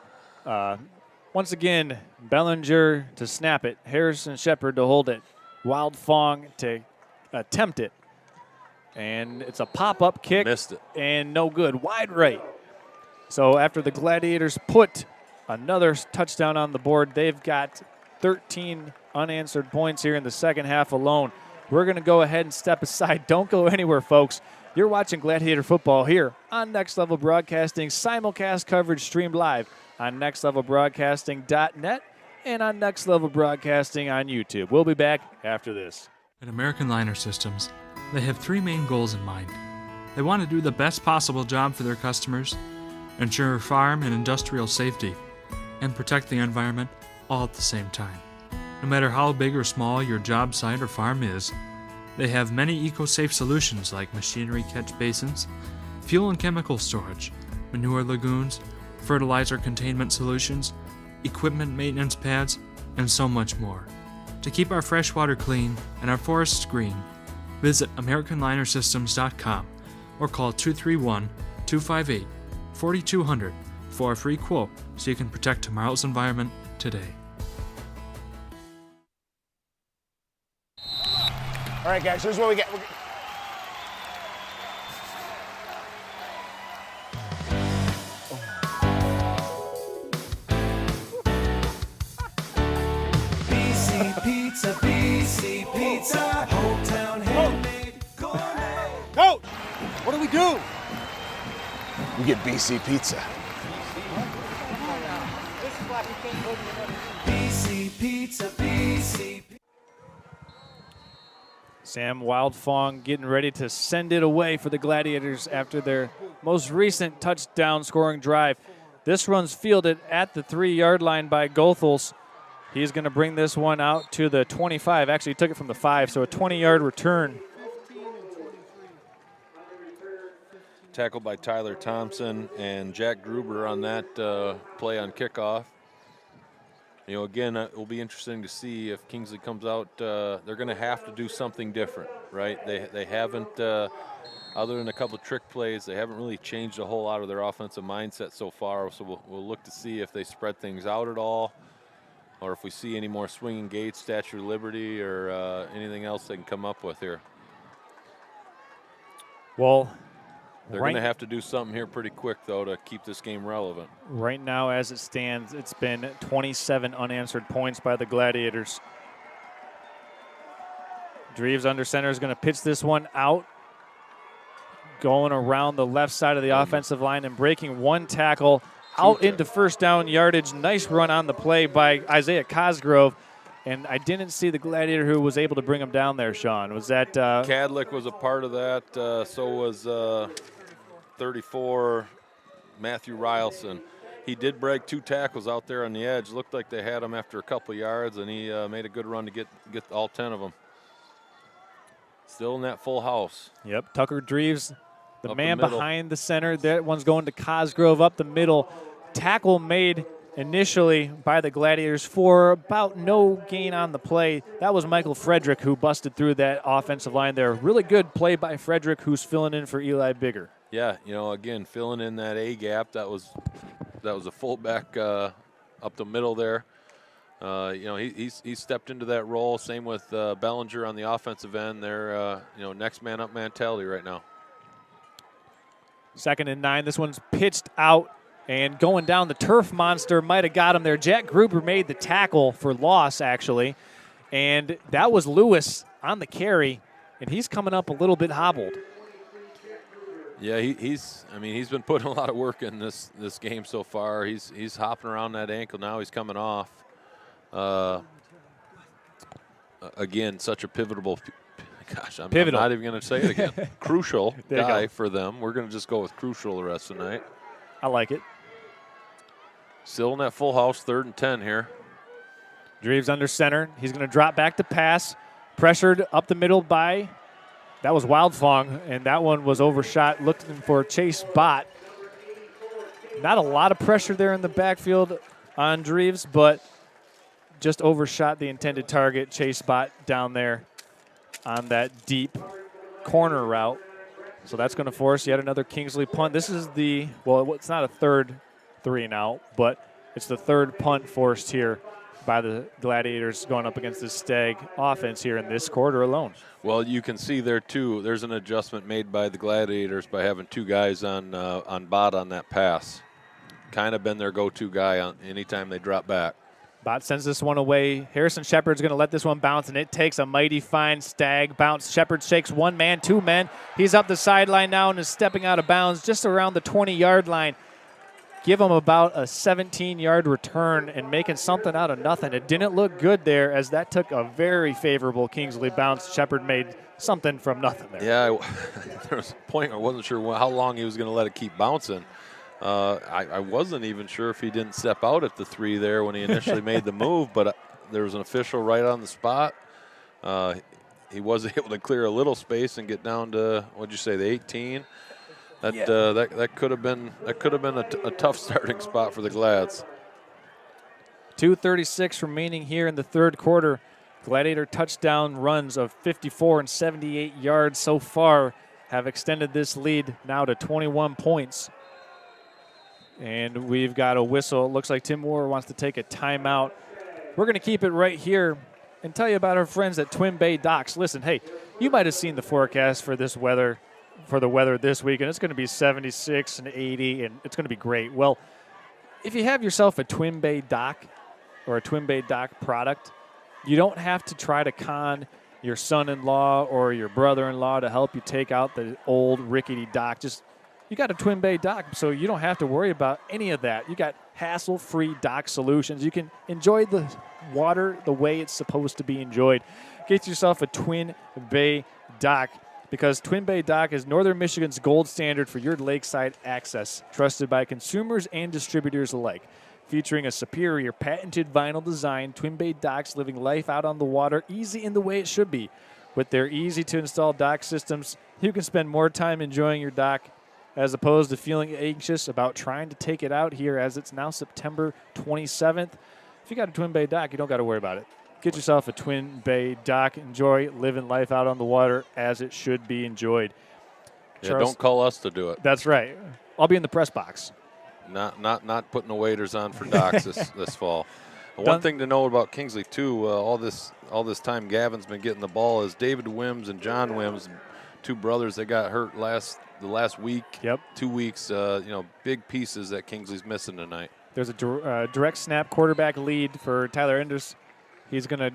Once again, Bellinger to snap it, Harrison Shepard to hold it, Wild Fong to attempt it. And it's a pop-up kick. Missed it. And no good, wide right. So after the Gladiators put another touchdown on the board, they've got 13 unanswered points here in the second half alone. We're going to go ahead and step aside. Don't go anywhere, folks. You're watching Gladiator football here on Next Level Broadcasting, simulcast coverage streamed live on nextlevelbroadcasting.net and on Next Level Broadcasting on YouTube. We'll be back after this. At American Liner Systems, they have three main goals in mind. They want to do the best possible job for their customers, ensure farm and industrial safety, and protect the environment all at the same time. No matter how big or small your job site or farm is, they have many eco-safe solutions like machinery catch basins, fuel and chemical storage, manure lagoons, fertilizer containment solutions, equipment maintenance pads, and so much more. To keep our fresh water clean and our forests green, visit AmericanLinerSystems.com or call 231-258-4200 for a free quote so you can protect tomorrow's environment today. All right, guys, here's what we get. BC Pizza, BC Pizza, hometown handmade gourmet. Coach, what do we do? We get BC Pizza. BC Pizza, BC. Sam Wildfong getting ready to send it away for the Gladiators after their most recent touchdown scoring drive. This run's fielded at the 3-yard line by Goethals. He's going to bring this one out to the 25. Actually, he took it from the 5, so a 20-yard return. Tackled by Tyler Thompson and Jack Gruber on that play on kickoff. You know, again, it will be interesting to see if Kingsley comes out. They're going to have to do something different, right? They haven't, other than a couple of trick plays, they haven't really changed a whole lot of their offensive mindset so far. So we'll look to see if they spread things out at all, or if we see any more swinging gates, Statue of Liberty, or anything else they can come up with here. Well, they're going to have to do something here pretty quick, though, to keep this game relevant. Right now, as it stands, it's been 27 unanswered points by the Gladiators. Dreves under center is going to pitch this one out, going around the left side of the offensive line and breaking one tackle out into first down yardage. Nice run on the play by Isaiah Cosgrove. And I didn't see the Gladiator who was able to bring him down there, Sean. Was that Cadlick was a part of that. So was 34, Matthew Rylson. He did break 2 tackles out there on the edge. Looked like they had him after a couple yards, and he made a good run to get all 10 of them. Still in that full house. Yep, Tucker Dreves, the man behind the center. That one's going to Cosgrove up the middle. Tackle made initially by the Gladiators for about no gain on the play. That was Michael Frederick who busted through that offensive line there. Really good play by Frederick, who's filling in for Eli Bigger. Yeah, you know, again, filling in that A gap. That was a fullback up the middle there. You know, he stepped into that role. Same with Bellinger on the offensive end. They're you know, next man up mentality right now. 2nd and 9. This one's pitched out And going down, the turf monster might have got him there. Jack Gruber made the tackle for loss, actually. And that was Lewis on the carry, and he's coming up a little bit hobbled. Yeah, he's been putting a lot of work in this game so far. He's hopping around that ankle now. He's coming off. Again, such a pivotal. Gosh, I'm not even going to say it again. Crucial guy for them. We're going to just go with crucial the rest of the night. I like it. Still in that full house, 3rd and 10 here. Dreves under center. He's going to drop back to pass. Pressured up the middle by, that was Wildfong, and that one was overshot, looking for Chase Bott. Not a lot of pressure there in the backfield on Dreves, but just overshot the intended target. Chase Bott down there on that deep corner route. So that's going to force yet another Kingsley punt. This is it's not a 3rd 3 and out, but it's the 3rd punt forced here by the Gladiators going up against the Stag offense here in this quarter alone. Well, you can see there, too, there's an adjustment made by the Gladiators by having 2 guys on Bott on that pass. Kind of been their go-to guy on anytime they drop back. Bott sends this one away. Harrison Shepard's going to let this one bounce, and it takes a mighty fine Stag bounce. Shepard shakes 1 man, 2 men. He's up the sideline now and is stepping out of bounds just around the 20-yard line. Give him about a 17-yard return and making something out of nothing. It didn't look good there as that took a very favorable Kingsley bounce. Shepard made something from nothing there. Yeah, there was a point I wasn't sure how long he was going to let it keep bouncing. I wasn't even sure if he didn't step out at the 3 there when he initially made the move, but there was an official right on the spot. He was able to clear a little space and get down to, what'd you say, the 18? That could have been a tough starting spot for the Glads. 2:36 remaining here in the 3rd quarter. Gladiator touchdown runs of 54 and 78 yards so far have extended this lead now to 21 points. And we've got a whistle. It looks like Tim Moore wants to take a timeout. We're going to keep it right here and tell you about our friends at Twin Bay Docks. Listen, hey, you might have seen the forecast for the weather this week, and it's going to be 76 and 80, and it's going to be great. Well, if you have yourself a Twin Bay Dock or a Twin Bay Dock product, you don't have to try to con your son-in-law or your brother-in-law to help you take out the old rickety dock. You got a Twin Bay Dock, so you don't have to worry about any of that. You got hassle-free dock solutions. You can enjoy the water the way it's supposed to be enjoyed. Get yourself a Twin Bay Dock, because Twin Bay Dock is Northern Michigan's gold standard for your lakeside access, trusted by consumers and distributors alike. Featuring a superior patented vinyl design, Twin Bay Docks living life out on the water easy in the way it should be. With their easy-to-install dock systems, you can spend more time enjoying your dock as opposed to feeling anxious about trying to take it out here as it's now September 27th. If you got a Twin Bay Dock, you don't got to worry about it. Get yourself a Twin Bay Dock. Enjoy living life out on the water as it should be enjoyed. Yeah, Charles, don't call us to do it. That's right. I'll be in the press box. Not putting the waders on for Docks this fall. One thing to know about Kingsley too, all this time Gavin's been getting the ball is David Wims and John Wims, 2 brothers that got hurt the last week. Yep. 2 weeks. Big pieces that Kingsley's missing tonight. There's a direct snap quarterback lead for Tyler Enders. He's going to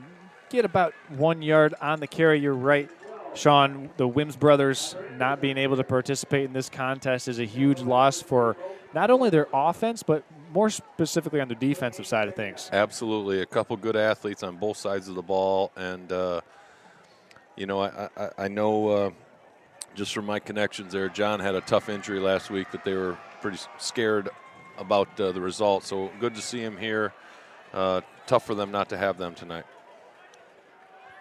get about 1 yard on the carry. You're right, Sean. The Wims brothers not being able to participate in this contest is a huge loss for not only their offense, but more specifically on the defensive side of things. Absolutely. A couple good athletes on both sides of the ball. And, I know just from my connections there, John had a tough injury last week that they were pretty scared about the result. So good to see him here. Tough for them not to have them tonight.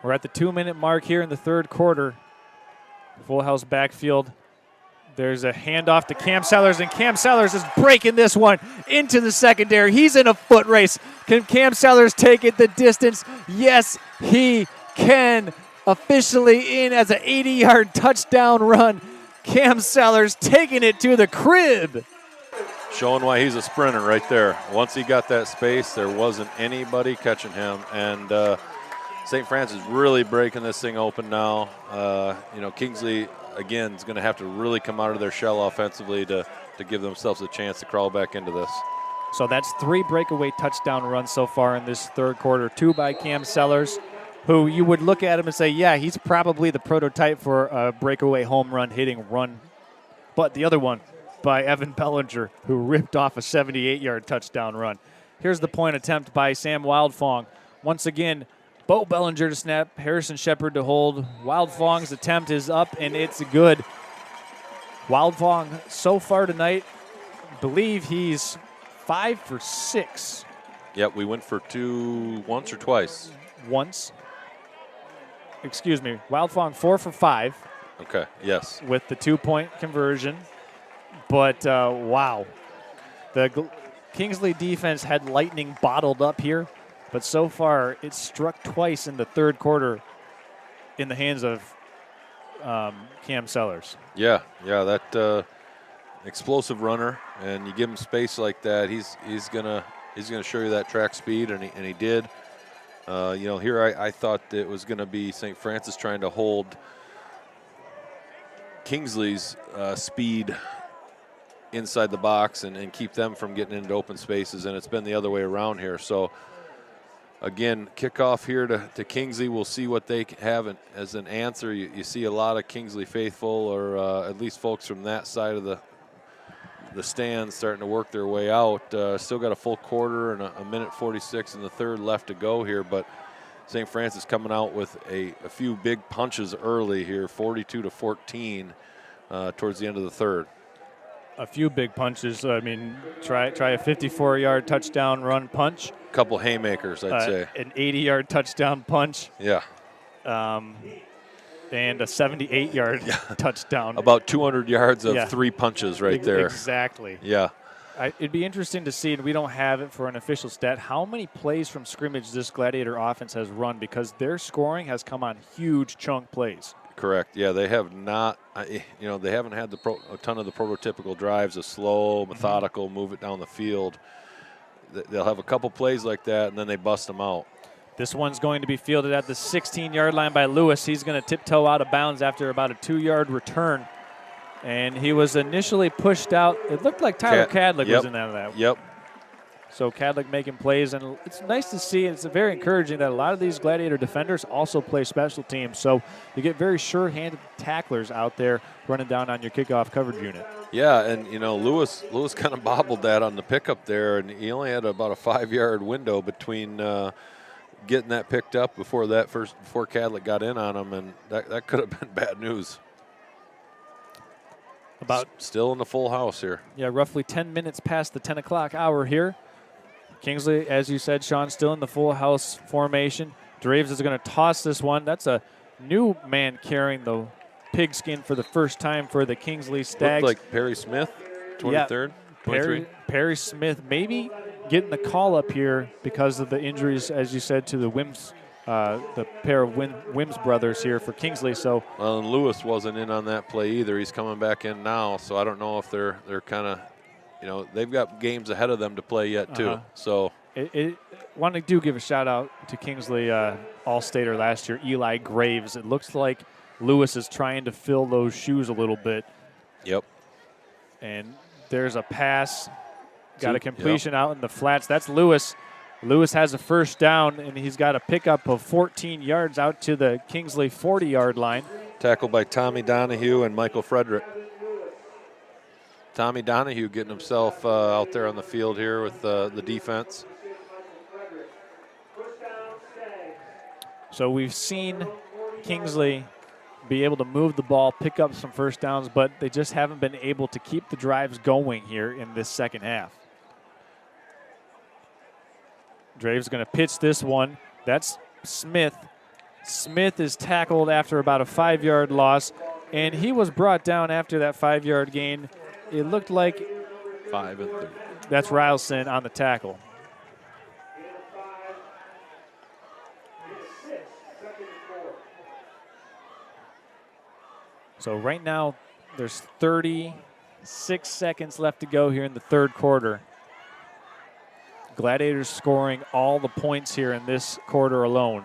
We're at the 2-minute mark here in the 3rd quarter. Full house backfield. There's a handoff to Cam Sellers, and Cam Sellers is breaking this one into the secondary. He's in a foot race. Can Cam Sellers take it the distance? Yes, he can. Officially in as an 80-yard touchdown run. Cam Sellers taking it to the crib. Showing why he's a sprinter right there. Once he got that space, there wasn't anybody catching him. And St. Francis really breaking this thing open now. Kingsley, again, is going to have to really come out of their shell offensively to give themselves a chance to crawl back into this. So that's 3 breakaway touchdown runs so far in this third quarter. 2 by Cam Sellers, who you would look at him and say, yeah, he's probably the prototype for a breakaway home run hitting run. But the other one by Evan Bellinger, who ripped off a 78-yard touchdown run. Here's the point attempt by Sam Wildfong. Once again, Bo Bellinger to snap, Harrison Shepard to hold. Wildfong's attempt is up, and it's good. Wildfong so far tonight, I believe he's 5 for 6. Yep, we went for 2 once or twice? Once. Excuse me, Wildfong 4 for 5. Okay, yes. With the 2-point conversion. But, wow. The Kingsley defense had lightning bottled up here, but so far it's struck twice in the third quarter in the hands of Cam Sellers. Yeah, that explosive runner, and you give him space like that, he's gonna show you that track speed, and he did. Here I thought it was going to be St. Francis trying to hold Kingsley's speed inside the box and keep them from getting into open spaces, and it's been the other way around here. So, again, kickoff here to Kingsley. We'll see what they have as an answer. You see a lot of Kingsley faithful, or at least folks from that side of the stands starting to work their way out. Still got a full quarter and a minute 46 in the third left to go here, but St. Francis coming out with a few big punches early here, 42-14 towards the end of the third. A few big punches. I mean, try a 54-yard touchdown run punch. A couple haymakers, I'd say. An 80-yard touchdown punch. Yeah. And a 78-yard touchdown. About 200 yards of 3 punches right there. Exactly. Yeah. It'd be interesting to see, and we don't have it for an official stat, how many plays from scrimmage this Gladiator offense has run, because their scoring has come on huge chunk plays. Correct. Yeah, they have not, they haven't had a ton of the prototypical drives, a slow, methodical, move it down the field. They'll have a couple plays like that, and then they bust them out. This one's going to be fielded at the 16-yard line by Lewis. He's going to tiptoe out of bounds after about a 2-yard return. And he was initially pushed out. It looked like Tyler Cadlick was in that. Yep. So Cadlick making plays, and it's nice to see. It's very encouraging that a lot of these Gladiator defenders also play special teams. So you get very sure-handed tacklers out there running down on your kickoff coverage unit. Yeah, and Lewis kind of bobbled that on the pickup there, and he only had about a 5-yard window between getting that picked up before Cadlick got in on him, and that could have been bad news. Still in the full house here. Yeah, roughly 10 minutes past the 10 o'clock hour here. Kingsley, as you said, Sean, still in the full house formation. Draves is going to toss this one. That's a new man carrying the pigskin for the first time for the Kingsley Stags. Looked like Perry Smith, 23rd, 23. Perry Smith maybe getting the call up here because of the injuries, as you said, to the Wims, the pair of Wims brothers here for Kingsley. So, well, and Lewis wasn't in on that play either. He's coming back in now, so I don't know if they're kind of, they've got games ahead of them to play yet too. So, want to give a shout out to Kingsley All-Stater last year, Eli Graves. It looks like Lewis is trying to fill those shoes a little bit. Yep. And there's a pass. Got a completion out in the flats. That's Lewis. Lewis has a first down, and he's got a pickup of 14 yards out to the Kingsley 40-yard line. Tackled by Tommy Donahue and Michael Frederick. Tommy Donahue getting himself out there on the field here with the defense. So we've seen Kingsley be able to move the ball, pick up some first downs, but they just haven't been able to keep the drives going here in this second half. Draves going to pitch this one. That's Smith. Smith is tackled after about a 5-yard loss, and he was brought down after that 5-yard gain. It looked like 5 and 3. That's Rylson on the tackle. So right now there's 36 seconds left to go here in the third quarter. Gladiators scoring all the points here in this quarter alone.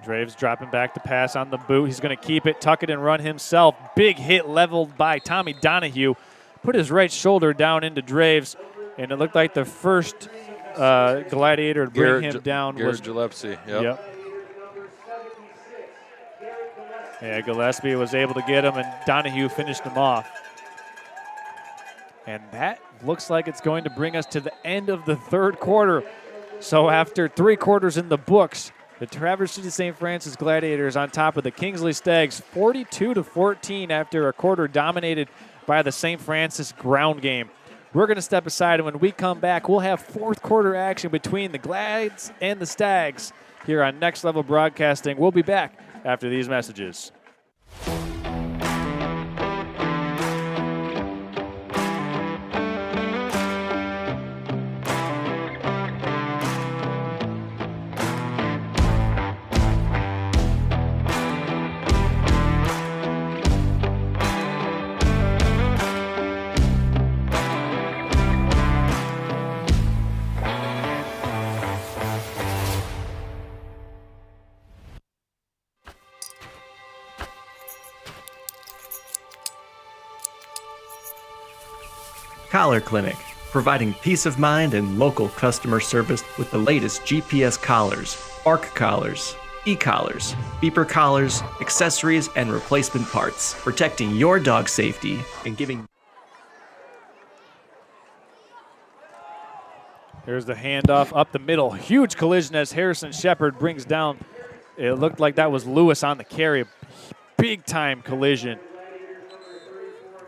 Draves dropping back to pass on the boot. He's going to keep it, tuck it, and run himself. Big hit leveled by Tommy Donahue. Put his right shoulder down into Draves, and it looked like the first Gladiator to bring him down was Gillespie. Yep. Yeah, Gillespie was able to get him, and Donahue finished him off. And that looks like it's going to bring us to the end of the third quarter. So after 3 quarters in the books, the Traverse City St. Francis Gladiators on top of the Kingsley Stags 42-14 after a quarter dominated by the St. Francis ground game. We're going to step aside, and when we come back, we'll have fourth quarter action between the Glads and the Stags here on Next Level Broadcasting. We'll be back after these messages. Collar Clinic, providing peace of mind and local customer service with the latest GPS collars, bark collars, e-collars, beeper collars, accessories, and replacement parts, protecting your dog safety and giving. Here's the handoff up the middle. Huge collision as Harrison Shepard brings down. It looked like that was Lewis on the carry. Big time collision.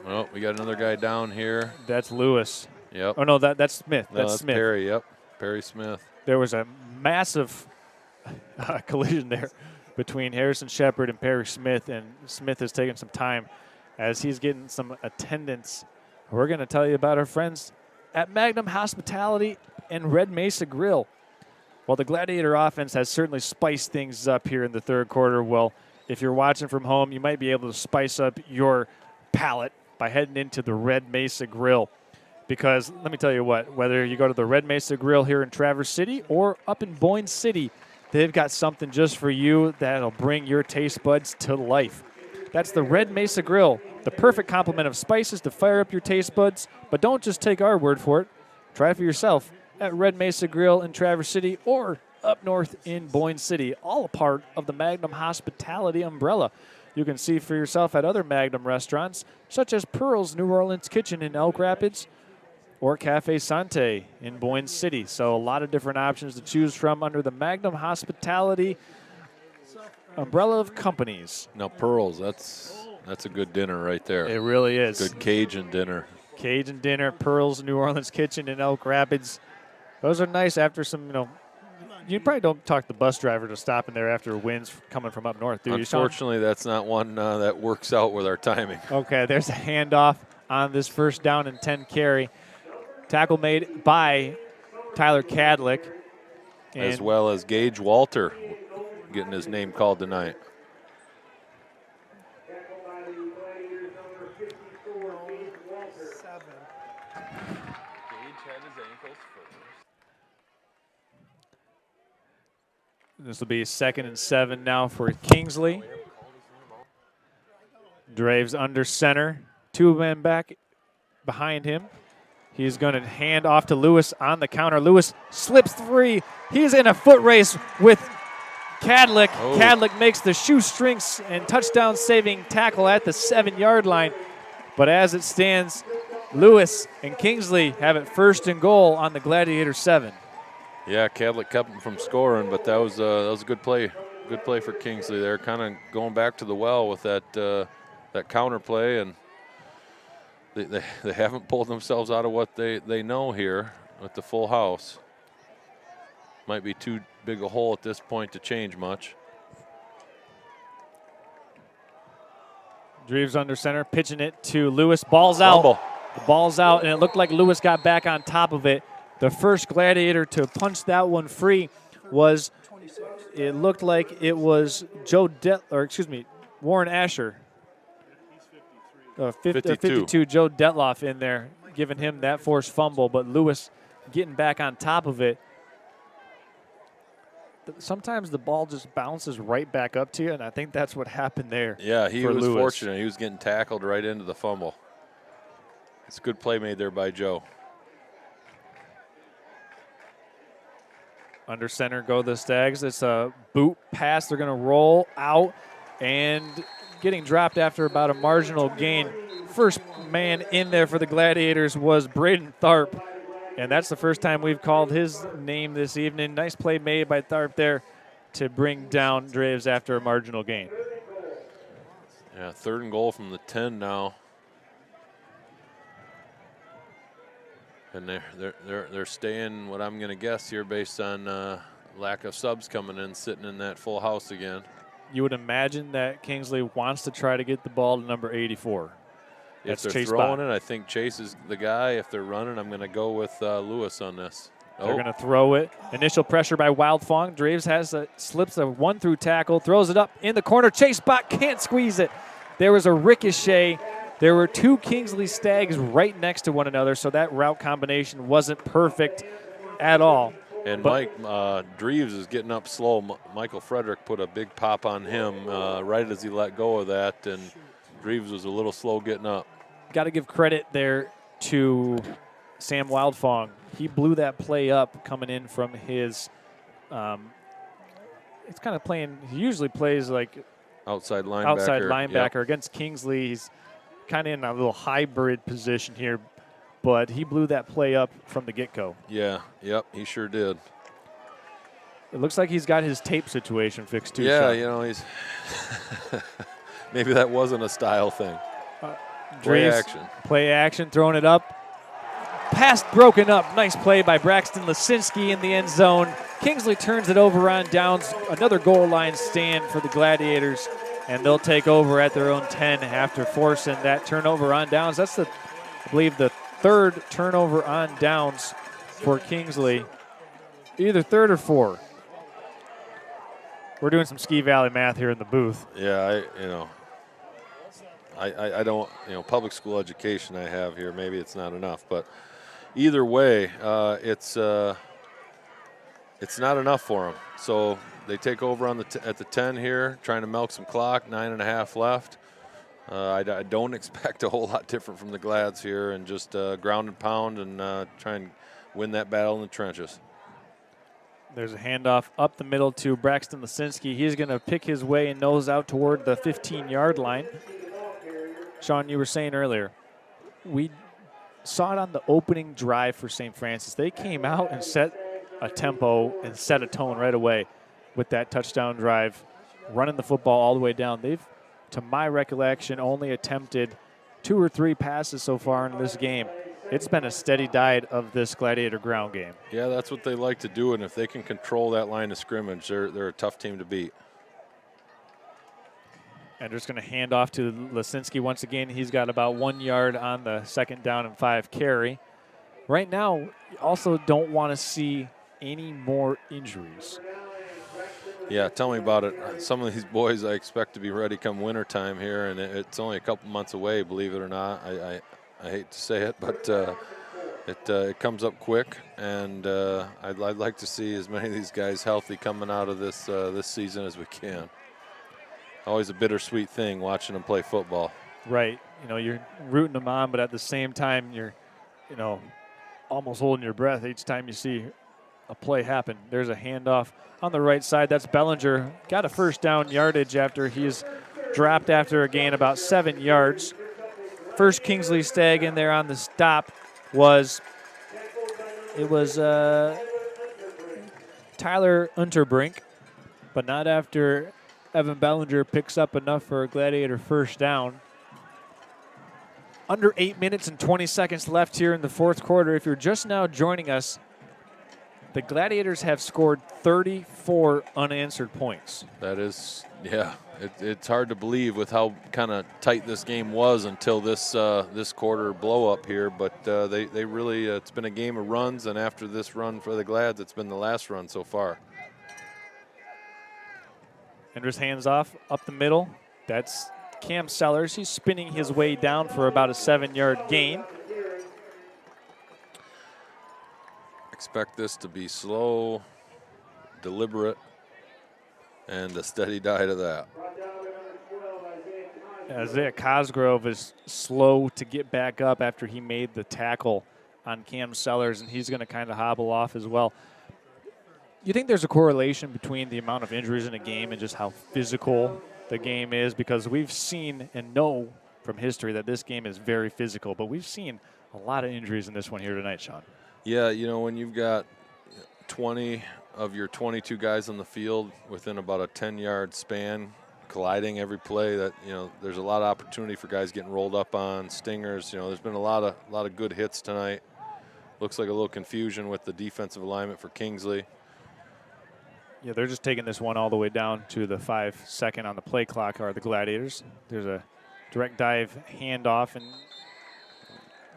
Well, we got another guy down here. That's Lewis. Yep. Oh, no, that's Smith. No, that's Smith. Perry, yep. Perry Smith. There was a massive collision there between Harrison Shepard and Perry Smith, and Smith has taken some time as he's getting some attendance. We're going to tell you about our friends at Magnum Hospitality and Red Mesa Grill. While the Gladiator offense has certainly spiced things up here in the third quarter, well, if you're watching from home, you might be able to spice up your palate by heading into the Red Mesa Grill. Because let me tell you what, whether you go to the Red Mesa Grill here in Traverse City or up in Boyne City, they've got something just for you that'll bring your taste buds to life. That's the Red Mesa Grill, the perfect complement of spices to fire up your taste buds. But don't just take our word for it. Try it for yourself at Red Mesa Grill in Traverse City or up north in Boyne City, all a part of the Magnum Hospitality umbrella. You can see for yourself at other Magnum restaurants, such as Pearl's New Orleans Kitchen in Elk Rapids or Cafe Sante in Boyne City. So a lot of different options to choose from under the Magnum Hospitality umbrella of companies. Now, Pearl's, that's a good dinner right there. It really is. Good Cajun dinner. Cajun dinner, Pearl's New Orleans Kitchen in Elk Rapids. Those are nice after some, you probably don't talk the bus driver to stopping there after winds coming from up north, do you, Sean? Unfortunately, that's not one that works out with our timing. Okay, there's a handoff on this first down and 10 carry. Tackle made by Tyler Cadlick. As well as Gage Walter getting his name called tonight. This will be 2nd and 7 now for Kingsley. Draves under center. 2 men back behind him. He's going to hand off to Lewis on the counter. Lewis slips free. He's in a foot race with Cadlick. Oh. Cadlick makes the shoestrings and touchdown saving tackle at the 7-yard line. But as it stands, Lewis and Kingsley have it 1st and goal on the Gladiator 7. Yeah, Cadlick kept him from scoring, but that was a good play. Good play for Kingsley there, kind of going back to the well with that counter play, and they haven't pulled themselves out of what they know here with the full house. Might be too big a hole at this point to change much. Dreves under center, pitching it to Lewis. Ball's out. Fumble. The ball's out, and it looked like Lewis got back on top of it. The first Gladiator to punch that one free was, it looked like it was Warren Asher. 52, Joe Detloff in there, giving him that forced fumble, but Lewis getting back on top of it. sometimes the ball just bounces right back up to you, and I think that's what happened there. Yeah, he for was Lewis. fortunate. He was getting tackled right into the fumble. It's a good play made there by Joe. Under center go the Stags. It's a boot pass. They're going to roll out and getting dropped after about a marginal gain. First man in there for the Gladiators was Braden Tharp, and that's the first time we've called his name this evening. Nice play made by Tharp there to bring down Draves after a marginal gain. Yeah, 3rd and goal from the 10 now. And they're staying, what I'm going to guess here, based on lack of subs coming in, sitting in that full house again. You would imagine that Kingsley wants to try to get the ball to number 84. If That's they're Chase throwing Bott. it, I think Chase is the guy. If they're running, I'm going to go with Lewis on this. They're going to throw it. Initial pressure by Wildfong. Draves slips a 1-through tackle, throws it up in the corner. Chase Bott can't squeeze it. There was a ricochet. There were 2 Kingsley Stags right next to one another, so that route combination wasn't perfect at all. And Mike Dreves is getting up slow. Michael Frederick put a big pop on him right as he let go of that, and Dreves was a little slow getting up. Got to give credit there to Sam Wildfong. He blew that play up coming in from his it's kind of playing, he usually plays like outside linebacker. Yep. Against Kingsley. He's kind of in a little hybrid position here, but he blew that play up from the get-go. Yeah, yep, he sure did. It looks like he's got his tape situation fixed too. Yeah, Sean. you know, he's maybe that wasn't a style thing. Play action, throwing it up. Pass broken up. Nice play by Braxton Lisinski in the end zone. Kingsley turns it over on downs. Another goal line stand for the Gladiators, and they'll take over at their own 10 after forcing that turnover on downs. That's, I believe, the 3rd turnover on downs for Kingsley. Either 3rd or 4th. We're doing some Ski Valley math here in the booth. Yeah, I don't, public school education I have here, maybe it's not enough, but either way, it's not enough for them. So they take over on at the 10 here, trying to milk some clock, 9.5 left. I don't expect a whole lot different from the Glads here, and just ground and pound and try and win that battle in the trenches. There's a handoff up the middle to Braxton Lisinski. He's going to pick his way and nose out toward the 15-yard line. Sean, you were saying earlier, we saw it on the opening drive for St. Francis. They came out and set a tempo and set a tone right away with that touchdown drive, running the football all the way down. They've, to my recollection, only attempted 2 or 3 passes so far in this game. It's been a steady diet of this Gladiator ground game. Yeah, that's what they like to do, and if they can control that line of scrimmage, they're a tough team to beat. And just going to hand off to Lisinski once again. He's got about 1 yard on the 2nd down and 5 carry. Right now, you also don't want to see any more injuries. Yeah, tell me about it. Some of these boys I expect to be ready come wintertime here, and it's only a couple months away, believe it or not. I hate to say it, but it comes up quick, and I'd like to see as many of these guys healthy coming out of this this season as we can. Always a bittersweet thing watching them play football. Right. You're rooting them on, but at the same time, you're, almost holding your breath each time you see a play happen. There's a handoff on the right side. That's Bellinger. Got a 1st down yardage after he's dropped after a gain about 7 yards. First Kingsley Stag in there on the stop was Tyler Unterbrink, but not after Evan Bellinger picks up enough for a Gladiator 1st down. Under 8 minutes and 20 seconds left here in the 4th quarter. If you're just now joining us, the Gladiators have scored 34 unanswered points. That is, yeah, it's hard to believe with how kind of tight this game was until this this quarter blow up here. But they really, it's been a game of runs, and after this run for the Glads, it's been the last run so far. Enders hands off up the middle. That's Cam Sellers. He's spinning his way down for about a 7-yard gain. Expect this to be slow, deliberate, And a steady die to that. Isaiah Cosgrove is slow to get back up after he made the tackle on Cam Sellers, and he's going to kind of hobble off as well. You think there's a correlation between the amount of injuries in a game and just how physical the game is? Because we've seen and know from history that this game is very physical, but we've seen a lot of injuries in this one here tonight, Sean. Yeah, you know, when you've got 20 of your 22 guys on the field within about a 10-yard span, colliding every play, that, you know, there's a lot of opportunity for guys getting rolled up on, stingers. You know, there's been a lot of good hits tonight. Looks like a little confusion with the defensive alignment for Kingsley. Yeah, they're just taking this one all the way down to the 5-second on the play clock, are the Gladiators. There's a direct dive handoff, and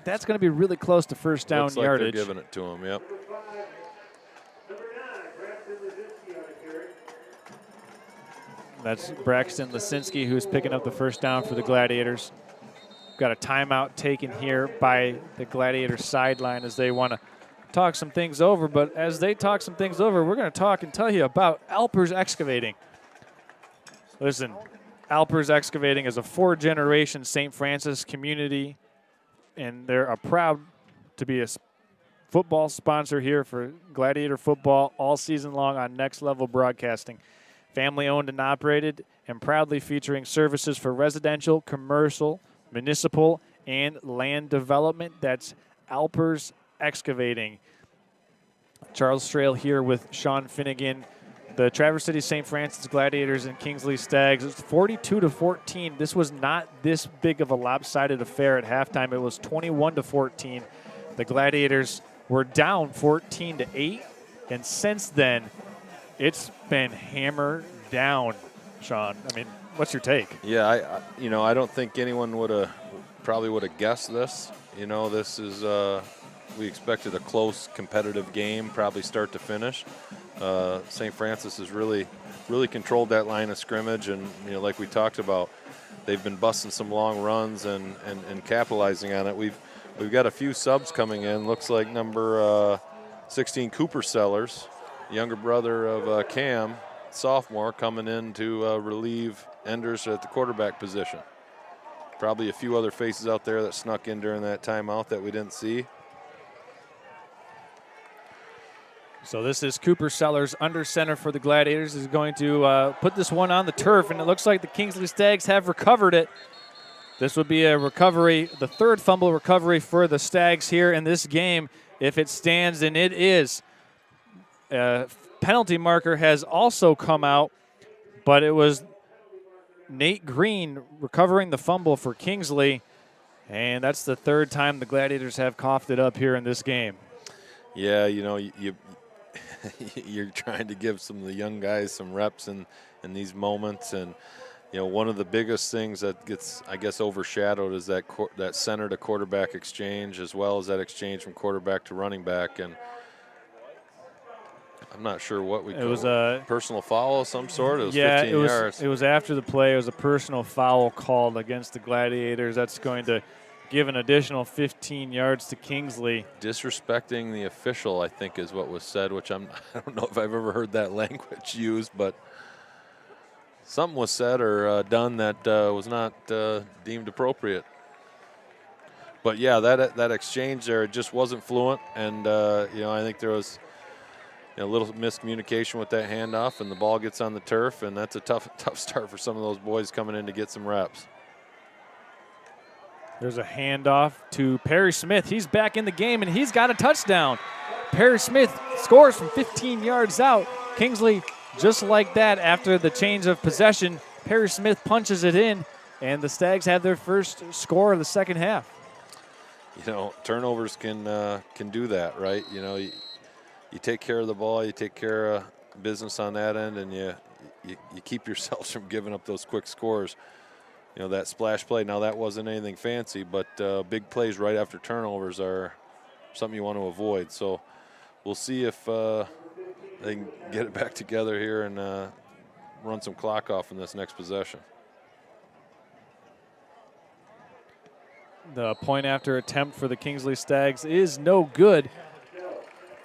that's going to be really close to first down Looks like yardage. they're giving it to him, yep. That's Braxton Lisinski who's picking up the first down for the Gladiators. Got a timeout taken here by the Gladiators sideline as they want to talk some things over. But as they talk some things over, we're going to talk and tell you about Alpers Excavating. Listen, Alpers Excavating is a 4th-generation St. Francis community, and they're proud to be a football sponsor here for Gladiator football all season long on Next Level Broadcasting. Family owned and operated, and proudly featuring services for residential, commercial, municipal, and land development. That's Alpers Excavating. Charles Strail here with Sean Finnegan. The Traverse City St. Francis Gladiators and Kingsley Stags. It's 42-14. This was not this big of a lopsided affair at halftime. It was 21-14. The Gladiators were down 14-8, and since then, it's been hammered down, Sean. I mean, what's your take? Yeah, I don't think anyone would have guessed this. You know, this is we expected a close, competitive game, probably start to finish. St. Francis has really controlled that line of scrimmage, and you know, like we talked about, they've been busting some long runs and capitalizing on it. We've got a few subs coming in. Looks like number 16 Cooper Sellers, younger brother of Cam, sophomore, coming in to relieve Enders at the quarterback position. Probably a few other faces out there that snuck in during that timeout that we didn't see. So this is Cooper Sellers under center for the Gladiators. Is going to put this one on the turf, and it looks like the Kingsley Stags have recovered it. This would be a recovery, the 3rd fumble recovery for the Stags here in this game, if it stands, and it is. Penalty marker has also come out, but it was Nate Green recovering the fumble for Kingsley, and that's the 3rd time the Gladiators have coughed it up here in this game. Yeah, you know, you're trying to give some of the young guys some reps in these moments, and you know, one of the biggest things that gets, I guess, overshadowed is that center to quarterback exchange, as well as that exchange from quarterback to running back. And I'm not sure what we call it. It was a personal foul of some sort. It was 15 yards. It was after the play. It was a personal foul called against the Gladiators. That's going to give an additional 15 yards to Kingsley. Disrespecting the official, I think, is what was said, which I don't know if I've ever heard that language used, but something was said or done that was not deemed appropriate. But yeah, that exchange there, it just wasn't fluent, and you know, I think there was a little miscommunication with that handoff, and the ball gets on the turf, and that's a tough start for some of those boys coming in to get some reps. There's a handoff to Perry Smith. He's back in the game, and he's got a touchdown. Perry Smith scores from 15 yards out. Kingsley, just like that, after the change of possession, Perry Smith punches it in, and the Stags have their first score of the second half. You know, turnovers can do that, right? You know, you take care of the ball, you take care of business on that end, and you keep yourselves from giving up those quick scores. You know, that splash play, now that wasn't anything fancy, but big plays right after turnovers are something you want to avoid. So we'll see if they can get it back together here and run some clock off in this next possession. The point after attempt for the Kingsley Stags is no good.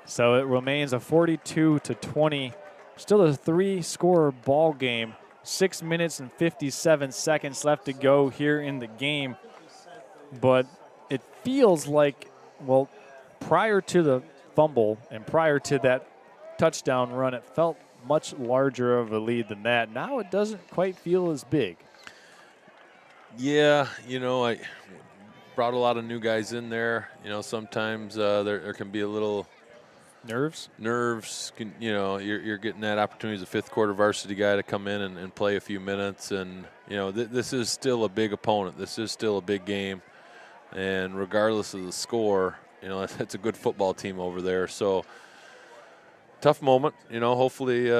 So it remains a 42-20 Still a 3-score ball game. 6 minutes and 57 seconds left to go here in the game. But it feels like, well, prior to the fumble and prior to that touchdown run, it felt much larger of a lead than that. Now it doesn't quite feel as big. Yeah, I brought a lot of new guys in there. Sometimes there can be a little nerves. You're getting that opportunity as a fifth quarter varsity guy to come in and play a few minutes. And, this is still a big opponent. This is still a big game. And regardless of the score, it's a good football team over there. So tough moment. Hopefully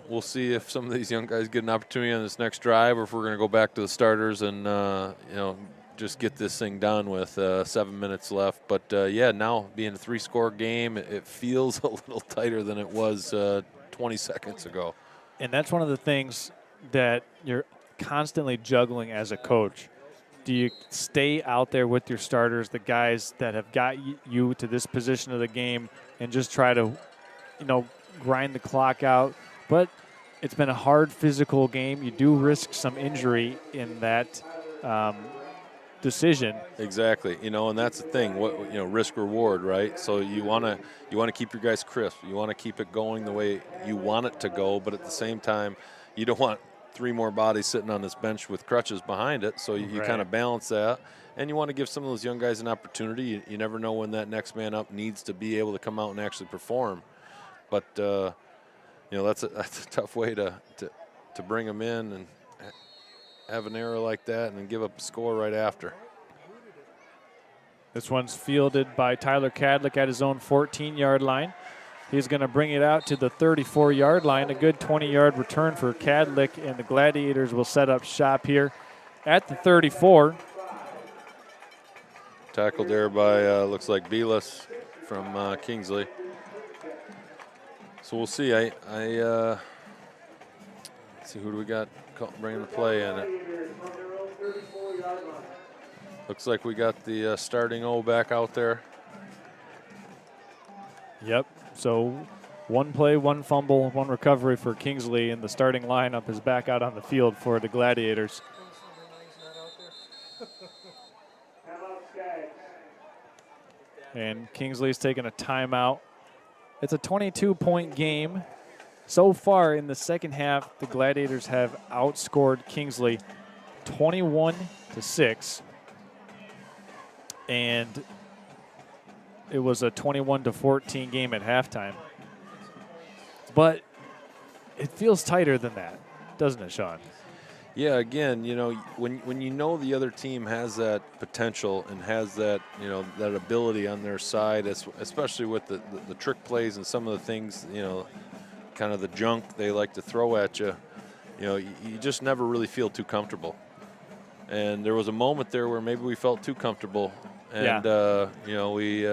we'll see if some of these young guys get an opportunity on this next drive, or if we're going to go back to the starters and, just get this thing done with 7 minutes left. But, now being a 3-score game, it feels a little tighter than it was 20 seconds ago. And that's one of the things that you're constantly juggling as a coach. Do you stay out there with your starters, the guys that have got you to this position of the game, and just try to, grind the clock out? But it's been a hard physical game. You do risk some injury in that decision. Exactly. And that's the thing. Risk reward, right? So you want to keep your guys crisp. You want to keep it going the way you want it to go, but at the same time, you don't want 3 more bodies sitting on this bench with crutches behind it. So you kind of balance that, and you want to give some of those young guys an opportunity. You never know when that next man up needs to be able to come out and actually perform. But that's a tough way to bring them in and have an error like that and then give up a score right after. This one's fielded by Tyler Cadlick at his own 14-yard line. He's going to bring it out to the 34-yard line. A good 20-yard return for Cadlick, and the Gladiators will set up shop here at the 34. Tackled there by, looks like Belis from Kingsley. So we'll see. Let's see, who do we got bringing the play in it? Looks like we got the starting O back out there. Yep. So 1 play, 1 fumble, 1 recovery for Kingsley, and the starting lineup is back out on the field for the Gladiators. And Kingsley's taking a timeout. It's a 22-point game. So far in the second half, the Gladiators have outscored Kingsley 21-6. And it was a 21-14 game at halftime. But it feels tighter than that, doesn't it, Sean? Yeah, again, when you know the other team has that potential and has that, that ability on their side, especially with the trick plays and some of the things, kind of the junk they like to throw at you, you just never really feel too comfortable. And there was a moment there where maybe we felt too comfortable, and we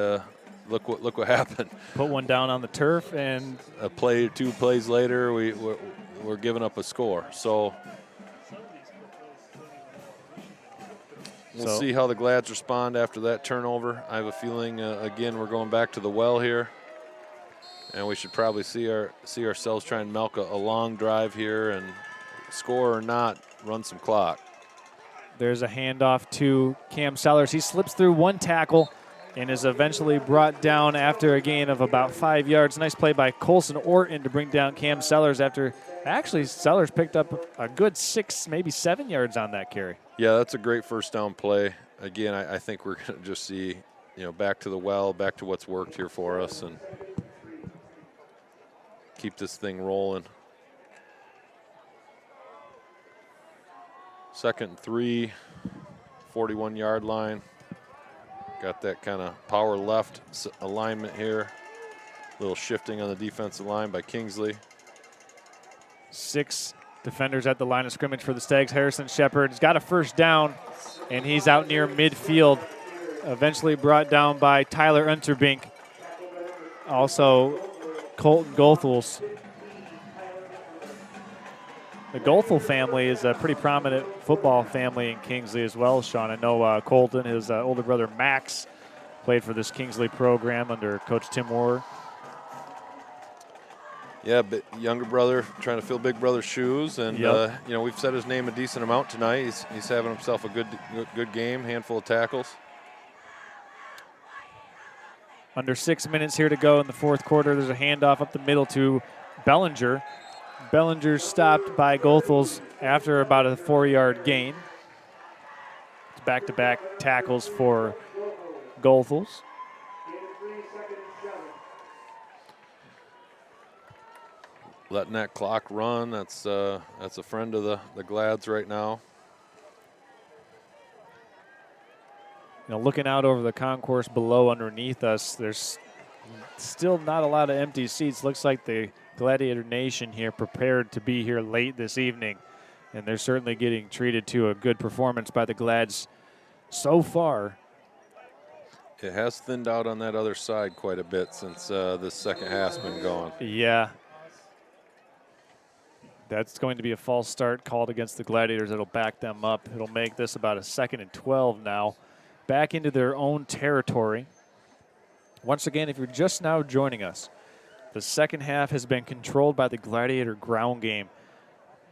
look what happened. Put one down on the turf, and a play, 2 plays later, we're giving up a score. So we'll see how the Glads respond after that turnover. I have a feeling, again, we're going back to the well here, and we should probably see ourselves try and milk a long drive here, and score or not, run some clock. There's a handoff to Cam Sellers. He slips through 1 tackle and is eventually brought down after a gain of about 5 yards. Nice play by Colson Orton to bring down Cam Sellers after actually Sellers picked up a good 6, maybe 7 yards on that carry. Yeah, that's a great first down play. Again, I think we're going to just see, back to the well, back to what's worked here for us, and keep this thing rolling. 2nd and 3, 41-yard line. Got that kind of power left alignment here. A little shifting on the defensive line by Kingsley. 6 defenders at the line of scrimmage for the Stags. Harrison Shepard's got a first down, and he's out near midfield. Eventually brought down by Tyler Unterbink. Also, Colton Goethals. The Goethel family is a pretty prominent football family in Kingsley as well, Sean. I know Colton, his older brother Max, played for this Kingsley program under Coach Tim Moore. Yeah, but younger brother trying to fill big brother's shoes, and Yep. you know, we've said his name a decent amount tonight. He's having himself a good game, handful of tackles. Under 6 minutes here to go in the fourth quarter. There's a handoff up the middle to Bellinger. Bellinger's stopped by Goethals after about a 4-yard gain. It's back-to-back tackles for Goethals. Letting that clock run. That's a friend of the Glads right now. You know, looking out over the concourse below underneath us, there's still not a lot of empty seats. Looks like the Gladiator Nation here prepared to be here late this evening, and they're certainly getting treated to a good performance by the Glads so far. It has thinned out on that other side quite a bit since this second half's been going. Yeah. That's going to be a false start called against the Gladiators. It'll back them up. It'll make this about a 2nd and 12 now. Back into their own territory. Once again, if you're just now joining us, the second half has been controlled by the Gladiator ground game.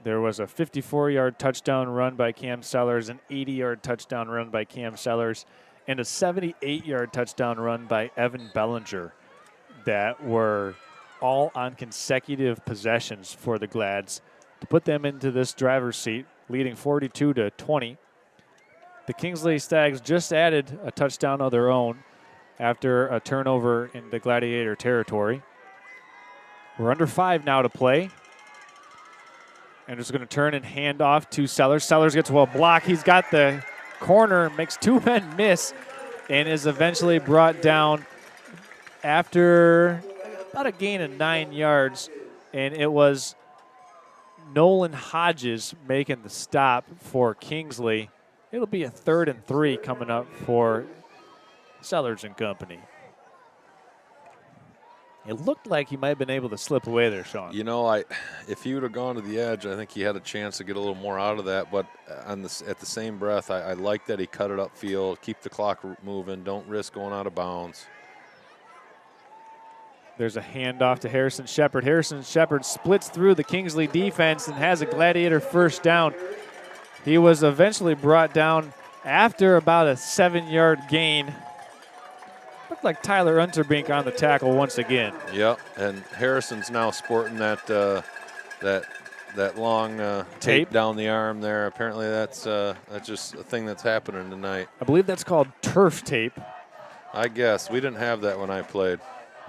There was a 54-yard touchdown run by Cam Sellers, an 80-yard touchdown run by Cam Sellers, and a 78-yard touchdown run by Evan Bellinger that were all on consecutive possessions for the Glads to put them into this driver's seat, leading 42-20. The Kingsley Stags just added a touchdown of their own after a turnover in the Gladiator territory. We're under 5 now to play. And it's going to turn and hand off to Sellers. Sellers gets a block. He's got the corner, makes 2 men miss, and is eventually brought down after about a gain of 9 yards, and it was Nolan Hodges making the stop for Kingsley. It'll be a 3rd and 3 coming up for Sellers and company. It looked like he might have been able to slip away there, Sean. You know, if he would have gone to the edge, I think he had a chance to get a little more out of that. But at the same breath, I like that he cut it upfield, keep the clock moving, don't risk going out of bounds. There's a handoff to Harrison Shepard. Harrison Shepard splits through the Kingsley defense and has a Gladiator first down. He was eventually brought down after about a 7-yard gain. Looked like Tyler Unterbink on the tackle once again. Yep, and Harrison's now sporting that long tape down the arm there. Apparently that's just a thing that's happening tonight. I believe that's called turf tape. I guess. We didn't have that when I played.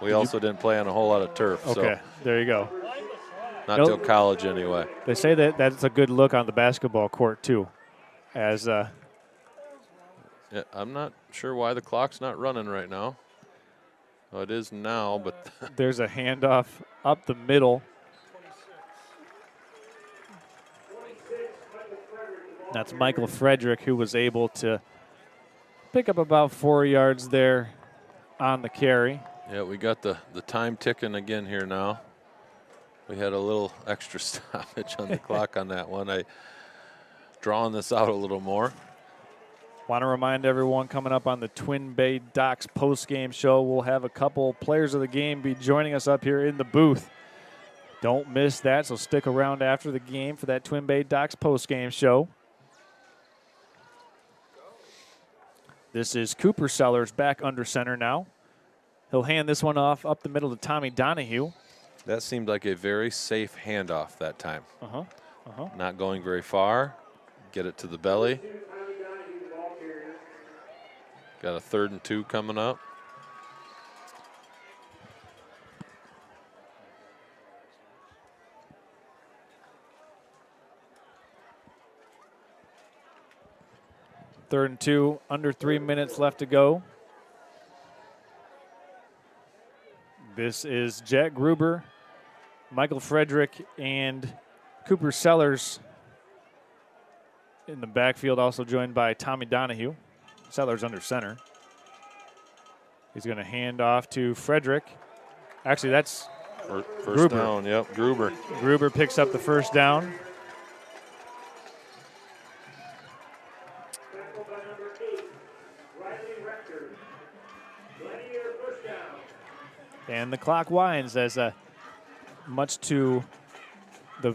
We also didn't play on a whole lot of turf. Okay, so there you go. Not till college anyway. They say that that's a good look on the basketball court too. As yeah, I'm not sure why the clock's not running right now. Well, it is now, but there's a handoff up the middle. That's Michael Frederick, who was able to pick up about 4 yards there on the carry. Yeah, we got the time ticking again here now. We had a little extra stoppage on the clock on that one. I drawing this out a little more. Want to remind everyone, coming up on the Twin Bay Docks post-game show, we'll have a couple players of the game be joining us up here in the booth. Don't miss that, so stick around after the game for that Twin Bay Docks post-game show. This is Cooper Sellers back under center now. He'll hand this one off up the middle to Tommy Donahue. That seemed like a very safe handoff that time. Uh-huh. Not going very far. Get it to the belly. Got a 3rd and 2 coming up. Third and 2, under 3 minutes left to go. This is Jet Gruber, Michael Frederick, and Cooper Sellers in the backfield, also joined by Tommy Donahue. Sellers under center. He's going to hand off to Frederick. Actually, that's first Gruber. down. Yep, Gruber. Gruber picks up the first down. And the clock winds as much to the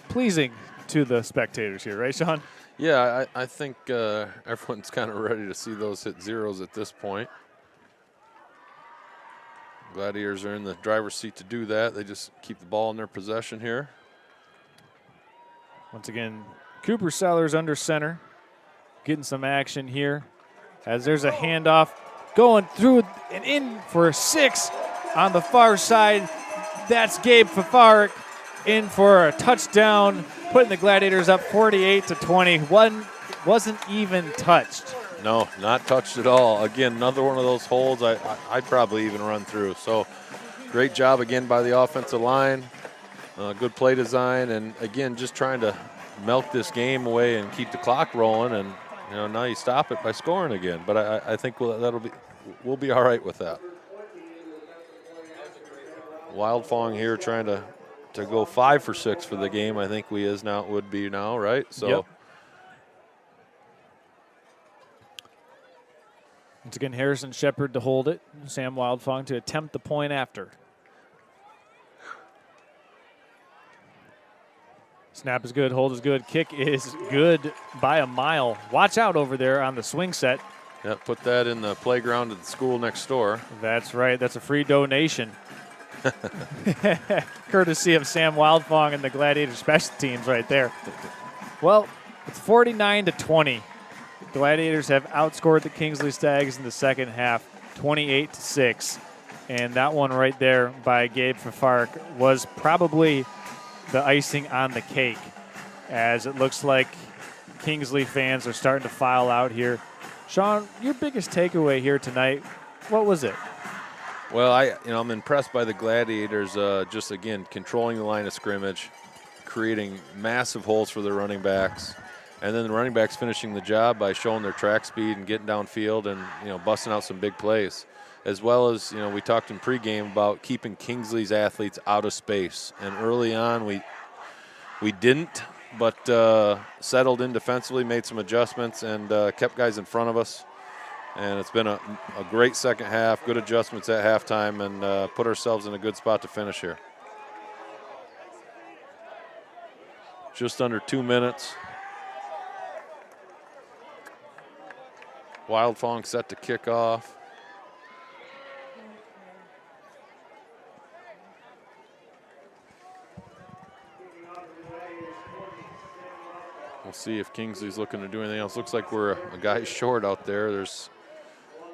pleasing to the spectators here, right, Sean? Yeah, I think everyone's kind of ready to see those hit zeros at this point. Gladiators are in the driver's seat to do that. They just keep the ball in their possession here. Once again, Cooper Sellers under center, getting some action here as there's a handoff going through and in for 6 on the far side. That's Gabe Fafarik in for a touchdown, putting the Gladiators up 48-20. One wasn't even touched. No, not touched at all. Again, another one of those holds I'd probably even run through. So great job again by the offensive line. Good play design, and again, just trying to milk this game away and keep the clock rolling. And now you stop it by scoring again. But I think we'll be all right with that. Wildfong here trying to go 5 for 6 for the game. I think would be now, right? So. Yep. Once again, Harrison Shepard to hold it. Sam Wildfong to attempt the point after. Snap is good, hold is good, kick is good by a mile. Watch out over there on the swing set. Yeah, put that in the playground at the school next door. That's right, that's a free donation. Courtesy of Sam Wildfong and the Gladiator special teams right there. Well, it's 49-20. Gladiators have outscored the Kingsley Stags in the second half, 28-6. And that one right there by Gabe Fafarik was probably the icing on the cake, as it looks like Kingsley fans are starting to file out here. Sean, your biggest takeaway here tonight, what was it? Well, I'm impressed by the Gladiators just, again, controlling the line of scrimmage, creating massive holes for their running backs, and then the running backs finishing the job by showing their track speed and getting downfield and, busting out some big plays. As well as, we talked in pregame about keeping Kingsley's athletes out of space. And early on, we didn't, but settled in defensively, made some adjustments, and kept guys in front of us. And it's been a great second half, good adjustments at halftime, and put ourselves in a good spot to finish here. Just under 2 minutes. Wildfong set to kick off. We'll see if Kingsley's looking to do anything else. Looks like we're a guy short out there. There's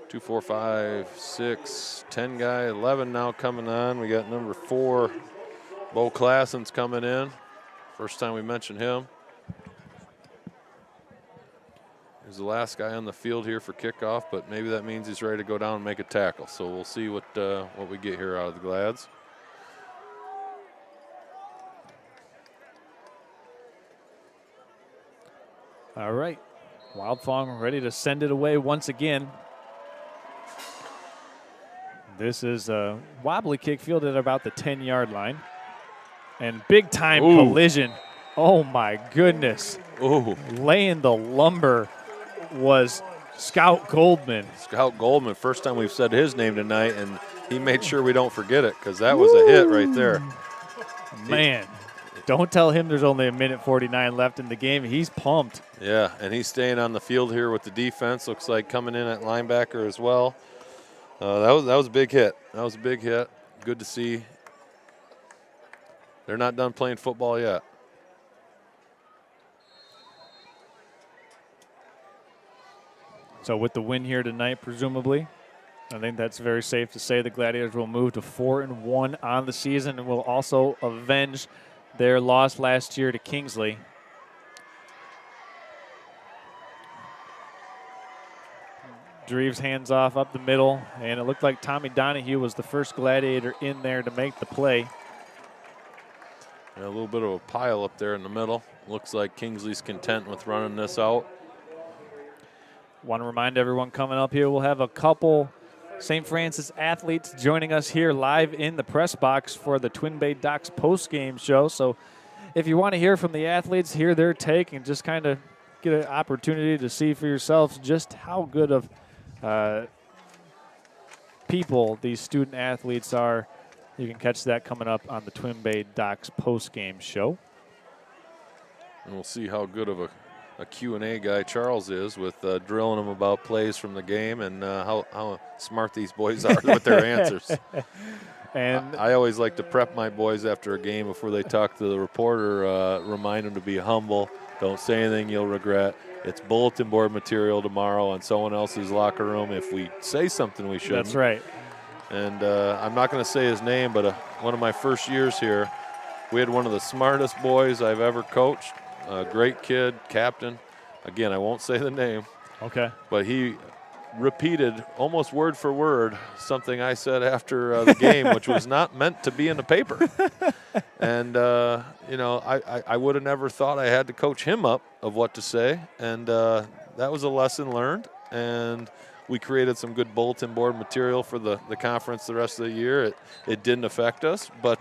2, 4, 5, 6, 10 guy, 11 now coming on. We got number 4, Bo Klassen's coming in. First time we mentioned him. He's the last guy on the field here for kickoff, but maybe that means he's ready to go down and make a tackle. So we'll see what we get here out of the Glads. All right, Wildfong ready to send it away once again. This is a wobbly kick fielded at about the 10-yard line. And big-time collision. Oh, my goodness. Ooh. Laying the lumber was Scout Goldman. Scout Goldman, first time we've said his name tonight, and he made sure we don't forget it because that was a hit right there. Man, don't tell him there's only 1:49 left in the game. He's pumped. Yeah, and he's staying on the field here with the defense. Looks like coming in at linebacker as well. That was a big hit. That was a big hit. Good to see. They're not done playing football yet. So with the win here tonight, presumably, I think that's very safe to say the Gladiators will move to 4-1 on the season and will also avenge their loss last year to Kingsley. Dreves hands off up the middle, and it looked like Tommy Donahue was the first Gladiator in there to make the play. Yeah, a little bit of a pile up there in the middle. Looks like Kingsley's content with running this out. Want to remind everyone coming up here, we'll have a couple St. Francis athletes joining us here live in the press box for the Twin Bay Docks post-game show. So if you want to hear from the athletes, hear their take, and just kind of get an opportunity to see for yourselves just how good of people these student athletes are, You can catch that coming up on the Twin Bay Docks post-game show. And we'll see how good of a Q&A guy Charles is with drilling them about plays from the game and how smart these boys are with their answers. And I always like to prep my boys after a game before they talk to the reporter, remind them to be humble. Don't say anything you'll regret. It's bulletin board material tomorrow in someone else's locker room if we say something we shouldn't. That's right. And I'm not going to say his name, but one of my first years here, we had one of the smartest boys I've ever coached. A great kid, captain. Again, I won't say the name. Okay. But he repeated almost word for word something I said after the game, which was not meant to be in the paper. And, I would have never thought I had to coach him up of what to say. And that was a lesson learned. And we created some good bulletin board material for the conference the rest of the year. It didn't affect us, but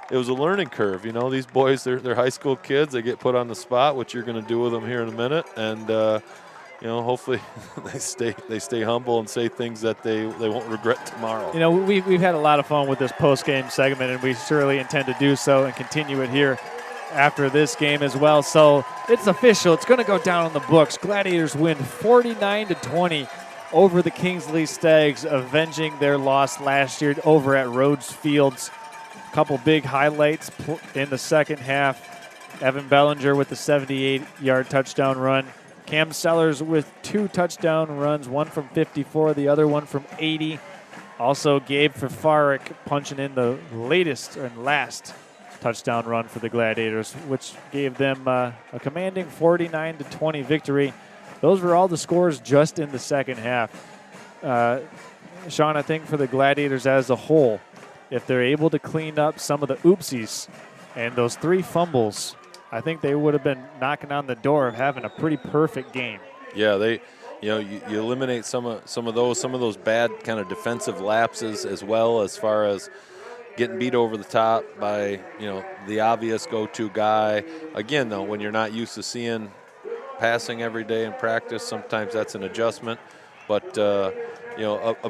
it was a learning curve. These boys, they're high school kids. They get put on the spot, which you're going to do with them here in a minute. And, hopefully they stay humble and say things that they won't regret tomorrow. We've had a lot of fun with this post-game segment, and we surely intend to do so and continue it here after this game as well. So it's official. It's going to go down in the books. Gladiators win 49-20 over the Kingsley Stags, avenging their loss last year over at Rhodes Fields. A couple big highlights in the second half. Evan Bellinger with the 78-yard touchdown run. Cam Sellers with 2 touchdown runs, one from 54, the other one from 80. Also, Gabe Fafarik punching in the latest and last touchdown run for the Gladiators, which gave them a commanding 49-20 victory. Those were all the scores just in the second half. Sean, I think for the Gladiators as a whole, if they're able to clean up some of the oopsies and those 3 fumbles, I think they would have been knocking on the door of having a pretty perfect game. Yeah, you eliminate some of those bad kind of defensive lapses as well, as far as getting beat over the top by the obvious go-to guy. Again, though, when you're not used to seeing passing every day in practice, sometimes that's an adjustment. But a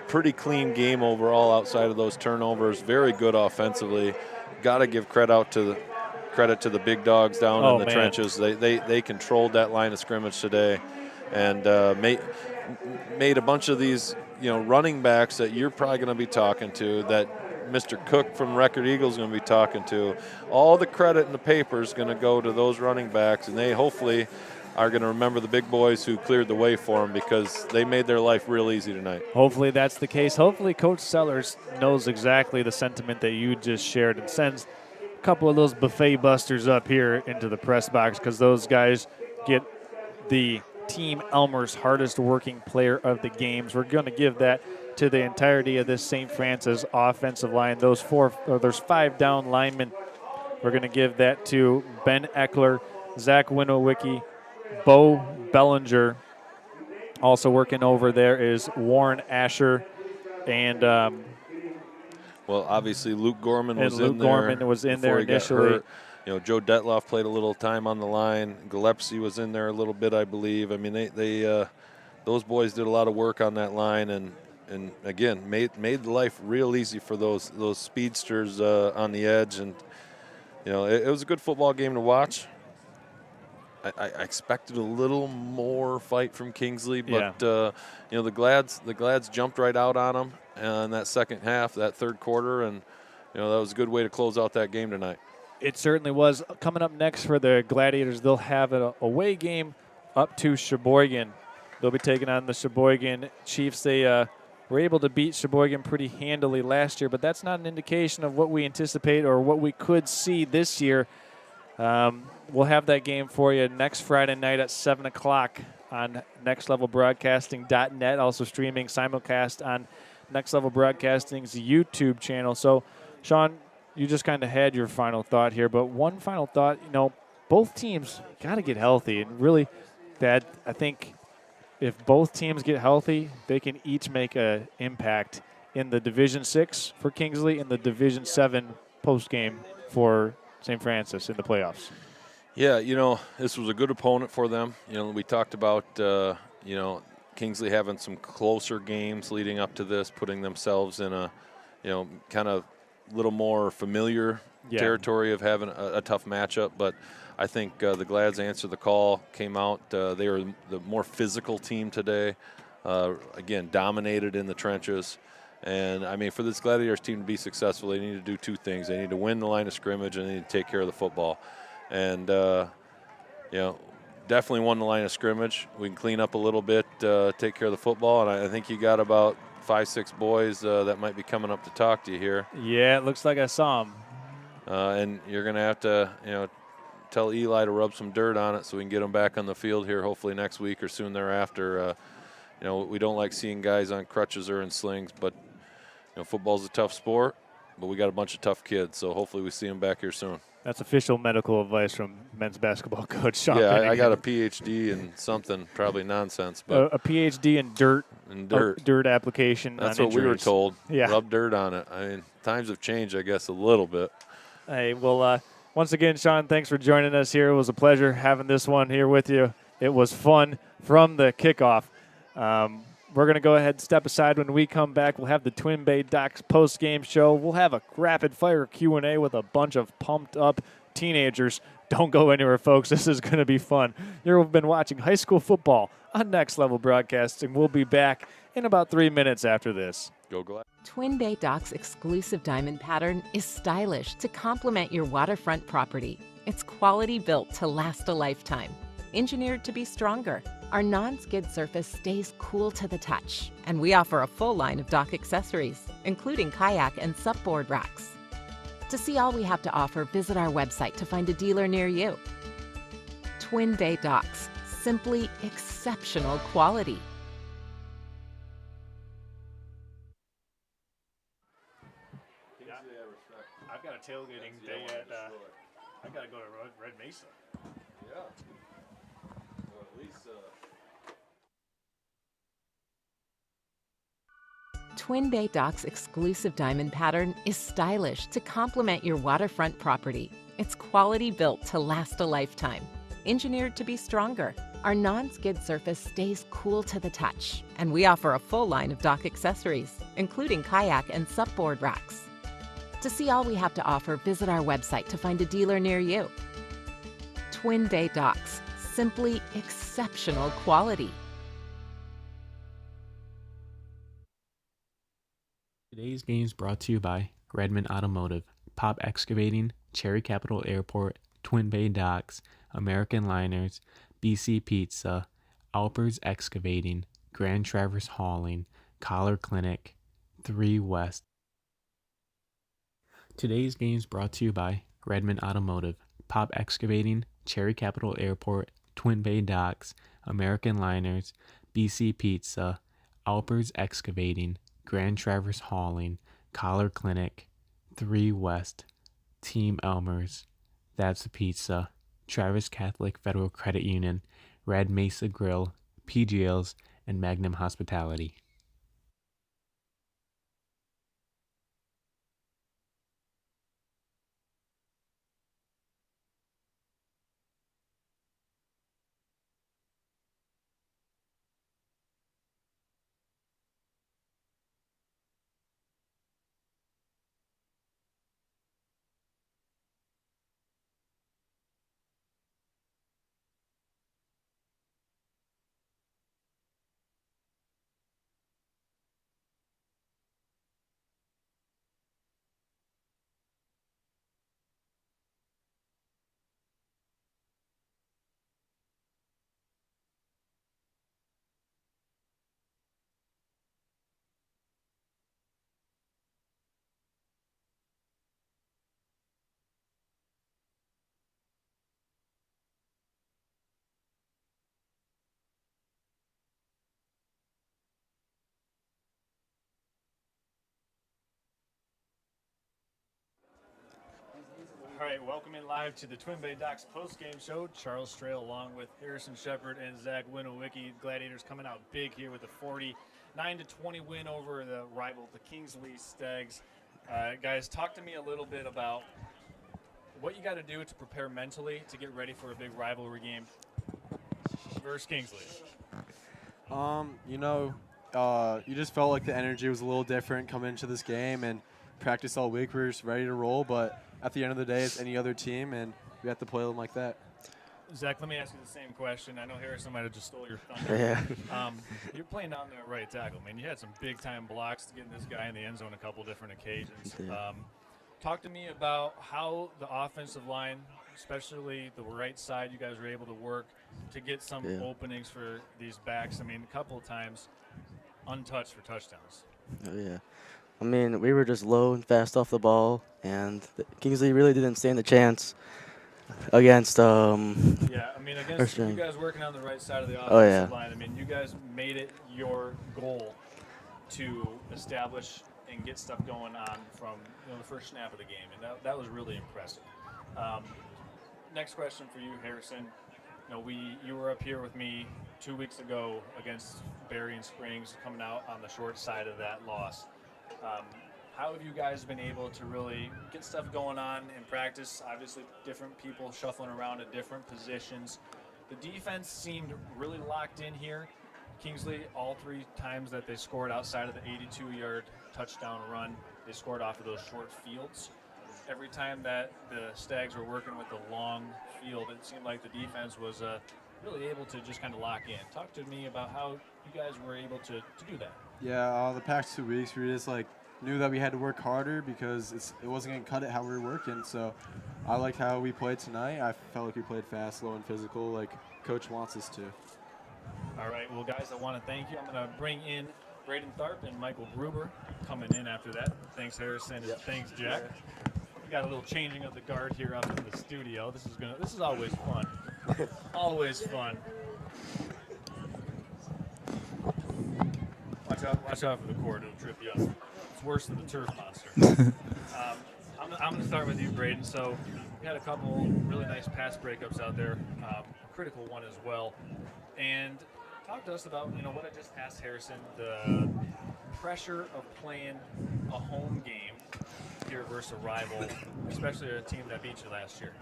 pretty clean game overall outside of those turnovers. Very good offensively. Got to give credit to the big dogs down in the trenches. They controlled that line of scrimmage today, and made a bunch of these running backs that you're probably going to be talking to, that Mr. Cook from Record Eagles is going to be talking to. All the credit in the paper is going to go to those running backs, and they hopefully are going to remember the big boys who cleared the way for them, because they made their life real easy tonight. Hopefully that's the case. Hopefully Coach Sellers knows exactly the sentiment that you just shared and sends a couple of those buffet busters up here into the press box, because those guys get the Team Elmer's hardest working player of the games. We're going to give that to the entirety of this St. Francis offensive line. There's 5 down linemen. We're going to give that to Ben Eckler, Zach Winowicki, Bo Bellinger. Also working over there is Warren Asher, and obviously Luke Gorman was Luke in there. Gorman was in there initially. Joe Detloff played a little time on the line. Gillespie was in there a little bit, I believe. I mean, those boys did a lot of work on that line, and again made life real easy for those speedsters on the edge. And it was a good football game to watch. I expected a little more fight from Kingsley, but the Glads jumped right out on them in that second half, that third quarter, and that was a good way to close out that game tonight. It certainly was. Coming up next for the Gladiators, they'll have an away game up to Sheboygan. They'll be taking on the Sheboygan Chiefs. They were able to beat Sheboygan pretty handily last year, but that's not an indication of what we anticipate or what we could see this year. We'll have that game for you next Friday night at 7 o'clock on nextlevelbroadcasting.net, also streaming simulcast on Next Level Broadcasting's YouTube channel. So, Sean, you just kind of had your final thought here, but one final thought, both teams got to get healthy, and really I think if both teams get healthy, they can each make an impact in the Division 6 for Kingsley and the Division 7 postgame for St. Francis in the playoffs. Yeah, this was a good opponent for them. We talked about, Kingsley having some closer games leading up to this, putting themselves in a, kind of little more familiar Yeah. territory of having a tough matchup. But I think the Glads answered the call, came out. They were the more physical team today. Again, dominated in the trenches. And, I mean, for this Gladiators team to be successful, they need to do two things. They need to win the line of scrimmage, and they need to take care of the football. And, definitely won the line of scrimmage. We can clean up a little bit, take care of the football. And I think you got about 5-6 boys that might be coming up to talk to you here. Yeah, it looks like I saw them. And you're going to have to, tell Eli to rub some dirt on it so we can get them back on the field here hopefully next week or soon thereafter. We don't like seeing guys on crutches or in slings, but football's a tough sport, but we got a bunch of tough kids, so hopefully we see them back here soon. That's official medical advice from men's basketball coach Sean. Yeah, I got a PhD in something, probably nonsense, but a PhD in dirt. Dirt application. That's on what we were told. Yeah, rub dirt on it. I mean, times have changed, I guess, a little bit. Hey, well, once again, Sean, thanks for joining us here. It was a pleasure having this one here with you. It was fun from the kickoff. We're going to go ahead and step aside. When we come back, we'll have the Twin Bay Docs post-game show. We'll have a rapid-fire Q&A with a bunch of pumped-up teenagers. Don't go anywhere, folks. This is going to be fun. You've been watching high school football on Next Level Broadcasting. We'll be back in about 3 minutes after this. Go Glad. Twin Bay Dock's exclusive diamond pattern is stylish to complement your waterfront property. It's quality built to last a lifetime. Engineered to be stronger, our non-skid surface stays cool to the touch, and we offer a full line of dock accessories, including kayak and supboard racks. To see all we have to offer, visit our website to find a dealer near you. Twin Bay Docks, simply exceptional quality. I've got a tailgating day at, I got to go to Red Mesa. Yeah. Or at least, Twin Bay Dock's exclusive diamond pattern is stylish to complement your waterfront property. It's quality built to last a lifetime. Engineered to be stronger, our non-skid surface stays cool to the touch, and we offer a full line of dock accessories, including kayak and supboard racks. To see all we have to offer, visit our website to find a dealer near you. Twin Bay Docks, simply exceptional quality. Today's game is brought to you by Redmond Automotive, Pop Excavating, Cherry Capital Airport, Twin Bay Docks, American Liners, BC Pizza, Alpers Excavating, Grand Traverse Hauling, Collar Clinic, 3 West. Today's game is brought to you by Redmond Automotive, Pop Excavating, Cherry Capital Airport, Twin Bay Docks, American Liners, BC Pizza, Alpers Excavating, Grand Traverse Hauling, Collar Clinic, 3 West, Team Elmers, That's the Pizza, Travis Catholic Federal Credit Union, Red Mesa Grill, PGLs, and Magnum Hospitality. All right, welcome in live to the Twin Bay Docks post-game show. Charles Strail along with Harrison Shepard and Zach Winowicki. Gladiators coming out big here with a 49-20 win over the rival, the Kingsley Stags. Guys, talk to me a little bit about what you got to do to prepare mentally to get ready for a big rivalry game versus Kingsley. You just felt like the energy was a little different coming into this game, and practice all week. We're just ready to roll, but at the end of the day, it's any other team, and we have to play them like that. Zach, let me ask you the same question. I know Harrison might have just stole your thunder. Yeah. You're playing down there right tackle, man. You had some big-time blocks to get this guy in the end zone a couple different occasions. Yeah. Talk to me about how the offensive line, especially the right side, you guys were able to work to get some openings for these backs. I mean, a couple of times untouched for touchdowns. Oh, yeah. I mean, we were just low and fast off the ball, and Kingsley really didn't stand a chance against yeah, I mean, against you guys working on the right side of the offensive line, I mean, you guys made it your goal to establish and get stuff going on from the first snap of the game, and that was really impressive. Next question for you, Harrison. You were up here with me 2 weeks ago against Berrien Springs, coming out on the short side of that loss. How have you guys been able to really get stuff going on in practice? Obviously, different people shuffling around at different positions. The defense seemed really locked in here. Kingsley, all 3 times that they scored outside of the 82-yard touchdown run, they scored off of those short fields. Every time that the Stags were working with the long field, it seemed like the defense was really able to just kind of lock in. Talk to me about how you guys were able to do that. Yeah, the past 2 weeks, we just knew that we had to work harder because it wasn't going to cut it how we were working. So I liked how we played tonight. I felt like we played fast, slow, and physical like Coach wants us to. All right, well, guys, I want to thank you. I'm going to bring in Braden Tharp and Michael Gruber coming in after that. Thanks, Harrison, and thanks, Jack. We got a little changing of the guard here up in the studio. This is always fun. Always fun. Watch out for the cord. It'll trip you up. It's worse than the turf monster. I'm going to start with you, Braden. So we had a couple really nice pass breakups out there, a critical one as well. And talk to us about what I just asked Harrison, the pressure of playing a home game here versus a rival, especially a team that beat you last year.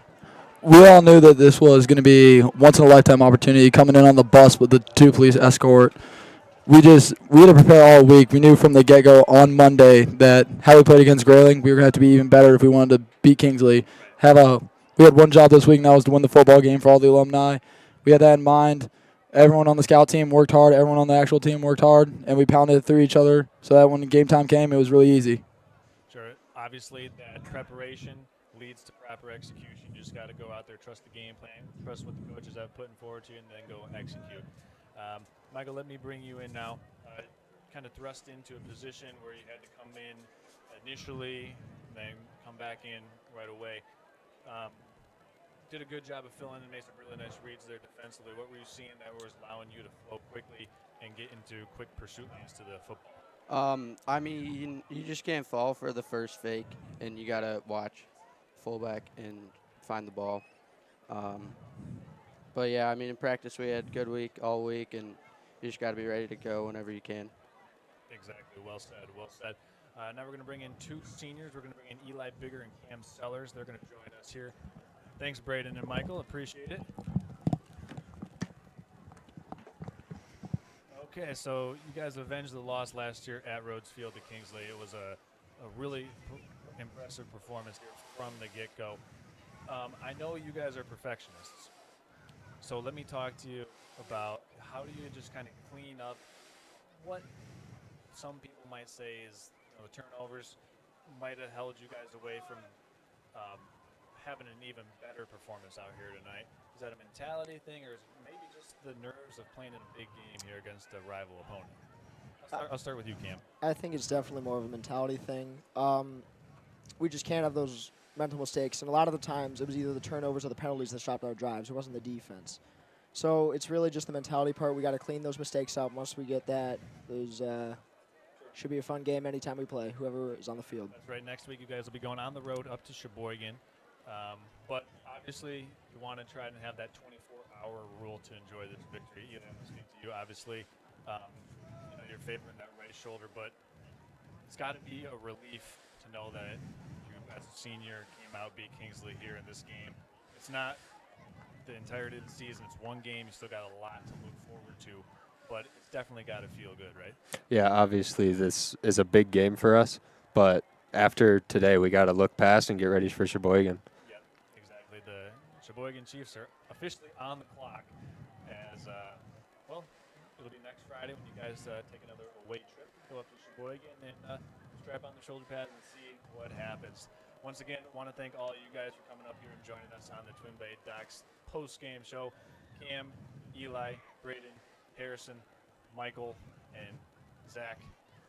We all knew that this was going to be once-in-a-lifetime opportunity, coming in on the bus with the 2 police escort. We had to prepare all week. We knew from the get-go on Monday that how we played against Grayling, we were going to have to be even better if we wanted to beat Kingsley. We had one job this week, and that was to win the football game for all the alumni. We had that in mind. Everyone on the scout team worked hard. Everyone on the actual team worked hard, and we pounded it through each other so that when game time came, it was really easy. Sure. Obviously, that preparation leads to proper execution. You just got to go out there, trust the game plan, trust what the coaches have put forward to you, and then go execute. Michael, let me bring you in now. Kind of thrust into a position where you had to come in initially, then come back in right away. Did a good job of filling in, made some really nice reads there defensively. What were you seeing that was allowing you to flow quickly and get into quick pursuit lanes to the football? I mean, you just can't fall for the first fake, and you got to watch fullback and find the ball. But, yeah, I mean, in practice we had a good week all week, and you just got to be ready to go whenever you can. Exactly. Well said. Well said. Now we're going to bring in 2 seniors. We're going to bring in Eli Bigger and Cam Sellers. They're going to join us here. Thanks, Braden and Michael. Appreciate it. Okay, so you guys avenged the loss last year at Rhodes Field to Kingsley. It was a really impressive performance here from the get-go. I know you guys are perfectionists, so let me talk to you about how do you just kind of clean up what some people might say is the turnovers might have held you guys away from having an even better performance out here tonight. Is that a mentality thing, or is it maybe just the nerves of playing in a big game here against a rival opponent? I'll start with you, Cam. I think it's definitely more of a mentality thing. We just can't have those mental mistakes, and a lot of the times it was either the turnovers or the penalties that stopped our drives. It wasn't the defense. So it's really just the mentality part. We got to clean those mistakes up. Once we get that, there's should be a fun game anytime we play, whoever is on the field. That's right. Next week you guys will be going on the road up to Sheboygan. But obviously you want to try and have that 24-hour rule to enjoy this victory. You know, listening to you, obviously, you're favoring that right shoulder, but it's got to be a relief to know that you, as a senior, came out, beat Kingsley here in this game. It's not the entirety of the season. It's one game. You still got a lot to look forward to, but it's definitely got to feel good, right? Yeah, obviously this is a big game for us, but after today, we got to look past and get ready for Sheboygan. Yep, exactly. The Sheboygan Chiefs are officially on the clock as, well, it'll be next Friday when you guys take another away trip. Go up to Sheboygan and strap on the shoulder pads and see what happens. Once again, I want to thank all you guys for coming up here and joining us on the Twin Bay Docs post-game show. Cam, Eli, Braden, Harrison, Michael, and Zach,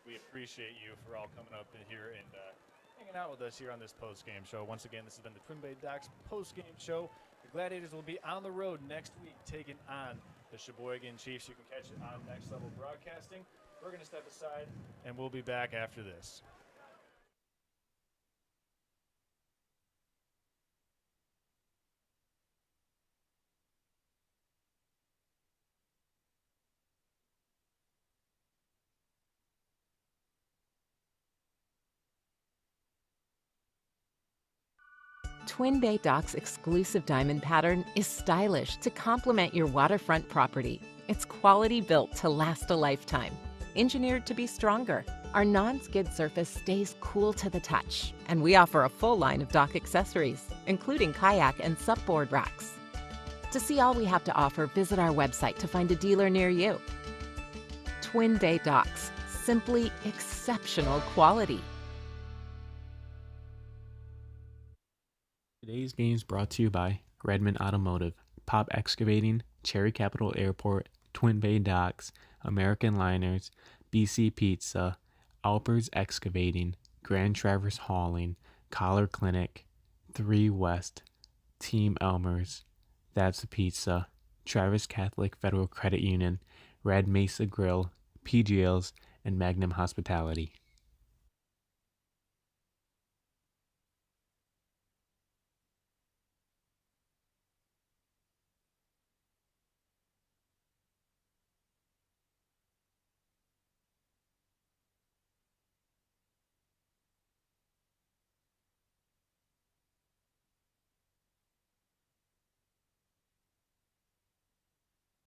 we appreciate you for all coming up in here and hanging out with us here on this post-game show. Once again, this has been the Twin Bay Docs post-game show. The Gladiators will be on the road next week taking on the Sheboygan Chiefs. You can catch it on Next Level Broadcasting. We're going to step aside, and we'll be back after this. Twin Bay Dock's exclusive diamond pattern is stylish to complement your waterfront property. It's quality built to last a lifetime. Engineered to be stronger, our non-skid surface stays cool to the touch, and we offer a full line of dock accessories, including kayak and supboard racks. To see all we have to offer, visit our website to find a dealer near you. Twin Bay Docks, simply exceptional quality. Today's game is brought to you by Redmond Automotive, Pop Excavating, Cherry Capital Airport, Twin Bay Docks, American Liners, BC Pizza, Alpers Excavating, Grand Traverse Hauling, Collar Clinic, 3 West, Team Elmers, That's the Pizza, Travis Catholic Federal Credit Union, Red Mesa Grill, PGLs, and Magnum Hospitality.